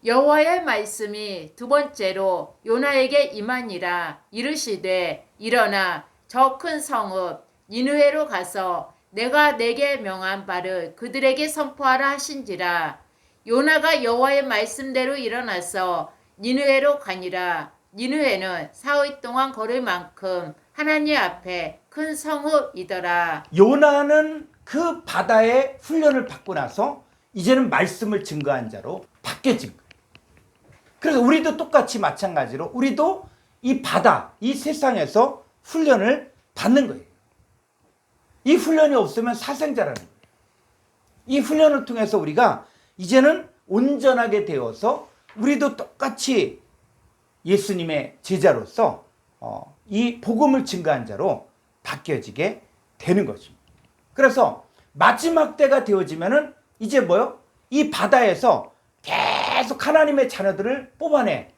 여호와의 말씀이 두 번째로 요나에게 임하니라. 이르시되 일어나 저 큰 성읍 니느웨로 가서 내가 내게 명한 바를 그들에게 선포하라 하신지라. 요나가 여호와의 말씀대로 일어나서 니느웨로 가니라. 니느웨는 사흘 동안 걸을 만큼 하나님 앞에 큰 성읍이더라. 요나는 그 바다의 훈련을 받고 나서 이제는 말씀을 증거한 자로 바뀌어진 거예요. 그래서 우리도 똑같이 마찬가지로 우리도 이 바다, 이 세상에서 훈련을 받는 거예요. 이 훈련이 없으면 사생자라는 거예요. 이 훈련을 통해서 우리가 이제는 온전하게 되어서 우리도 똑같이 예수님의 제자로서 이 복음을 증거한 자로 바뀌어지게 되는 것입니다. 그래서 마지막 때가 되어지면은 이제 뭐요? 이 바다에서 계속 하나님의 자녀들을 뽑아내.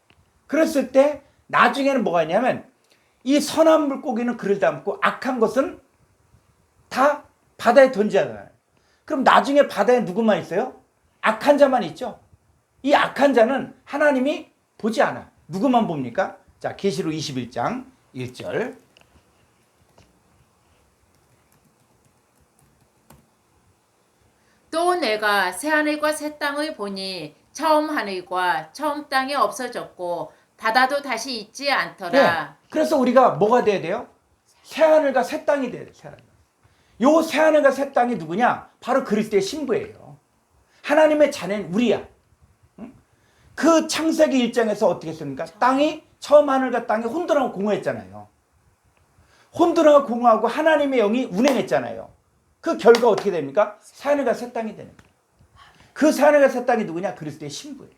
그랬을 때 나중에는 뭐가 있냐면 이 선한 물고기는 그를 담고 악한 것은 다 바다에 던지잖아요. 그럼 나중에 바다에 누구만 있어요? 악한 자만 있죠. 이 악한 자는 하나님이 보지 않아. 누구만 봅니까? 자, 계시록 21장 1절. 또 내가 새 하늘과 새 땅을 보니 처음 하늘과 처음 땅이 없어졌고 바다도 다시 있지 않더라. 네. 그래서 우리가 뭐가 돼야 돼요? 새 하늘과 새 땅이 돼야 돼요. 새 하늘. 요 새 하늘과 새 땅이 누구냐? 바로 그리스도의 신부예요. 하나님의 자녀는 우리야. 그 창세기 1장에서 어떻게 했습니까? 땅이 처음 하늘과 땅이 혼돈하고 공허했잖아요. 혼돈하고 공허하고 하나님의 영이 운행했잖아요. 그 결과 어떻게 됩니까? 새 하늘과 새 땅이 되는 거예요. 그 새 하늘과 새 땅이 누구냐? 그리스도의 신부예요.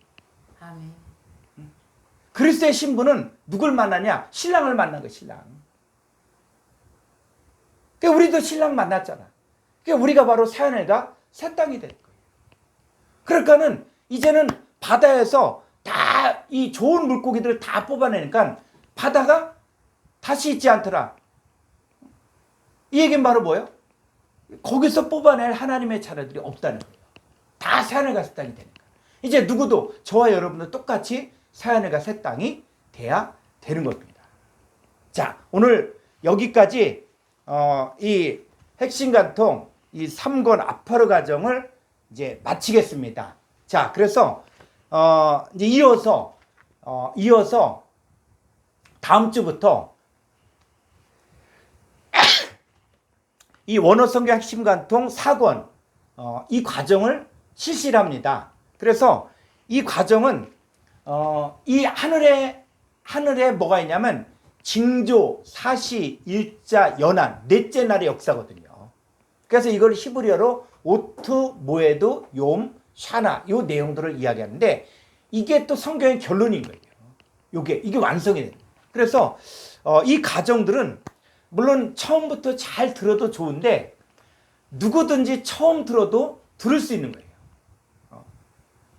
아멘. 그리스도의 신부는 누굴 만나냐? 신랑을 만난 거예요. 신랑. 그러니까 우리도 신랑 만났잖아. 그러니까 우리가 바로 새 하늘과 새 땅이 될 거예요. 그러니까는 이제는 바다에서 다 이 좋은 물고기들을 다 뽑아내니까 바다가 다시 있지 않더라. 이 얘기는 바로 뭐예요? 거기서 뽑아낼 하나님의 자녀들이 없다는 거예요. 다 새 하늘과 새 땅이 되니까. 이제 누구도 저와 여러분도 똑같이 새 하늘과 새 땅이 돼야 되는 겁니다. 자, 오늘 여기까지 이 핵심 간통 이 3권 아파르 과정을 이제 마치겠습니다. 자, 그래서 이제 이어서 다음 주부터 이 원어 성경 핵심 간통 4권 이 과정을 실시를 합니다. 그래서 이 과정은 이 하늘에 뭐가 있냐면 징조, 사시, 일자, 연한 넷째 날의 역사거든요. 그래서 이걸 히브리어로 오트, 모에드, 욤, 샤나 이 내용들을 이야기하는데 이게 또 성경의 결론인 거예요. 이게 완성이 됩니다. 그래서 이 과정들은 물론 처음부터 잘 들어도 좋은데 누구든지 처음 들어도 들을 수 있는 거예요.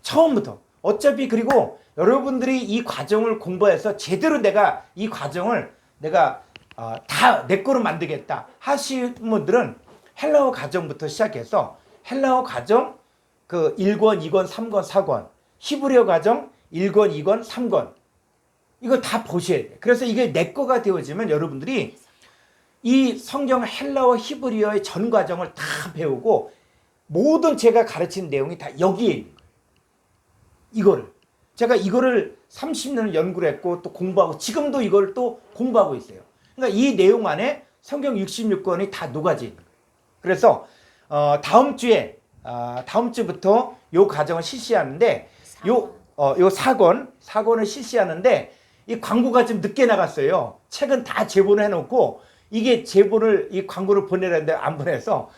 처음부터. 어차피 그리고 여러분들이 이 과정을 공부해서 제대로 내가 이 과정을 내가 다 내 거로 만들겠다 하시는 분들은 헬라어 과정부터 시작해서 헬라어 과정 그 1권, 2권, 3권, 4권, 히브리어 과정 1권, 2권, 3권 이거 다 보셔야 돼요. 그래서 이게 내 거가 되어지면 여러분들이 이 성경 헬라어 히브리어의 전 과정을 다 배우고 모든 제가 가르치는 내용이 다 여기에 있는 거예요. 이거를. 제가 이거를 30년을 연구를 했고 또 공부하고 지금도 이걸 또 공부하고 있어요. 그러니까 이 내용 안에 성경 66권이 다 녹아져 있는 거예요. 그래서 다음 주부터 요 과정을 실시하는데 요 4권을 실시하는데 이 광고가 좀 늦게 나갔어요. 책은 다 제본을 해놓고 이게 제본을 이 광고를 보내라는데 안 보내서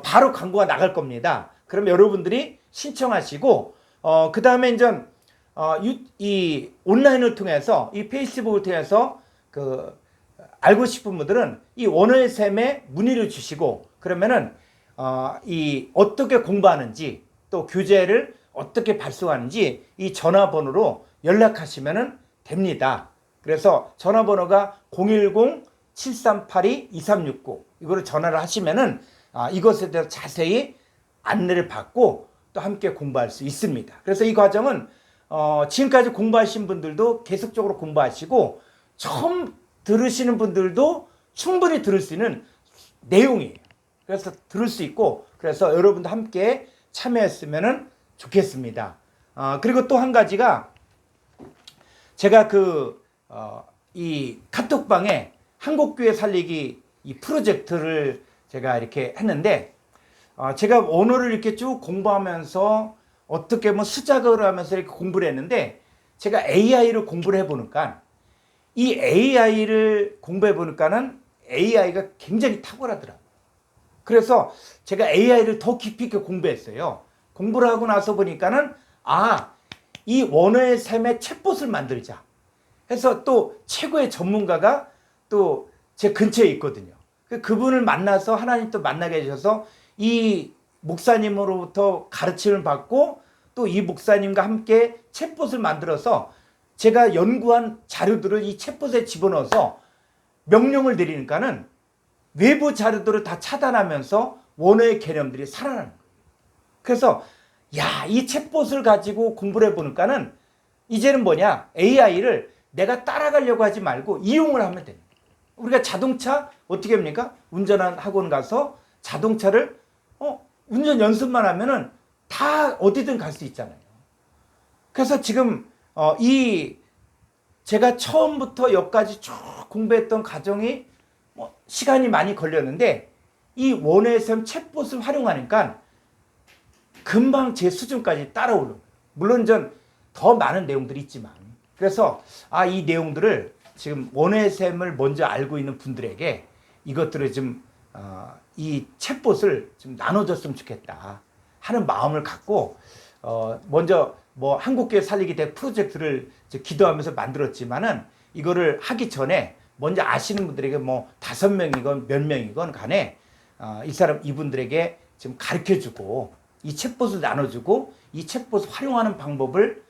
바로 광고가 나갈 겁니다. 그럼 여러분들이 신청하시고 그 다음에 이제 이 온라인을 통해서 이 페이스북을 통해서 그 알고 싶은 분들은 이 원어의 샘에 문의를 주시고 그러면은 이 어떻게 공부하는지 또 교재를 어떻게 발송하는지 이 전화번호로 연락하시면 됩니다. 그래서 전화번호가 010-7382-2369 이거를 전화를 하시면은 이것에 대해서 자세히 안내를 받고 또 함께 공부할 수 있습니다. 그래서 이 과정은 지금까지 공부하신 분들도 계속적으로 공부하시고 처음 들으시는 분들도 충분히 들을 수 있는 내용이에요. 그래서 들을 수 있고 그래서 여러분도 함께 참여했으면 좋겠습니다. 그리고 또 한 가지가 제가 이 카톡방에 한국교회 살리기 이 프로젝트를 제가 이렇게 했는데 제가 언어를 이렇게 쭉 공부하면서 어떻게 뭐 수작을 하면서 이렇게 공부를 했는데 제가 AI를 공부를 해보니까 이 AI를 공부해 보니까는 AI가 굉장히 탁월하더라고요. 그래서 제가 AI를 더 깊이 있게 공부했어요. 공부를 하고 나서 보니까는 이 원어의 샘의 챗봇을 만들자 해서 또 최고의 전문가가 또 제 근처에 있거든요. 그분을 만나서 하나님 또 만나게 해주셔서 이 목사님으로부터 가르침을 받고 또 이 목사님과 함께 챗봇을 만들어서 제가 연구한 자료들을 이 챗봇에 집어넣어서 명령을 내리니까는 외부 자료들을 다 차단하면서 원어의 개념들이 살아나는 거예요. 그래서 이 챗봇을 가지고 공부를 해보니까는 이제는 뭐냐, AI를 내가 따라가려고 하지 말고 이용을 하면 됩니다. 우리가 자동차 어떻게 합니까? 운전한 학원 가서 자동차를 운전 연습만 하면은 다 어디든 갈 수 있잖아요. 그래서 지금 제가 처음부터 여기까지 쭉 공부했던 과정이 시간이 많이 걸렸는데 이 원어의 샘 챗봇을 활용하니까 금방 제 수준까지 따라오는, 물론 전 더 많은 내용들이 있지만, 그래서 이 내용들을 지금 원어의 샘을 먼저 알고 있는 분들에게 이것들을 좀 이 챗봇을 좀 나눠줬으면 좋겠다 하는 마음을 갖고 먼저 뭐 한국교회 살리기 대 프로젝트를 기도하면서 만들었지만은 이거를 하기 전에 먼저 아시는 분들에게 뭐 5명이건 몇 명이건 간에 이분들에게 지금 가르쳐주고 이 챗봇을 나눠주고 이 챗봇을 활용하는 방법을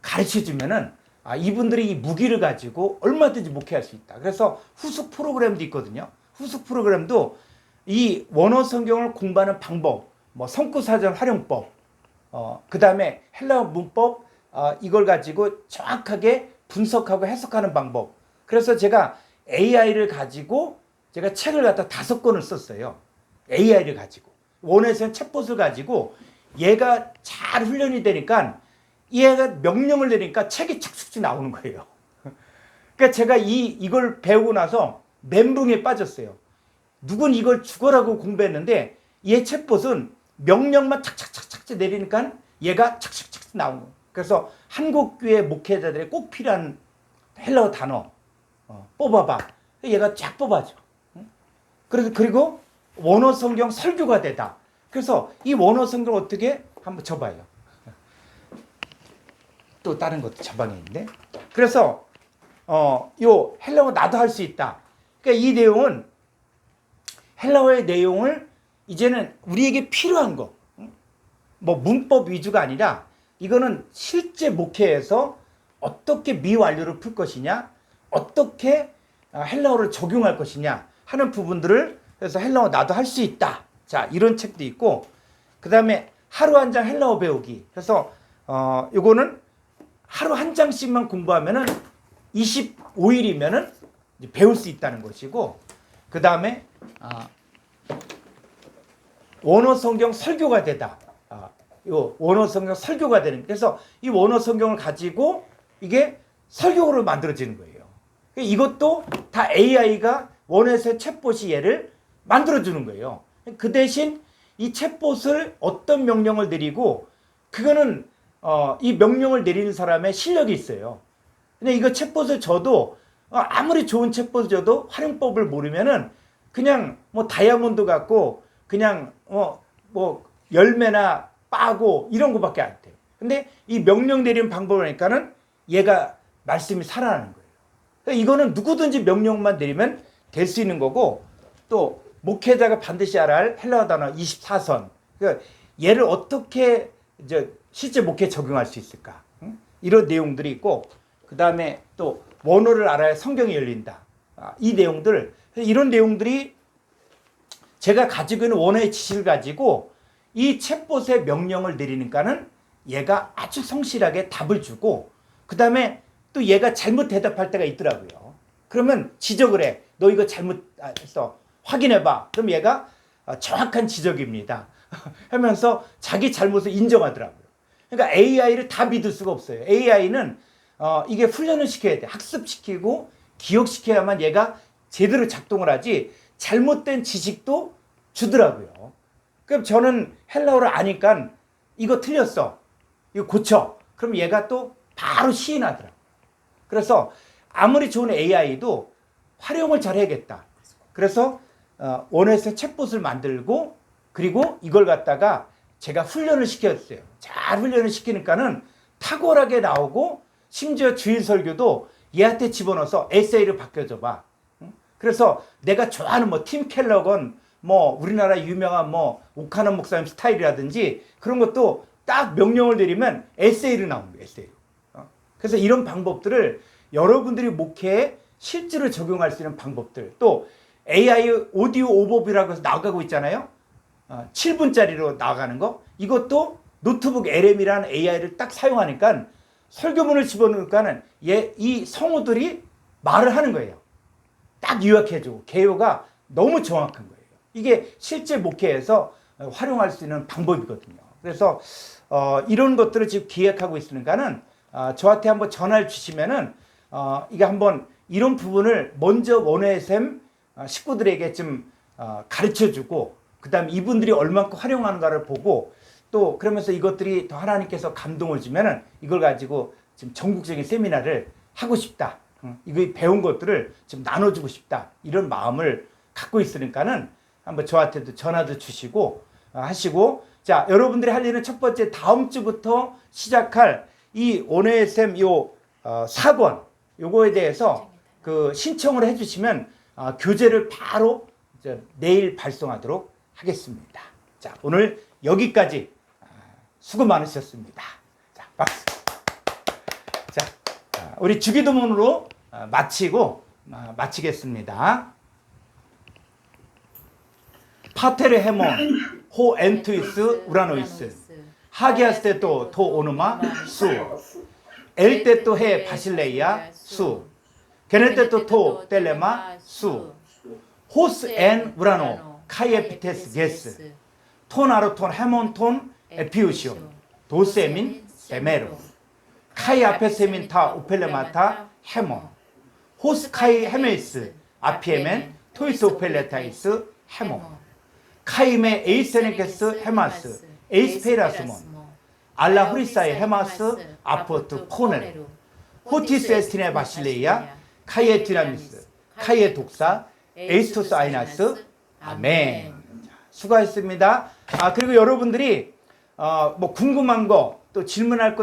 가르쳐주면은 이분들이 이 무기를 가지고 얼마든지 목회할 수 있다. 그래서 후속 프로그램도 있거든요. 후속 프로그램도 이 원어 성경을 공부하는 방법, 뭐 성구사전 활용법, 그 다음에 헬라어 문법, 이걸 가지고 정확하게 분석하고 해석하는 방법. 그래서 제가 AI를 가지고 제가 책을 갖다 5권을 썼어요. AI를 가지고. 원어에서는 챗봇을 가지고 얘가 잘 훈련이 되니까 얘가 명령을 내리니까 책이 착착 나오는 거예요. 그러니까 제가 이걸 배우고 나서 멘붕에 빠졌어요. 누군 이걸 죽어라고 공부했는데 얘 챗봇은 명령만 착착착착 내리니까 얘가 착착착 나오는 거예요. 그래서 한국교회 목회자들이 꼭 필요한 헬라어 단어 뽑아봐. 얘가 쫙 뽑아줘. 그리고 원어 성경 설교가 되다. 그래서 이 원어 성경 어떻게 한번 줘봐요. 또 다른 것도 저방에 있는데. 그래서 요 헬라어 나도 할 수 있다. 그러니까 이 내용은 헬라어의 내용을 이제는 우리에게 필요한 거, 뭐 문법 위주가 아니라 이거는 실제 목회에서 어떻게 미완료를 풀 것이냐, 어떻게 헬라어를 적용할 것이냐 하는 부분들을, 그래서 헬라어 나도 할 수 있다. 자, 이런 책도 있고, 그 다음에 하루 한 장 헬라어 배우기. 그래서 요거는 하루 한 장씩만 공부하면은 25일이면은 배울 수 있다는 것이고, 그 다음에 원어 성경 설교가 되다. 요 원어 성경 설교가 되는. 그래서 이 원어 성경을 가지고 이게 설교로 만들어지는 거예요. 이것도 다 AI가 원어에서 챗봇이 얘를 만들어주는 거예요. 그 대신 이 챗봇을 어떤 명령을 내리고, 그거는 이 명령을 내리는 사람의 실력이 있어요. 근데 이거 챗봇을 줘도 아무리 좋은 챗봇을 줘도 활용법을 모르면은 그냥 뭐 다이아몬드 같고 그냥 뭐 열매나 빠고 이런 거밖에 안 돼요. 근데 이 명령 내리는 방법을 하니까는 얘가 말씀이 살아나는 거예요. 그러니까 이거는 누구든지 명령만 내리면 될 수 있는 거고, 또 목회자가 반드시 알아야 할 헬라어 단어 24선. 그러니까 얘를 어떻게 이제 실제 목회에 적용할 수 있을까? 이런 내용들이 있고, 그 다음에 또 원어를 알아야 성경이 열린다. 이 내용들, 이런 내용들이 제가 가지고 있는 원어의 지식을 가지고 이 챗봇의 명령을 내리니까는 얘가 아주 성실하게 답을 주고, 그 다음에 또 얘가 잘못 대답할 때가 있더라고요. 그러면 지적을 해. 너 이거 잘못했어. 확인해봐. 그럼 얘가 정확한 지적입니다. 하면서 자기 잘못을 인정하더라고요. 그러니까 AI를 다 믿을 수가 없어요. AI는 이게 훈련을 시켜야 돼. 학습시키고 기억시켜야만 얘가 제대로 작동을 하지, 잘못된 지식도 주더라고요. 그럼 저는 헬라어를 아니까 이거 틀렸어. 이거 고쳐. 그럼 얘가 또 바로 시인하더라고요. 그래서 아무리 좋은 AI도 활용을 잘 해야겠다. 그래서 원어에서 챗봇을 만들고, 그리고 이걸 갖다가 제가 훈련을 시켰어요. 잘 훈련을 시키니까는 탁월하게 나오고, 심지어 주일 설교도 얘한테 집어넣어서 에세이를 바뀌어줘봐. 그래서 내가 좋아하는 뭐 팀 켈러건 뭐 우리나라 유명한 뭐 오카노 목사님 스타일이라든지 그런 것도 딱 명령을 내리면 에세이로 나오는 거예요. 에세이로. 그래서 이런 방법들을 여러분들이 목회에 실제로 적용할 수 있는 방법들, 또 AI 오디오 오버뷰라고 해서 나가고 있잖아요. 7분짜리로 나가는 거. 이것도 노트북 LM이라는 AI를 딱 사용하니까 설교문을 집어넣으니까는 이 성우들이 말을 하는 거예요. 딱 요약해주고 개요가 너무 정확한 거예요. 이게 실제 목회에서 활용할 수 있는 방법이거든요. 그래서 이런 것들을 지금 기획하고 있으니까는 저한테 한번 전화를 주시면은 이게 한번 이런 부분을 먼저 원어의샘 식구들에게 좀 가르쳐주고, 그 다음에 이분들이 얼마큼 활용하는가를 보고, 또 그러면서 이것들이 더 하나님께서 감동을 주면은 이걸 가지고 지금 전국적인 세미나를 하고 싶다. 이거 배운 것들을 좀 나눠주고 싶다. 이런 마음을 갖고 있으니까는 한번 저한테도 전화도 주시고 하시고, 자, 여러분들이 할 일은 첫 번째, 다음 주부터 시작할 이 원어의 샘 요 4권 요거에 대해서 그 신청을 해주시면 교재를 바로 이제 내일 발송하도록 하겠습니다. 자, 오늘 여기까지 수고 많으셨습니다. 자, 박수. 자, 우리 주기도문으로 마치겠습니다. 파테르 헤몬 호 엔투이스 우라노이스 하기아스테토 토 오누마 수 엘테토 해 바실레이아 수 게네테토 토 텔레마 수 호스 엔 우라노 카이에피테스 게스 톤 아로톤 헤몬 톤 에피우시온 도세민 세메로 카이 아페세민 타 오펠레마타 헤몬 호스 카이 헤메이스 아피에멘 토이스 오펠레타이스 헤몬 카이메 에이세네케스 헤마스 에이스페라스몬 알라 후리사의 헤마스 아포트 코넬 호티스 에스티네 바실레이아 카이에 티라미스 카이에 독사 에이스토스 아이나스 아멘. 수고하셨습니다. 그리고 여러분들이 뭐 궁금한 거 또 질문할 거